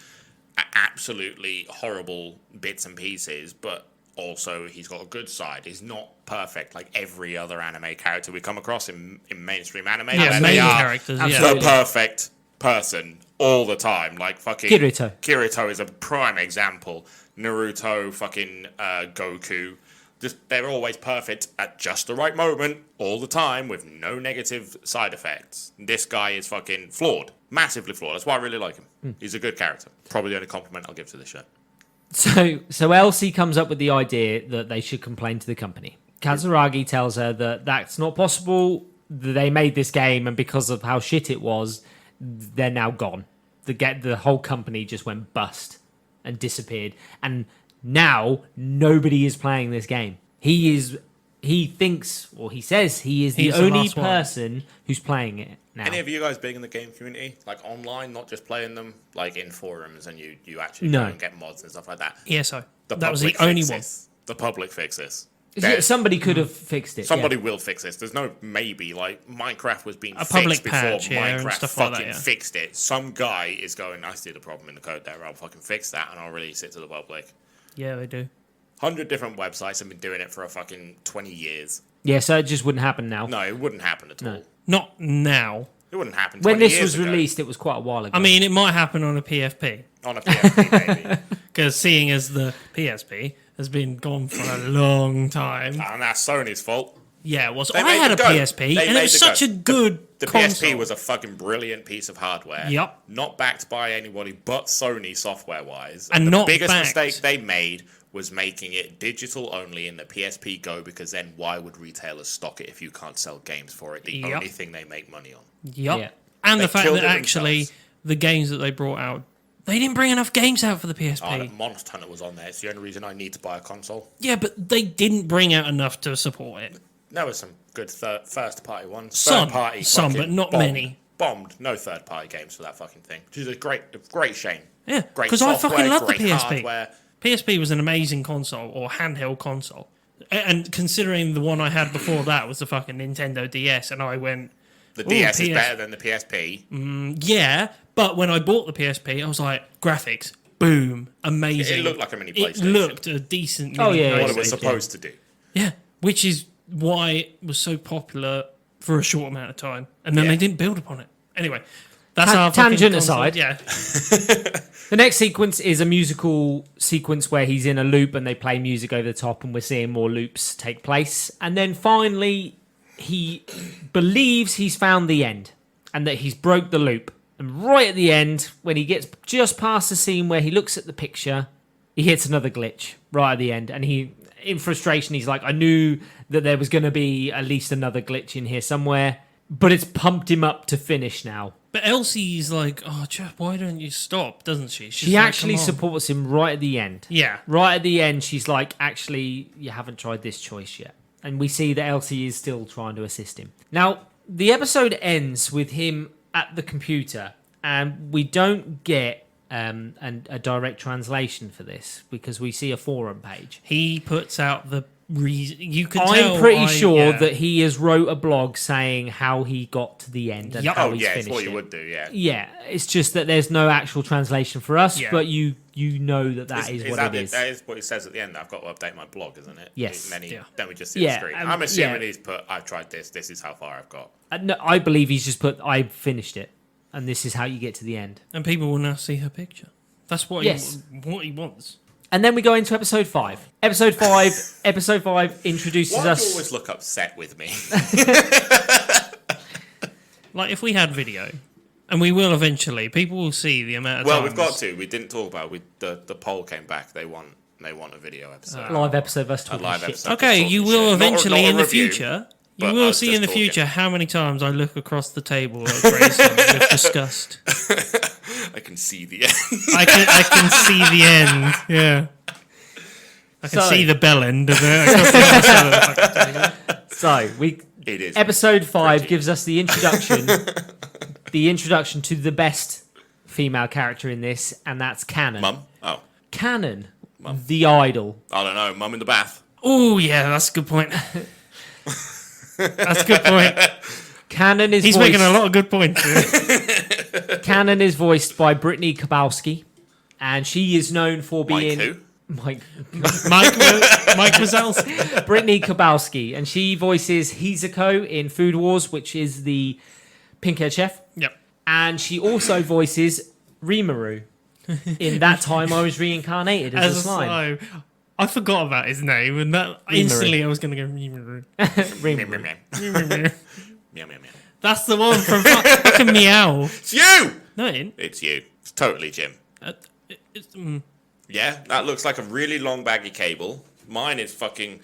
Speaker 3: absolutely horrible bits and pieces, but also he's got a good side. He's not perfect like every other anime character we come across in mainstream anime.
Speaker 2: Yeah,
Speaker 3: where
Speaker 2: main
Speaker 3: they are
Speaker 2: characters,
Speaker 3: the
Speaker 2: yeah.
Speaker 1: Absolutely.
Speaker 3: perfect person all the time. Like fucking
Speaker 1: Kirito.
Speaker 3: Kirito is a prime example. Naruto, fucking Goku. Just they're always perfect at just the right moment all the time with no negative side effects. This guy is fucking flawed. Massively flawed. That's why I really like him. He's a good character. Probably the only compliment I'll give to this show.
Speaker 1: So Elsie comes up with the idea that they should complain to the company. Kazuragi tells her that that's not possible. They made this game, and because of how shit it was, they're now gone. The whole company just went bust and disappeared, and now nobody is playing this game. He thinks, or he says, he is the
Speaker 2: He's the
Speaker 1: only
Speaker 2: last one.
Speaker 1: person who's playing it now.
Speaker 3: Any of you guys big in the game community? Like online, not just playing them, like in forums and you actually
Speaker 1: No.
Speaker 3: go and get mods and stuff like that.
Speaker 2: ESO.
Speaker 3: The
Speaker 2: That was the
Speaker 3: public
Speaker 2: only
Speaker 3: fix
Speaker 2: one.
Speaker 3: this. The public fix this.
Speaker 1: Somebody could have fixed it.
Speaker 3: Somebody
Speaker 1: yeah.
Speaker 3: will fix this. There's no maybe. Like Minecraft was being
Speaker 2: A public
Speaker 3: fixed before
Speaker 2: patch, yeah, and
Speaker 3: Minecraft
Speaker 2: stuff like
Speaker 3: fucking
Speaker 2: that, yeah.
Speaker 3: fixed it. Some guy is going, I see the problem in the code there. I'll fucking fix that and I'll release it to the public.
Speaker 2: Yeah, they do.
Speaker 3: 100 different websites have been doing it for a fucking 20 years.
Speaker 1: Yeah, so it just wouldn't happen now.
Speaker 3: No, it wouldn't happen at all.
Speaker 2: Not now.
Speaker 3: It wouldn't happen.
Speaker 1: When
Speaker 3: 20
Speaker 1: this
Speaker 3: years
Speaker 1: was
Speaker 3: ago.
Speaker 1: released, it was quite a while ago.
Speaker 2: I mean, it might happen on a PFP.
Speaker 3: On a PSP, maybe.
Speaker 2: Because seeing as the PSP has been gone for a long time.
Speaker 3: And that's Sony's fault.
Speaker 2: Yeah, it was.
Speaker 3: They
Speaker 2: I
Speaker 3: made
Speaker 2: had
Speaker 3: the
Speaker 2: a
Speaker 3: Go.
Speaker 2: PSP,
Speaker 3: They
Speaker 2: and
Speaker 3: made
Speaker 2: it was
Speaker 3: the
Speaker 2: such
Speaker 3: Go.
Speaker 2: a good
Speaker 3: The
Speaker 2: console.
Speaker 3: PSP was a fucking brilliant piece of hardware.
Speaker 2: Yep.
Speaker 3: Not backed by anybody but Sony software-wise.
Speaker 2: And
Speaker 3: the
Speaker 2: not
Speaker 3: biggest
Speaker 2: backed.
Speaker 3: mistake they made was making it digital only in the PSP Go, because then why would retailers stock it if you can't sell games for it? The
Speaker 2: Yep.
Speaker 3: only thing they make money on.
Speaker 2: Yep.
Speaker 1: Yeah.
Speaker 2: And
Speaker 3: They
Speaker 2: the fact
Speaker 3: killed
Speaker 2: that
Speaker 3: it
Speaker 2: actually
Speaker 3: themselves.
Speaker 2: the games that they brought out, they didn't bring enough games out for the PSP.
Speaker 3: Oh, that Monster Hunter was on there. It's the only reason I need to buy a console.
Speaker 2: Yeah, but they didn't bring out enough to support it.
Speaker 3: There were some good first-party ones.
Speaker 2: Some,
Speaker 3: Third-party
Speaker 2: some,
Speaker 3: fucking
Speaker 2: but not
Speaker 3: bombed.
Speaker 2: many.
Speaker 3: Bombed. No third-party games for that fucking thing. Which is a great shame.
Speaker 2: Yeah,
Speaker 3: Great
Speaker 2: because I
Speaker 3: software,
Speaker 2: fucking love the
Speaker 3: great
Speaker 2: PSP.
Speaker 3: hardware.
Speaker 2: PSP was an amazing console or handheld console. And considering the one I had before that was the fucking Nintendo DS, and I went,
Speaker 3: The
Speaker 2: "Ooh,
Speaker 3: DS is
Speaker 2: PS
Speaker 3: better than the PSP.
Speaker 2: yeah, but when I bought the PSP, I was like, graphics, boom, amazing.
Speaker 3: It looked like a mini
Speaker 2: It
Speaker 3: PlayStation.
Speaker 2: looked a decent
Speaker 1: Oh,
Speaker 2: mini
Speaker 1: yeah,
Speaker 3: What
Speaker 2: PlayStation.
Speaker 3: it was supposed to do.
Speaker 2: Yeah, which is why it was so popular for a short amount of time, and then
Speaker 3: Yeah.
Speaker 2: they didn't build upon it. Anyway, that's
Speaker 1: Ta-
Speaker 2: our fucking
Speaker 1: tangent
Speaker 2: console.
Speaker 1: aside.
Speaker 2: Yeah,
Speaker 1: The next sequence is a musical sequence where he's in a loop and they play music over the top, and we're seeing more loops take place. And then finally, he believes he's found the end and that he's broke the loop. And right at the end, when he gets just past the scene where he looks at the picture, he hits another glitch right at the end. And he, in frustration, he's like, I knew that there was going to be at least another glitch in here somewhere, but it's pumped him up to finish now.
Speaker 2: but Elsie's like, "Oh, Jeff, why don't you stop?" Doesn't she? She's
Speaker 1: She
Speaker 2: like,
Speaker 1: actually
Speaker 2: "Come on."
Speaker 1: supports him right at the end.
Speaker 2: Yeah,
Speaker 1: Right at the end, she's like, actually, you haven't tried this choice yet. And we see that Elsie is still trying to assist him. Now, the episode ends with him at the computer, and we don't get a direct translation for this because we see a forum page.
Speaker 2: he puts out the reason. You can tell.
Speaker 1: I'm pretty sure
Speaker 2: yeah.
Speaker 1: that he has wrote a blog saying how he got to the end and
Speaker 2: Yup.
Speaker 1: how
Speaker 3: Oh,
Speaker 1: he's
Speaker 3: yeah,
Speaker 1: finished
Speaker 3: it's what you
Speaker 1: it.
Speaker 3: would do, yeah.
Speaker 1: Yeah, it's just that there's no actual translation for us,
Speaker 2: Yeah.
Speaker 1: but you know that is what
Speaker 3: that
Speaker 1: it is.
Speaker 3: That is what he says at the end. I've got to update my blog, isn't it?
Speaker 1: Yes.
Speaker 3: And then,
Speaker 2: Yeah.
Speaker 3: then we just see
Speaker 1: Yeah,
Speaker 3: the screen.
Speaker 1: and-
Speaker 3: I'm assuming
Speaker 1: yeah.
Speaker 3: he's put, I've tried this. This is how far I've got.
Speaker 1: No, I believe he's just put, I finished it, and this is how you get to the end.
Speaker 2: and people will now see her picture. That's what
Speaker 1: Yes.
Speaker 2: what he wants.
Speaker 1: And then we go into episode 5. Episode 5 introduces
Speaker 3: Why do you
Speaker 1: us.
Speaker 3: always look upset with me?
Speaker 2: Like if we had video, and we will eventually, people will see the amount of
Speaker 3: Well,
Speaker 2: times.
Speaker 3: we've got to. We didn't talk about the poll came back. They want a video episode.
Speaker 1: Live episode of us talking
Speaker 3: live
Speaker 1: shit.
Speaker 3: episode.
Speaker 2: Okay,
Speaker 3: Talking
Speaker 2: you
Speaker 3: shit.
Speaker 2: will
Speaker 3: Not a-
Speaker 2: eventually
Speaker 3: not a
Speaker 2: in the
Speaker 3: review,
Speaker 2: future.
Speaker 3: but
Speaker 2: You
Speaker 3: I
Speaker 2: will
Speaker 3: was
Speaker 2: see
Speaker 3: just
Speaker 2: in the
Speaker 3: talking.
Speaker 2: future how many times I look across the table at Grayson with disgust.
Speaker 3: I can see the end.
Speaker 2: I can see the end. Yeah. I can
Speaker 1: So-
Speaker 2: see the bell end of it. across the other side of the fucking table.
Speaker 1: So,
Speaker 3: It is.
Speaker 1: episode 5
Speaker 3: pretty.
Speaker 1: gives us the introduction, to the best female character in this, and that's Cannon.
Speaker 3: Mum? Oh,
Speaker 1: Cannon, the idol.
Speaker 3: I don't know. Mum in the bath.
Speaker 2: Oh, yeah, that's a good point. That's a good point.
Speaker 1: Cannon is
Speaker 2: He's
Speaker 1: voiced,
Speaker 2: making a lot of good points.
Speaker 1: Cannon is voiced by Brittany Kowalski, and she is known for being
Speaker 3: Mike who?
Speaker 1: Mike
Speaker 2: Mike Wazowski.
Speaker 1: Brittany Kowalski, and she voices Hizuko in Food Wars, which is the pink-haired chef,
Speaker 2: Yep.
Speaker 1: and she also voices Rimuru in That Time I Was Reincarnated as, a slime.
Speaker 2: I forgot about his name, and that instantly I was going to go.
Speaker 3: Meow,
Speaker 1: Rimuru.
Speaker 3: meow, meow. Meow, meow, meow.
Speaker 2: That's the one from fucking Meow.
Speaker 3: It's you!
Speaker 2: No, it ain't.
Speaker 3: It's you. It's totally Jim.
Speaker 2: It's,
Speaker 3: Yeah, that looks like a really long baggy cable. Mine is fucking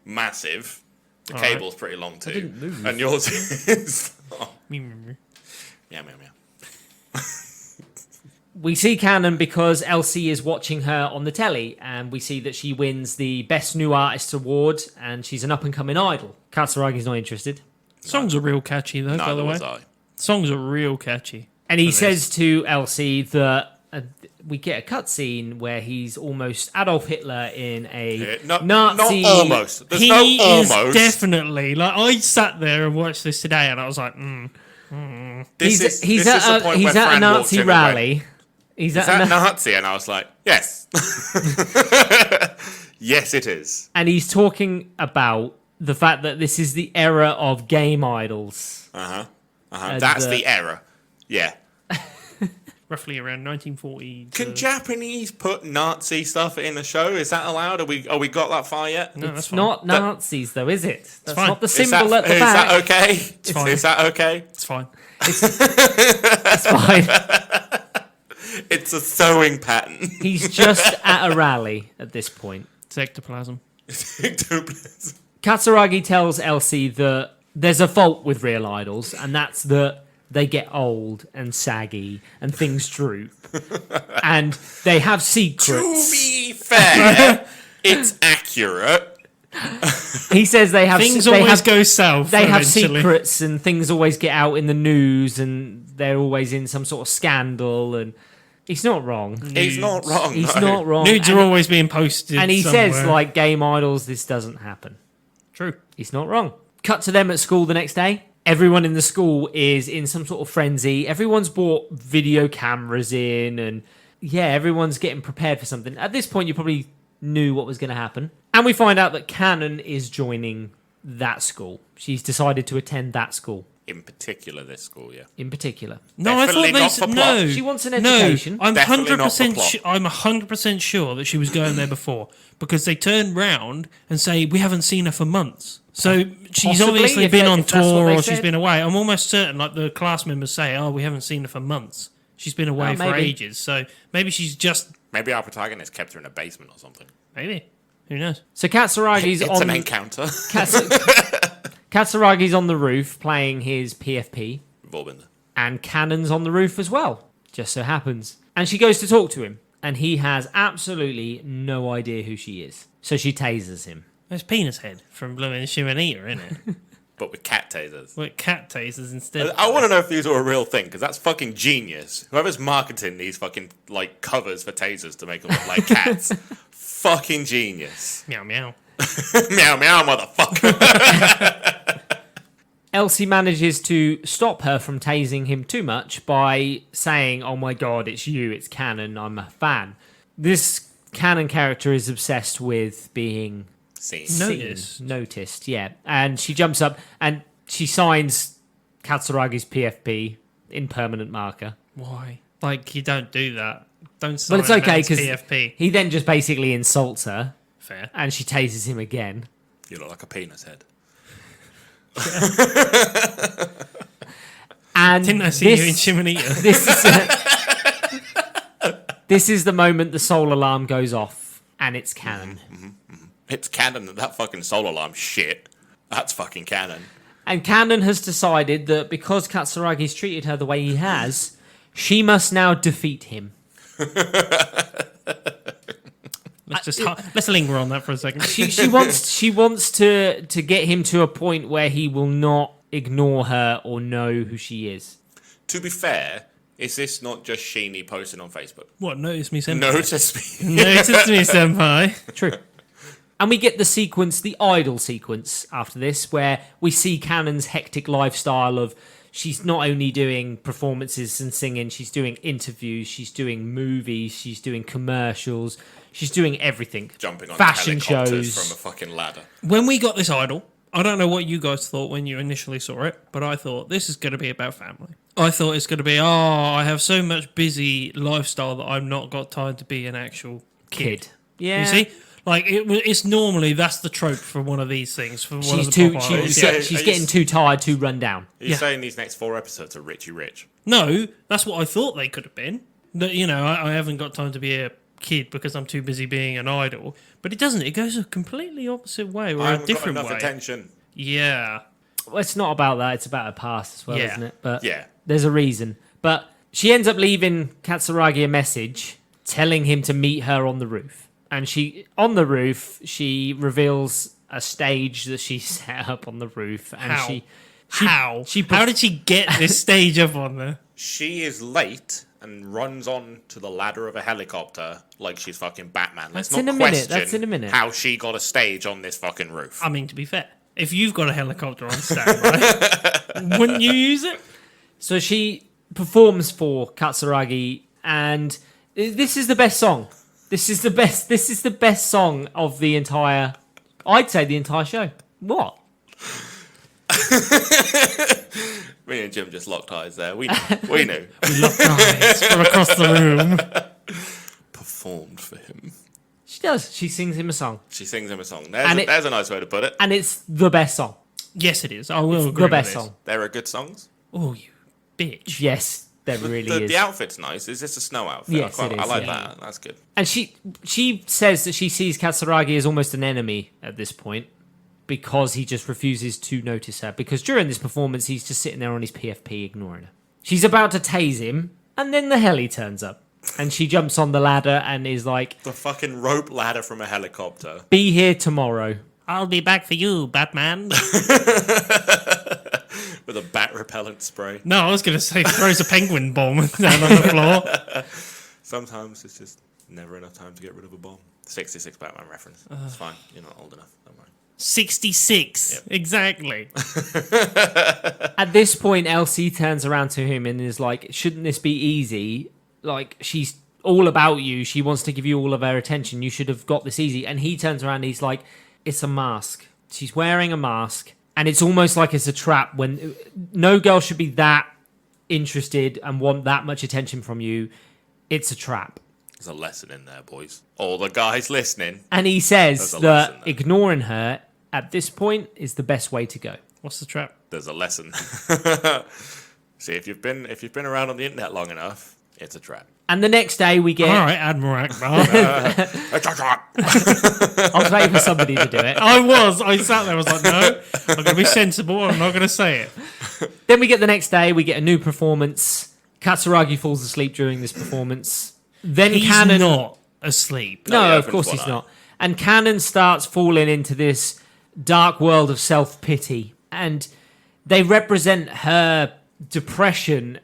Speaker 3: massive. The
Speaker 2: All right.
Speaker 3: cable's pretty long too.
Speaker 1: didn't move.
Speaker 3: And yours is... Oh, meow, meow, meow.
Speaker 1: We see Cannon because Elsie is watching her on the telly, and we see that she wins the Best New Artist award, and she's an up-and-coming idol. Katsuragi's not interested.
Speaker 2: songs are real catchy, though, by
Speaker 3: Neither
Speaker 2: the way.
Speaker 3: was I.
Speaker 2: Songs are real catchy.
Speaker 1: And he
Speaker 2: For this.
Speaker 1: says to Elsie that we get a cutscene where he's almost Adolf Hitler in a
Speaker 3: No,
Speaker 1: Nazi...
Speaker 3: not almost. There's
Speaker 2: He
Speaker 3: no
Speaker 2: is
Speaker 3: almost.
Speaker 2: definitely like I sat there and watched this today, and I was like,
Speaker 3: This
Speaker 1: He's
Speaker 3: is
Speaker 1: at
Speaker 3: the
Speaker 1: a,
Speaker 3: point
Speaker 1: he's
Speaker 3: where
Speaker 1: at a
Speaker 3: Fran walked
Speaker 1: Nazi
Speaker 3: in and went,
Speaker 1: rally. He's
Speaker 3: Is
Speaker 1: at a
Speaker 3: that
Speaker 1: Na-
Speaker 3: Nazi? And I was like, yes. Yes, it is.
Speaker 1: and he's talking about the fact that this is the era of game idols.
Speaker 3: That's the error. Yeah.
Speaker 2: roughly around 1940.
Speaker 3: Can Japanese put Nazi stuff in a show? Is that allowed? Are we got that far yet?
Speaker 2: No, that's
Speaker 1: It's
Speaker 2: fine.
Speaker 1: not Nazis, though, is it? That's
Speaker 2: fine.
Speaker 1: not the
Speaker 3: Is
Speaker 1: symbol
Speaker 3: that,
Speaker 1: at the
Speaker 3: is
Speaker 1: back.
Speaker 3: that okay?
Speaker 2: fine.
Speaker 3: Is that okay?
Speaker 2: It's fine.
Speaker 1: It's fine.
Speaker 3: It's a sewing pattern.
Speaker 1: He's just at a rally at this point.
Speaker 2: It's ectoplasm.
Speaker 1: Katsuragi tells Elsie that there's a fault with real idols, and that's that they get old and saggy and things droop. And they have
Speaker 3: To
Speaker 1: secrets.
Speaker 3: be fair, it's accurate.
Speaker 1: He says they have
Speaker 2: Things
Speaker 1: they
Speaker 2: always
Speaker 1: have,
Speaker 2: go south.
Speaker 1: they have
Speaker 2: eventually.
Speaker 1: secrets, and things always get out in the news, and they're always in some sort of scandal. And he's not wrong.
Speaker 3: He's not wrong.
Speaker 1: He's
Speaker 3: no.
Speaker 1: not wrong.
Speaker 2: Nudes
Speaker 1: and,
Speaker 2: are always being posted.
Speaker 1: and he
Speaker 2: somewhere.
Speaker 1: says, like game idols, this doesn't happen.
Speaker 2: True.
Speaker 1: He's not wrong. Cut to them at school the next day. Everyone in the school is in some sort of frenzy. Everyone's bought video cameras in, and yeah, everyone's getting prepared for something. At this point, you probably knew what was going to happen. And we find out that Cannon is joining that school. She's decided to attend that school
Speaker 3: In particular, this school, yeah.
Speaker 1: in particular.
Speaker 2: No, I
Speaker 3: Definitely
Speaker 2: thought they
Speaker 3: not
Speaker 2: said
Speaker 3: for plot.
Speaker 2: no.
Speaker 1: She wants an education.
Speaker 2: No, I'm
Speaker 3: Definitely not for
Speaker 2: 100%.
Speaker 3: plot.
Speaker 2: I'm 100% sure that she was going there before because they turn round and say we haven't seen her for months. So she's
Speaker 1: Possibly,
Speaker 2: obviously
Speaker 1: if
Speaker 2: been
Speaker 1: that-
Speaker 2: on
Speaker 1: if that's what
Speaker 2: tour
Speaker 1: they
Speaker 2: or she's
Speaker 1: said.
Speaker 2: been away. I'm almost certain, like the class members say, "Oh, we haven't seen her for months. She's been away
Speaker 1: Oh,
Speaker 2: for
Speaker 1: maybe.
Speaker 2: ages." So maybe she's just
Speaker 3: Maybe our protagonist kept her in a basement or something.
Speaker 2: maybe. Who knows?
Speaker 1: So Katsuragi's
Speaker 3: It's
Speaker 1: on
Speaker 3: an encounter.
Speaker 1: Katsuragi's on the roof playing his PFP,
Speaker 3: Vorbinder.
Speaker 1: and Cannon's on the roof as well. Just so happens. And she goes to talk to him, and he has absolutely no idea who she is. So she tasers him.
Speaker 2: There's Penis Head from Blooming Shimonita, isn't it?
Speaker 3: But with cat tasers.
Speaker 2: Well, cat tasers instead.
Speaker 3: I want to know if these are a real thing, because that's fucking genius. Whoever's marketing these fucking, like, covers for tasers to make them look like cats. Fucking genius.
Speaker 2: Meow meow.
Speaker 3: Meow meow, motherfucker.
Speaker 1: Elsie manages to stop her from tasing him too much by saying, "Oh my god, it's you, it's Cannon, I'm a fan." This Cannon character is obsessed with being
Speaker 3: See.
Speaker 1: noticed, yeah. And she jumps up and she signs Katsuragi's PFP in permanent marker.
Speaker 2: Why? Like you don't do that. Don't sign
Speaker 1: But it's okay
Speaker 2: man's
Speaker 1: because
Speaker 2: PFP.
Speaker 1: he then just basically insults her
Speaker 2: Fair.
Speaker 1: and she tases him again.
Speaker 3: You look like a penis head.
Speaker 1: And
Speaker 2: Didn't I see you in Shimonita?
Speaker 1: This is the moment the soul alarm goes off, and it's Cannon.
Speaker 3: It's canon that fucking soul alarm shit. That's fucking canon.
Speaker 1: And Cannon has decided that because Katsuragi's treated her the way he has, she must now defeat him.
Speaker 2: Let's linger on that for a second.
Speaker 1: She wants to get him to a point where he will not ignore her or know who she is.
Speaker 3: To be fair, is this not just Sheeny posting on Facebook?
Speaker 2: What? Notice me, senpai.
Speaker 3: Notice me.
Speaker 2: Notice me, senpai.
Speaker 1: True. And we get the idol sequence after this, where we see Cannon's hectic lifestyle of she's not only doing performances and singing, she's doing interviews, she's doing movies, she's doing commercials, she's doing everything.
Speaker 3: Jumping on
Speaker 1: fashion
Speaker 3: helicopters
Speaker 1: shows.
Speaker 3: from a fucking ladder.
Speaker 2: When we got this idol, I don't know what you guys thought when you initially saw it, but I thought this is going to be about family. I thought it's going to be, I have so much busy lifestyle that I've not got time to be an actual kid.
Speaker 1: Yeah.
Speaker 2: You see? Like, it's normally, that's the trope for one of these things. For one
Speaker 1: She's
Speaker 2: of the
Speaker 1: too.
Speaker 2: pop
Speaker 1: She's,
Speaker 2: idols.
Speaker 3: Yeah.
Speaker 1: she's getting too tired to run down.
Speaker 3: Are you
Speaker 2: Yeah.
Speaker 3: saying these next 4 episodes are Richie Rich?
Speaker 2: No, that's what I thought they could have been. That, I haven't got time to be a kid because I'm too busy being an idol. But it doesn't. It goes a completely opposite way or
Speaker 3: I
Speaker 2: a
Speaker 3: haven't got
Speaker 2: different
Speaker 3: enough
Speaker 2: way.
Speaker 3: attention.
Speaker 2: Yeah.
Speaker 1: Well, it's not about that. It's about her past as well,
Speaker 2: Yeah.
Speaker 1: isn't it? But
Speaker 3: Yeah.
Speaker 1: there's a reason. But she ends up leaving Katsuragi a message telling him to meet her on the roof. And on the roof, she reveals a stage that she set up on the roof. And
Speaker 2: How?
Speaker 1: she
Speaker 2: How?
Speaker 1: she-
Speaker 2: How did she get this stage up on there?
Speaker 3: She is late and runs on to the ladder of a helicopter like she's fucking Batman. Let's
Speaker 1: That's
Speaker 3: not
Speaker 1: in a minute,
Speaker 3: question
Speaker 1: that's in a minute.
Speaker 3: how she got a stage on this fucking roof.
Speaker 2: I mean, to be fair, if you've got a helicopter on standby, wouldn't you use it?
Speaker 1: So she performs for Katsuragi, and this is the best song. This is the best song of the entire. I'd say the entire show. What?
Speaker 3: Me and Jim just locked eyes there. We knew. We knew.
Speaker 2: We locked eyes from across the room.
Speaker 3: Performed for him.
Speaker 1: She does. She sings him a song.
Speaker 3: She sings him a song.
Speaker 1: And
Speaker 3: There's a nice way to put it.
Speaker 1: And it's the best song.
Speaker 2: Yes, it is. I will
Speaker 1: It's
Speaker 2: agree
Speaker 1: the
Speaker 2: with
Speaker 1: best
Speaker 2: this.
Speaker 1: song.
Speaker 3: There are good songs.
Speaker 2: Oh, you bitch.
Speaker 1: Yes, there really is.
Speaker 3: The outfit's nice. Is this a snow outfit?
Speaker 1: Yes, it
Speaker 3: I
Speaker 1: is,
Speaker 3: like
Speaker 1: yeah.
Speaker 3: that. That's good.
Speaker 1: And she says that she sees Katsuragi as almost an enemy at this point because he just refuses to notice her. Because during this performance, he's just sitting there on his PFP ignoring her. She's about to tase him, and then the heli turns up. And she jumps on the ladder and is like,
Speaker 3: The fucking rope ladder from a helicopter.
Speaker 1: be here tomorrow.
Speaker 2: I'll be back for you, Batman.
Speaker 3: With a bat repellent spray.
Speaker 2: No, I was going to say throws a penguin bomb down on the floor.
Speaker 3: Sometimes it's just never enough time to get rid of a bomb. 66 Batman reference. It's fine. You're not old enough. Don't worry.
Speaker 2: 66.
Speaker 3: Yep.
Speaker 2: Exactly.
Speaker 1: At this point, Elsie turns around to him and is like, shouldn't this be easy? Like, she's all about you. She wants to give you all of her attention. You should have got this easy. And he turns around and he's like, it's a mask. She's wearing a mask. And it's almost like it's a trap when no girl should be that interested and want that much attention from you. It's a trap.
Speaker 3: There's a lesson in there, boys. All the guys listening.
Speaker 1: And he says
Speaker 3: There's a
Speaker 1: that
Speaker 3: lesson there.
Speaker 1: ignoring her at this point is the best way to go.
Speaker 2: What's the trap?
Speaker 3: There's a lesson. See, if you've been around on the internet long enough, it's a trap.
Speaker 1: And the next day we get...
Speaker 2: All right, Admiral Akbar.
Speaker 3: It's a trap.
Speaker 1: I was waiting for somebody to do it.
Speaker 2: I sat there, I was like, no, I'm going to be sensible. I'm not going to say it.
Speaker 1: Then we get the next day, we get a new performance. Katsuragi falls asleep during this performance. Then
Speaker 2: He's
Speaker 1: Cannon...
Speaker 2: not asleep.
Speaker 3: No, he
Speaker 1: No, of
Speaker 3: opens
Speaker 1: course
Speaker 3: one
Speaker 1: he's
Speaker 3: eye.
Speaker 1: not. And Cannon starts falling into this dark world of self-pity. And they represent her depression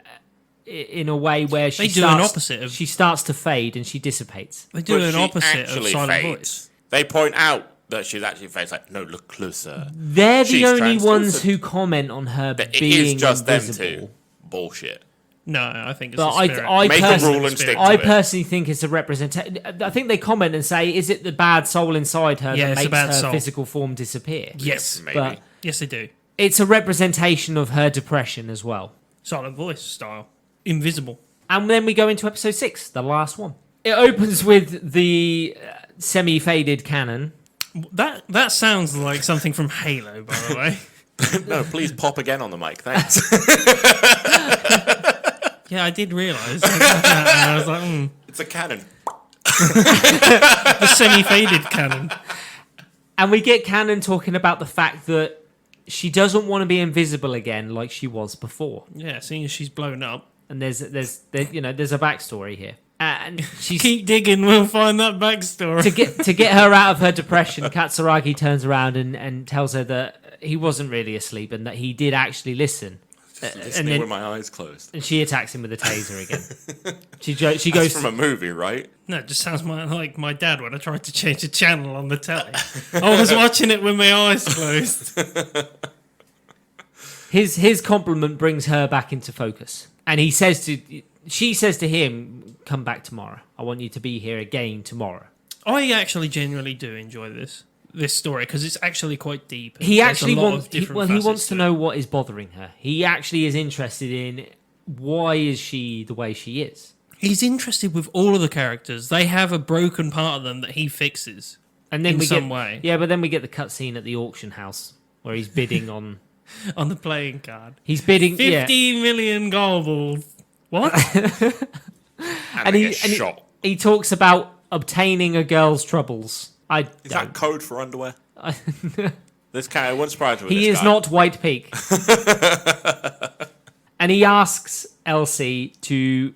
Speaker 1: in a way where she
Speaker 2: They do
Speaker 1: starts,
Speaker 2: an opposite of-
Speaker 1: she starts to fade and she dissipates.
Speaker 2: They do
Speaker 3: But
Speaker 2: an
Speaker 3: she
Speaker 2: opposite of
Speaker 3: actually
Speaker 2: Silent
Speaker 3: fades.
Speaker 2: Voice.
Speaker 3: They point out that she's actually fades. Like, no, look closer.
Speaker 1: They're the
Speaker 3: She's
Speaker 1: only ones
Speaker 3: translucent.
Speaker 1: who comment on her
Speaker 3: But it
Speaker 1: being
Speaker 3: is just
Speaker 1: invisible.
Speaker 3: them two. Bullshit.
Speaker 2: No, I think it's
Speaker 1: But
Speaker 2: a spirit.
Speaker 1: I
Speaker 3: Make a
Speaker 1: personally-
Speaker 3: rule and stick to
Speaker 1: I
Speaker 3: it.
Speaker 1: personally think it's a representation. I think they comment and say, "Is it the bad soul inside her
Speaker 2: Yeah,
Speaker 1: that
Speaker 2: it's a
Speaker 1: makes
Speaker 2: bad
Speaker 1: her
Speaker 2: soul.
Speaker 1: physical form disappear?"
Speaker 2: Yes.
Speaker 3: Maybe.
Speaker 1: But
Speaker 2: Yes, they do.
Speaker 1: it's a representation of her depression as well.
Speaker 2: Silent Voice style. Invisible.
Speaker 1: And then we go into episode 6, the last one. It opens with the semi-faded cannon.
Speaker 2: That sounds like something from Halo, by the way.
Speaker 3: No, please pop again on the mic. Thanks.
Speaker 2: Yeah, I did realise. I was like,
Speaker 3: It's a cannon.
Speaker 2: the semi-faded cannon.
Speaker 1: And we get Cannon talking about the fact that she doesn't want to be invisible again like she was before.
Speaker 2: Yeah, seeing as she's blown up.
Speaker 1: And there's a backstory here. And she's
Speaker 2: Keep digging, we'll find that backstory.
Speaker 1: to get her out of her depression. Katsuragi turns around and tells her that he wasn't really asleep and that he did actually listen.
Speaker 3: Listening
Speaker 1: then-
Speaker 3: with my eyes closed.
Speaker 1: And she attacks him with a taser again. She
Speaker 3: That's
Speaker 1: goes
Speaker 3: from a movie, right?
Speaker 2: No, it just sounds like my dad when I tried to change the channel on the telly. I was watching it with my eyes closed.
Speaker 1: his compliment brings her back into focus, and she says to him, "Come back tomorrow. I want you to be here again tomorrow."
Speaker 2: I actually genuinely do enjoy this story because it's actually quite deep.
Speaker 1: He
Speaker 2: There's
Speaker 1: actually
Speaker 2: a lot
Speaker 1: wants
Speaker 2: of different
Speaker 1: he
Speaker 2: facets
Speaker 1: wants to
Speaker 2: it.
Speaker 1: know what is bothering her. He actually is interested in why is she the way she is.
Speaker 2: He's interested with all of the characters. They have a broken part of them that he fixes.
Speaker 1: And then
Speaker 2: In
Speaker 1: we
Speaker 2: some
Speaker 1: get,
Speaker 2: way.
Speaker 1: yeah, but then we get the cutscene at the auction house where he's bidding on.
Speaker 2: On the playing card.
Speaker 1: He's bidding.
Speaker 2: 50 million gold balls. What?
Speaker 3: And they get shot.
Speaker 1: He talks about obtaining a girl's troubles.
Speaker 3: Is that code for underwear? This guy, it wouldn't surprise me. with
Speaker 1: He
Speaker 3: this
Speaker 1: is
Speaker 3: guy.
Speaker 1: not White Peak. And he asks Elsie to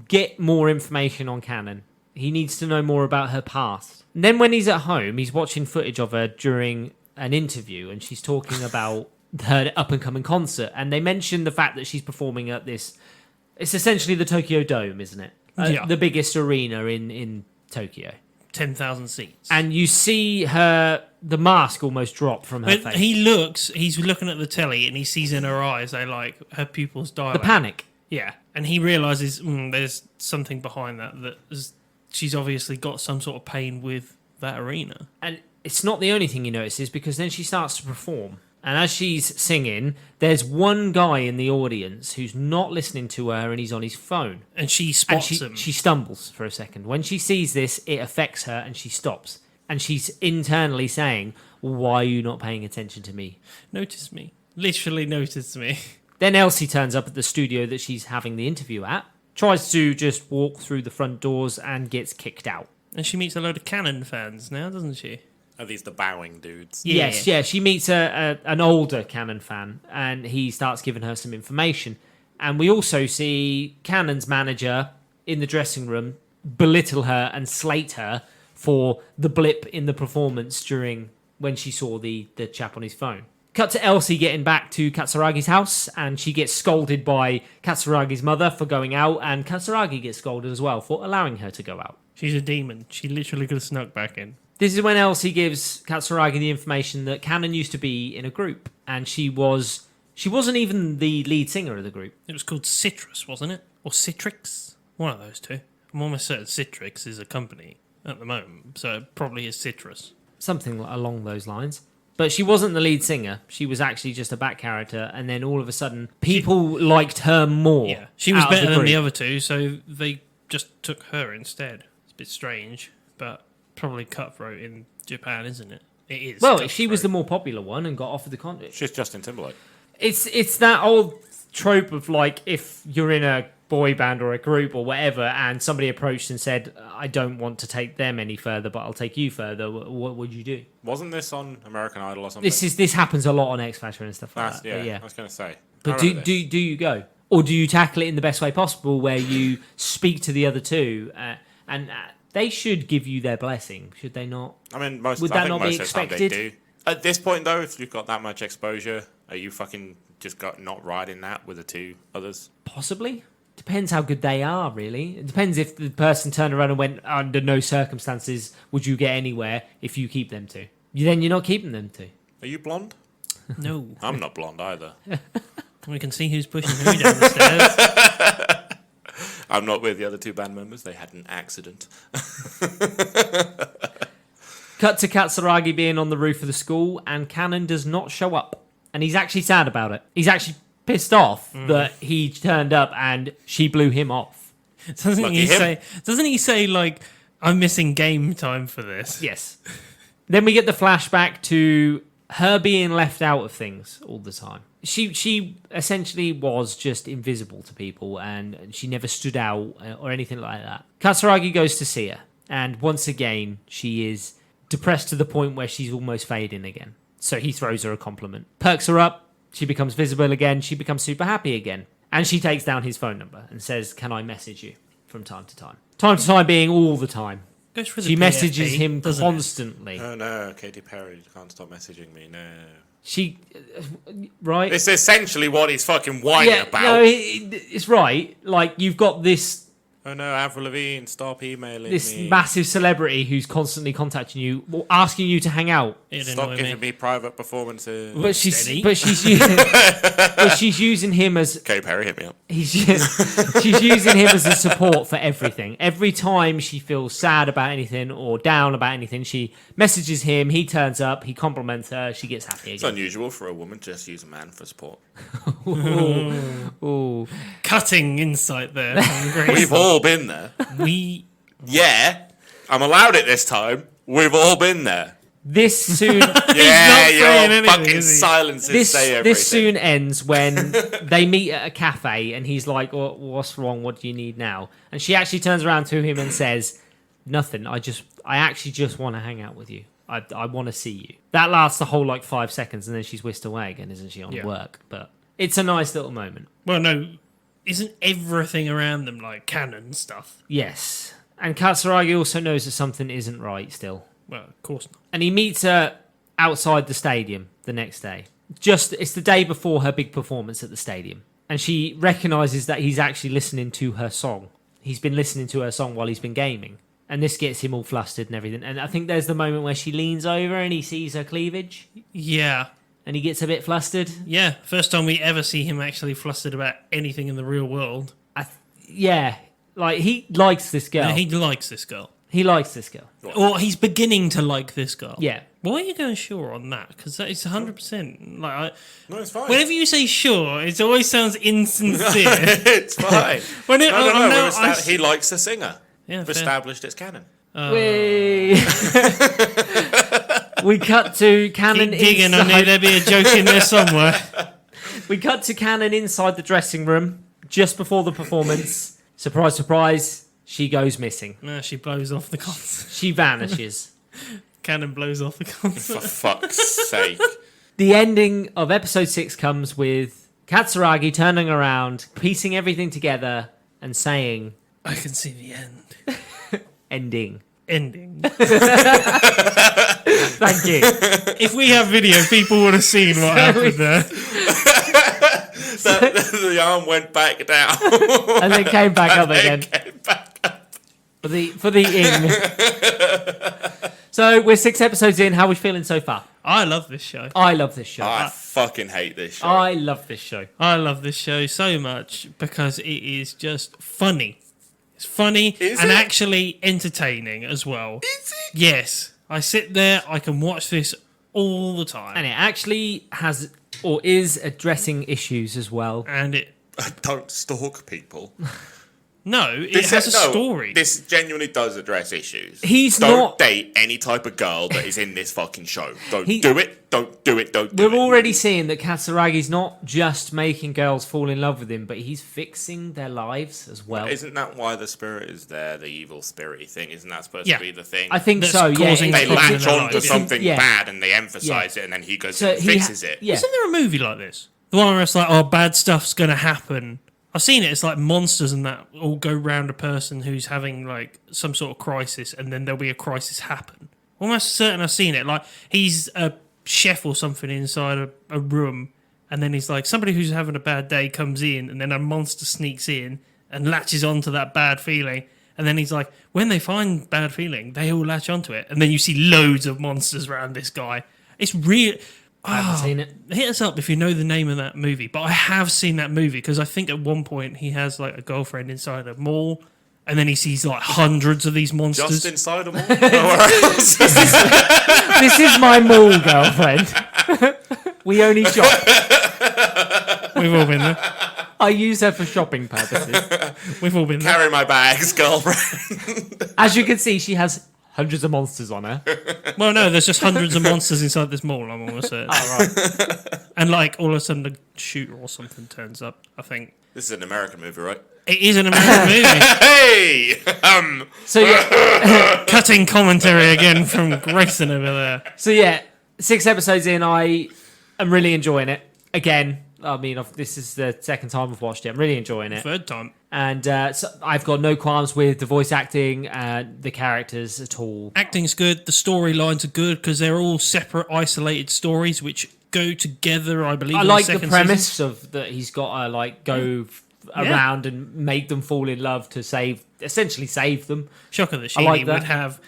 Speaker 1: get more information on Cannon. He needs to know more about her past. And then when he's at home, he's watching footage of her during an interview, and she's talking about her up-and-coming concert. And they mention the fact that she's performing at this... It's essentially the Tokyo Dome, isn't it?
Speaker 2: Yeah.
Speaker 1: The biggest arena in Tokyo.
Speaker 2: 10,000 seats.
Speaker 1: And you see the mask almost drop from her
Speaker 2: But
Speaker 1: face.
Speaker 2: he's looking at the telly and he sees in her eyes, her pupils dilate.
Speaker 1: The panic.
Speaker 2: Yeah. And he realises there's something behind she's obviously got some sort of pain with that arena.
Speaker 1: And it's not the only thing he notices, because then she starts to perform. And as she's singing, there's one guy in the audience who's not listening to her and he's on his phone.
Speaker 2: And she
Speaker 1: And
Speaker 2: spots him.
Speaker 1: she stumbles for a second. When she sees this, it affects her and she stops. And she's internally saying, why are you not paying attention to me?
Speaker 2: Notice me. Literally notice me.
Speaker 1: Then Elsie turns up at the studio that she's having the interview at, tries to just walk through the front doors and gets kicked out.
Speaker 2: And she meets a load of Canon fans now, doesn't she?
Speaker 3: Are these the bowing dudes?
Speaker 2: Yeah.
Speaker 1: Yes, yeah. She meets an older Canon fan and he starts giving her some information. And we also see Canon's manager in the dressing room belittle her and slate her for the blip in the performance during when she saw the chap on his phone. Cut to Elsie getting back to Katsuragi's house, and she gets scolded by Katsuragi's mother for going out, and Katsuragi gets scolded as well for allowing her to go out.
Speaker 2: She's a demon. She literally could have snuck back in.
Speaker 1: This is when Elsie gives Katsuragi the information that Canon used to be in a group, and she wasn't even the lead singer of the group.
Speaker 2: It was called Citrus, wasn't it? Or Citrix? One of those two. I'm almost certain Citrix is a company at the moment, so it probably is Citrus.
Speaker 1: Something along those lines. But she wasn't the lead singer. She was actually just a back character, and then all of a sudden, people liked her more.
Speaker 2: Yeah, she was
Speaker 1: out of
Speaker 2: better than the
Speaker 1: group.
Speaker 2: other two, so they just took her instead. It's a bit strange, but probably cutthroat in Japan, isn't it? It is.
Speaker 1: Well, she was the
Speaker 2: cutthroat.
Speaker 1: more popular one and got offered the contract.
Speaker 3: She's Justin Timberlake.
Speaker 1: It's that old trope of like if you're in a boy band or a group or whatever, and somebody approached and said, "I don't want to take them any further, but I'll take you further." What would you do?
Speaker 3: Wasn't this on American Idol or something?
Speaker 1: This happens a lot on X Factor and stuff like
Speaker 3: That's,
Speaker 1: that.
Speaker 3: yeah,
Speaker 1: But
Speaker 3: I was going to say.
Speaker 1: But
Speaker 3: I
Speaker 1: do
Speaker 3: remember this.
Speaker 1: you go, or do you tackle it in the best way possible, where you speak to the other two, and they should give you their blessing, should they not?
Speaker 3: I mean,
Speaker 1: Would
Speaker 3: I
Speaker 1: that
Speaker 3: think
Speaker 1: not be
Speaker 3: most of the time
Speaker 1: expected?
Speaker 3: they do. At this point, though, if you've got that much exposure, are you fucking just got not riding that with the two others?
Speaker 1: Possibly. Depends how good they are, really. It depends if the person turned around and went, under no circumstances would you get anywhere if you keep them to. Then you're not keeping them to.
Speaker 3: Are you blonde?
Speaker 2: No.
Speaker 3: I'm not blonde either.
Speaker 2: We can see who's pushing who down the stairs.
Speaker 3: I'm not with the other two band members. They had an accident.
Speaker 1: Cut to Katsuragi being on the roof of the school, and Canon does not show up. And he's actually sad about it. He's actually pissed off that he turned up and she blew him off.
Speaker 2: Doesn't
Speaker 3: Lucky
Speaker 2: he
Speaker 3: him.
Speaker 2: say? Doesn't he say like, "I'm missing game time for this"?
Speaker 1: Yes. Then we get the flashback to her being left out of things all the time. She essentially was just invisible to people, and she never stood out or anything like that. Katsuragi goes to see her, and once again she is depressed to the point where she's almost fading again. So he throws her a compliment, perks her up, she becomes visible again, she becomes super happy again, and she takes down his phone number and says, "Can I message you?" from time to time. Time to time being all the time.
Speaker 2: Goes for the
Speaker 1: She messages
Speaker 2: PFP,
Speaker 1: him
Speaker 2: doesn't it?
Speaker 1: constantly.
Speaker 3: Oh no, Katy Perry, you can't stop messaging me. No.
Speaker 1: She, right?
Speaker 3: It's essentially what he's fucking whining about.
Speaker 1: no, it's right. Like you've got this
Speaker 3: Oh no, Avril Lavigne, stop emailing
Speaker 1: this
Speaker 3: me.
Speaker 1: massive celebrity who's constantly contacting you, asking you to hang out.
Speaker 2: It'd
Speaker 3: Stop
Speaker 2: annoy
Speaker 3: giving
Speaker 2: me.
Speaker 3: me private performances.
Speaker 1: But
Speaker 2: Steady.
Speaker 1: she's using him as
Speaker 3: Katy Perry, hit me up.
Speaker 1: she's using him as a support for everything. Every time she feels sad about anything or down about anything, she messages him. He turns up. He compliments her. She gets happy
Speaker 3: It's
Speaker 1: again.
Speaker 3: unusual for a woman to just use a man for support.
Speaker 1: Ooh.
Speaker 2: Cutting insight there. from Grace.
Speaker 3: We've all been there.
Speaker 2: we
Speaker 3: Yeah, I'm allowed it this time. We've all been there.
Speaker 1: This soon.
Speaker 3: Yeah,
Speaker 2: saying
Speaker 3: your
Speaker 2: anything,
Speaker 3: fucking
Speaker 2: is he?
Speaker 3: silences
Speaker 1: This
Speaker 3: say everything.
Speaker 1: this soon ends when they meet at a cafe and he's like, "What's wrong? What do you need now?" And she actually turns around to him and says, "Nothing. I actually just want to hang out with you. I want to see you." That lasts the whole like 5 seconds, and then she's whisked away again, isn't she, on
Speaker 2: Yeah.
Speaker 1: work? But it's a nice little moment.
Speaker 2: well, no, isn't everything around them like canon stuff?
Speaker 1: Yes, and Katsuragi also knows that something isn't right still.
Speaker 2: Well, of course not.
Speaker 1: And he meets her outside the stadium the next day. It's the day before her big performance at the stadium. And she recognizes that he's actually listening to her song. He's been listening to her song while he's been gaming. And this gets him all flustered and everything. And I think there's the moment where she leans over and he sees her cleavage.
Speaker 2: Yeah,
Speaker 1: And he gets a bit flustered.
Speaker 2: yeah. First time we ever see him actually flustered about anything in the real world.
Speaker 1: Yeah, like he likes this girl.
Speaker 2: And he likes this girl.
Speaker 1: He likes this girl.
Speaker 2: Or he's beginning to like this girl.
Speaker 1: Yeah.
Speaker 2: Why are you going sure on that? Because that is 100%. Like,
Speaker 3: No, it's fine.
Speaker 2: whenever you say sure, it always sounds insincere.
Speaker 3: It's fine.
Speaker 2: When it,
Speaker 3: He likes the singer.
Speaker 2: Yeah,
Speaker 3: We've
Speaker 2: fair.
Speaker 3: established it's canon.
Speaker 1: We we cut to Cannon
Speaker 2: Keep digging. I knew
Speaker 1: inside.
Speaker 2: there'd be a joke in there somewhere.
Speaker 1: We cut to Cannon inside the dressing room just before the performance. Surprise, surprise, she goes missing.
Speaker 2: No, she blows off the concert.
Speaker 1: She vanishes.
Speaker 2: Cannon blows off the concert.
Speaker 3: For fuck's sake.
Speaker 1: The ending of episode 6 comes with Katsuragi turning around, piecing everything together, and saying,
Speaker 2: I can see the end.
Speaker 1: ending.
Speaker 2: Ending.
Speaker 1: Thank you.
Speaker 2: If we have video, people would have seen what happened there.
Speaker 3: The arm went back down.
Speaker 1: And then came back up again.
Speaker 3: Came back up.
Speaker 1: For the ing. So we're 6 episodes in. How are we feeling so far?
Speaker 2: I love this show.
Speaker 1: I love this show.
Speaker 3: I fucking hate this show.
Speaker 1: I love this show.
Speaker 2: I love this show so much because it is just funny. It's funny
Speaker 3: Is
Speaker 2: and
Speaker 3: it?
Speaker 2: actually entertaining as well.
Speaker 3: Is it?
Speaker 2: Yes. I sit there, I can watch this all the time.
Speaker 1: And it actually has or is addressing issues as well.
Speaker 2: And it
Speaker 3: Don't stalk people.
Speaker 2: no, it has a story.
Speaker 3: This genuinely does address issues.
Speaker 1: He's
Speaker 3: don't
Speaker 1: not-
Speaker 3: date any type of girl that is in this fucking show. Don't
Speaker 1: He-
Speaker 3: do it. Don't do it. Don't do
Speaker 1: We're
Speaker 3: it.
Speaker 1: already seeing that Katsuragi's not just making girls fall in love with him, but he's fixing their lives as well.
Speaker 3: Isn't that why the spirit is there? The evil spirit thing. Isn't that supposed
Speaker 2: Yeah.
Speaker 3: to be the thing?
Speaker 1: I think
Speaker 2: That's
Speaker 1: so, yeah.
Speaker 2: causing
Speaker 3: they
Speaker 2: the problem in
Speaker 3: latch
Speaker 2: their
Speaker 3: on to
Speaker 2: lives.
Speaker 3: something
Speaker 1: Yeah.
Speaker 3: bad and they emphasize it, and then he goes
Speaker 1: So
Speaker 3: and
Speaker 1: he
Speaker 3: fixes it.
Speaker 1: Yeah.
Speaker 2: Isn't there a movie like this? The one where it's like, oh, bad stuff's going to happen. I've seen it. It's like monsters and that all go round a person who's having like some sort of crisis, and then there'll be a crisis happen. Almost certain I've seen it. Like he's a chef or something inside a room, and then he's like, somebody who's having a bad day comes in, and then a monster sneaks in and latches onto that bad feeling. And then he's like, when they find bad feeling, they all latch onto it. And then you see loads of monsters around this guy. It's real.
Speaker 1: I haven't seen it.
Speaker 2: Hit us up if you know the name of that movie. But I have seen that movie because I think at one point he has like a girlfriend inside a mall, and then he sees like hundreds of these monsters.
Speaker 3: Just inside them all. Nowhere else.
Speaker 1: This is my mall girlfriend. We only shop.
Speaker 2: We've all been there.
Speaker 1: I use her for shopping purposes.
Speaker 2: We've all been there.
Speaker 3: Carry my bags, girlfriend.
Speaker 1: As you can see, she has hundreds of monsters on her.
Speaker 2: Well, no, there's just hundreds of monsters inside this mall. I'm almost certain.
Speaker 1: Oh, right.
Speaker 2: And like all of a sudden, a shooter or something turns up. I think
Speaker 3: This is an American movie, right?
Speaker 2: it is an American movie.
Speaker 3: Hey!
Speaker 1: So yeah,
Speaker 2: Cutting commentary again from Grayson over there.
Speaker 1: 6 episodes in, I am really enjoying it. Again, I mean, this is the second time I've watched it. I'm really enjoying it.
Speaker 2: Third time.
Speaker 1: And so I've got no qualms with the voice acting and the characters at all.
Speaker 2: Acting's good. The storylines are good because they're all separate, isolated stories which go together. I believe.
Speaker 1: I
Speaker 2: in
Speaker 1: like the
Speaker 2: second
Speaker 1: premise
Speaker 2: season.
Speaker 1: of that he's got to like go around and make them fall in love to essentially save them.
Speaker 2: Shocker that
Speaker 1: I like
Speaker 2: Sheeny
Speaker 1: that.
Speaker 2: would have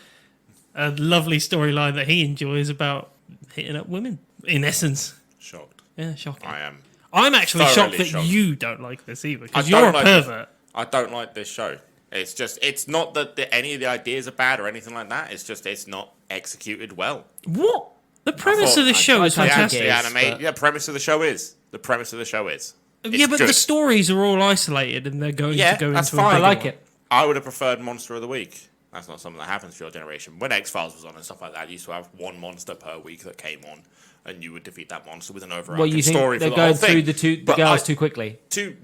Speaker 2: a lovely storyline that he enjoys about hitting up women. In essence,
Speaker 3: Shocked.
Speaker 2: yeah, shocking.
Speaker 3: I am.
Speaker 2: I'm actually
Speaker 3: thoroughly
Speaker 2: shocked that
Speaker 3: shocked.
Speaker 2: you don't like this either
Speaker 3: I
Speaker 2: because you're a
Speaker 3: don't like
Speaker 2: pervert.
Speaker 3: I don't like this show. It's just, it's not that any of the ideas are bad or anything like that. It's just, it's not executed well.
Speaker 2: What? The premise
Speaker 3: thought-
Speaker 2: of this show is
Speaker 1: I think
Speaker 2: fantastic.
Speaker 1: it
Speaker 3: The
Speaker 1: is,
Speaker 3: anime,
Speaker 1: but-
Speaker 3: the premise of the show is. The premise of the show is.
Speaker 2: Yeah, but
Speaker 3: good.
Speaker 2: the stories are all isolated and they're going
Speaker 3: Yeah,
Speaker 2: to go
Speaker 3: that's
Speaker 2: into a
Speaker 3: fine.
Speaker 1: I
Speaker 2: bigger
Speaker 1: like
Speaker 2: one.
Speaker 1: it.
Speaker 3: I would have preferred Monster of the Week. That's not something that happens to your generation. When X-Files was on and stuff like that, you used to have one monster per week that came on, and you would defeat that monster with an overarching
Speaker 1: Well, you
Speaker 3: story
Speaker 1: think they're
Speaker 3: for the
Speaker 1: going
Speaker 3: whole thing.
Speaker 1: through the
Speaker 3: But
Speaker 1: girls too quickly?
Speaker 3: too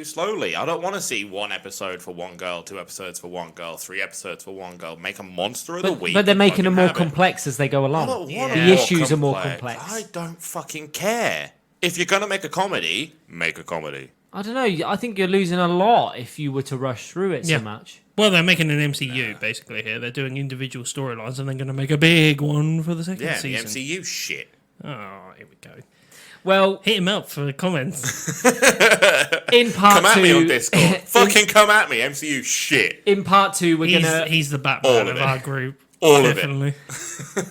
Speaker 3: slowly. I don't want to see one episode for one girl, 2 episodes for one girl, 3 episodes for one girl. Make a Monster of the Week.
Speaker 1: But they're
Speaker 3: and
Speaker 1: making them more
Speaker 3: fucking have it.
Speaker 1: complex as they go
Speaker 3: I
Speaker 1: along.
Speaker 3: don't want
Speaker 2: Yeah.
Speaker 3: them
Speaker 1: The issues are more complex.
Speaker 3: I don't fucking care. If you're gonna make a comedy, make a comedy.
Speaker 1: I don't know. I think you're losing a lot if you were to rush through it
Speaker 2: Yeah.
Speaker 1: so much.
Speaker 2: Well, they're making an MCU basically here. They're doing individual storylines and they're going to make a big one for the second
Speaker 3: Yeah, the
Speaker 2: season.
Speaker 3: MCU shit.
Speaker 2: Oh, here we go.
Speaker 1: Well,
Speaker 2: Hit him up for the comments.
Speaker 1: in part
Speaker 3: Come at
Speaker 1: two,
Speaker 3: me on Discord. Fucking come at me, MCU shit.
Speaker 1: in part two, we're
Speaker 2: he's,
Speaker 1: gonna
Speaker 2: he's the
Speaker 3: All
Speaker 2: Batman
Speaker 3: of
Speaker 2: of
Speaker 3: it.
Speaker 2: our group.
Speaker 3: All of it.
Speaker 2: Definitely.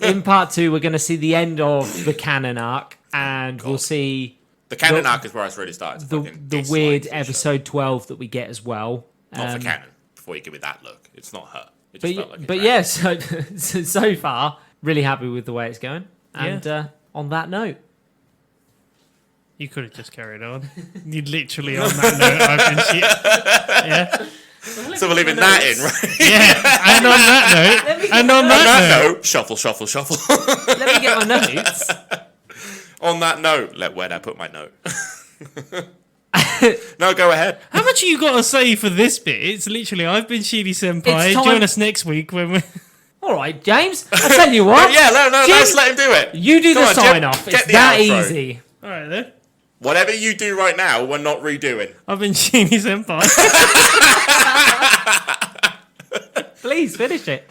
Speaker 1: in part two we're gonna see the end of the canon arc, and we'll see
Speaker 3: The canon
Speaker 1: The-
Speaker 3: arc is where I really started to
Speaker 1: the
Speaker 3: fucking
Speaker 1: the
Speaker 3: dislike
Speaker 1: weird
Speaker 3: this show.
Speaker 1: episode 12 that we get as well.
Speaker 3: Not for canon. Before you give me that look, it's not her. It just felt like a
Speaker 1: But
Speaker 3: drag.
Speaker 1: yeah, so far, really happy with the way it's going. And on that note,
Speaker 2: You could have just carried on. You literally on that note, I've been shit. Yeah.
Speaker 3: So we're leaving that in, right?
Speaker 2: Yeah. And on that note,
Speaker 1: get
Speaker 2: and on
Speaker 3: On
Speaker 2: that
Speaker 3: that
Speaker 2: note,
Speaker 3: note, shuffle, shuffle, shuffle.
Speaker 1: let me get my notes.
Speaker 3: On that note, where'd I put my note? No, go ahead.
Speaker 2: how much you got to say for this bit? It's literally, I've been Sheedy Senpai.
Speaker 1: It's time-
Speaker 2: Join us next week when we.
Speaker 1: All right, James. I'll tell you what.
Speaker 3: Yeah, no,
Speaker 1: Jim,
Speaker 3: let's let him do it.
Speaker 1: You do
Speaker 3: Come
Speaker 1: the
Speaker 3: on, Jim,
Speaker 1: sign off.
Speaker 3: get
Speaker 1: It's
Speaker 3: the
Speaker 1: that
Speaker 3: outro.
Speaker 1: easy.
Speaker 2: All right then.
Speaker 3: Whatever you do right now, we're not redoing.
Speaker 2: I've been Sheedy Senpai.
Speaker 1: Please finish it.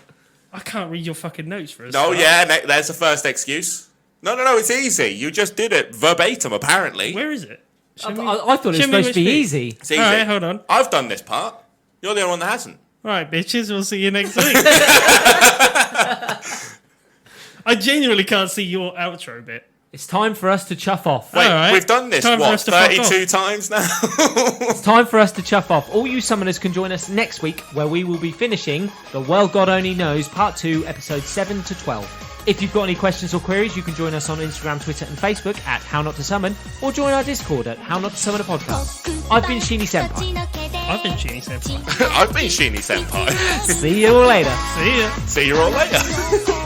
Speaker 2: I can't read your fucking notes for us.
Speaker 3: No, there's the first excuse. No, it's easy. You just did it verbatim, apparently.
Speaker 2: Where is it?
Speaker 1: I
Speaker 2: Show me-
Speaker 1: thought it was
Speaker 2: show me
Speaker 1: supposed to
Speaker 2: which
Speaker 1: be
Speaker 2: bit.
Speaker 1: easy.
Speaker 3: It's easy.
Speaker 2: All right, hold on.
Speaker 3: I've done this part. You're the only one that hasn't.
Speaker 2: All right, bitches. We'll see you next week. I genuinely can't see your outro bit.
Speaker 1: It's time for us to chuff off.
Speaker 3: Wait,
Speaker 2: All right.
Speaker 3: we've done this,
Speaker 2: Time for
Speaker 3: what,
Speaker 2: us to fuck
Speaker 3: 32 times now?
Speaker 1: It's time for us to chuff off. All you summoners can join us next week where we will be finishing The World God Only Knows Part 2, Episodes 7 to 12. If you've got any questions or queries, you can join us on Instagram, Twitter and Facebook at How Not To Summon, or join our Discord at How Not To Summon a Podcast. I've been Sheeny Senpai.
Speaker 2: I've been Sheedy Senpai.
Speaker 3: I've been Sheeny Senpai.
Speaker 1: See you all later.
Speaker 2: See ya.
Speaker 3: See you all later.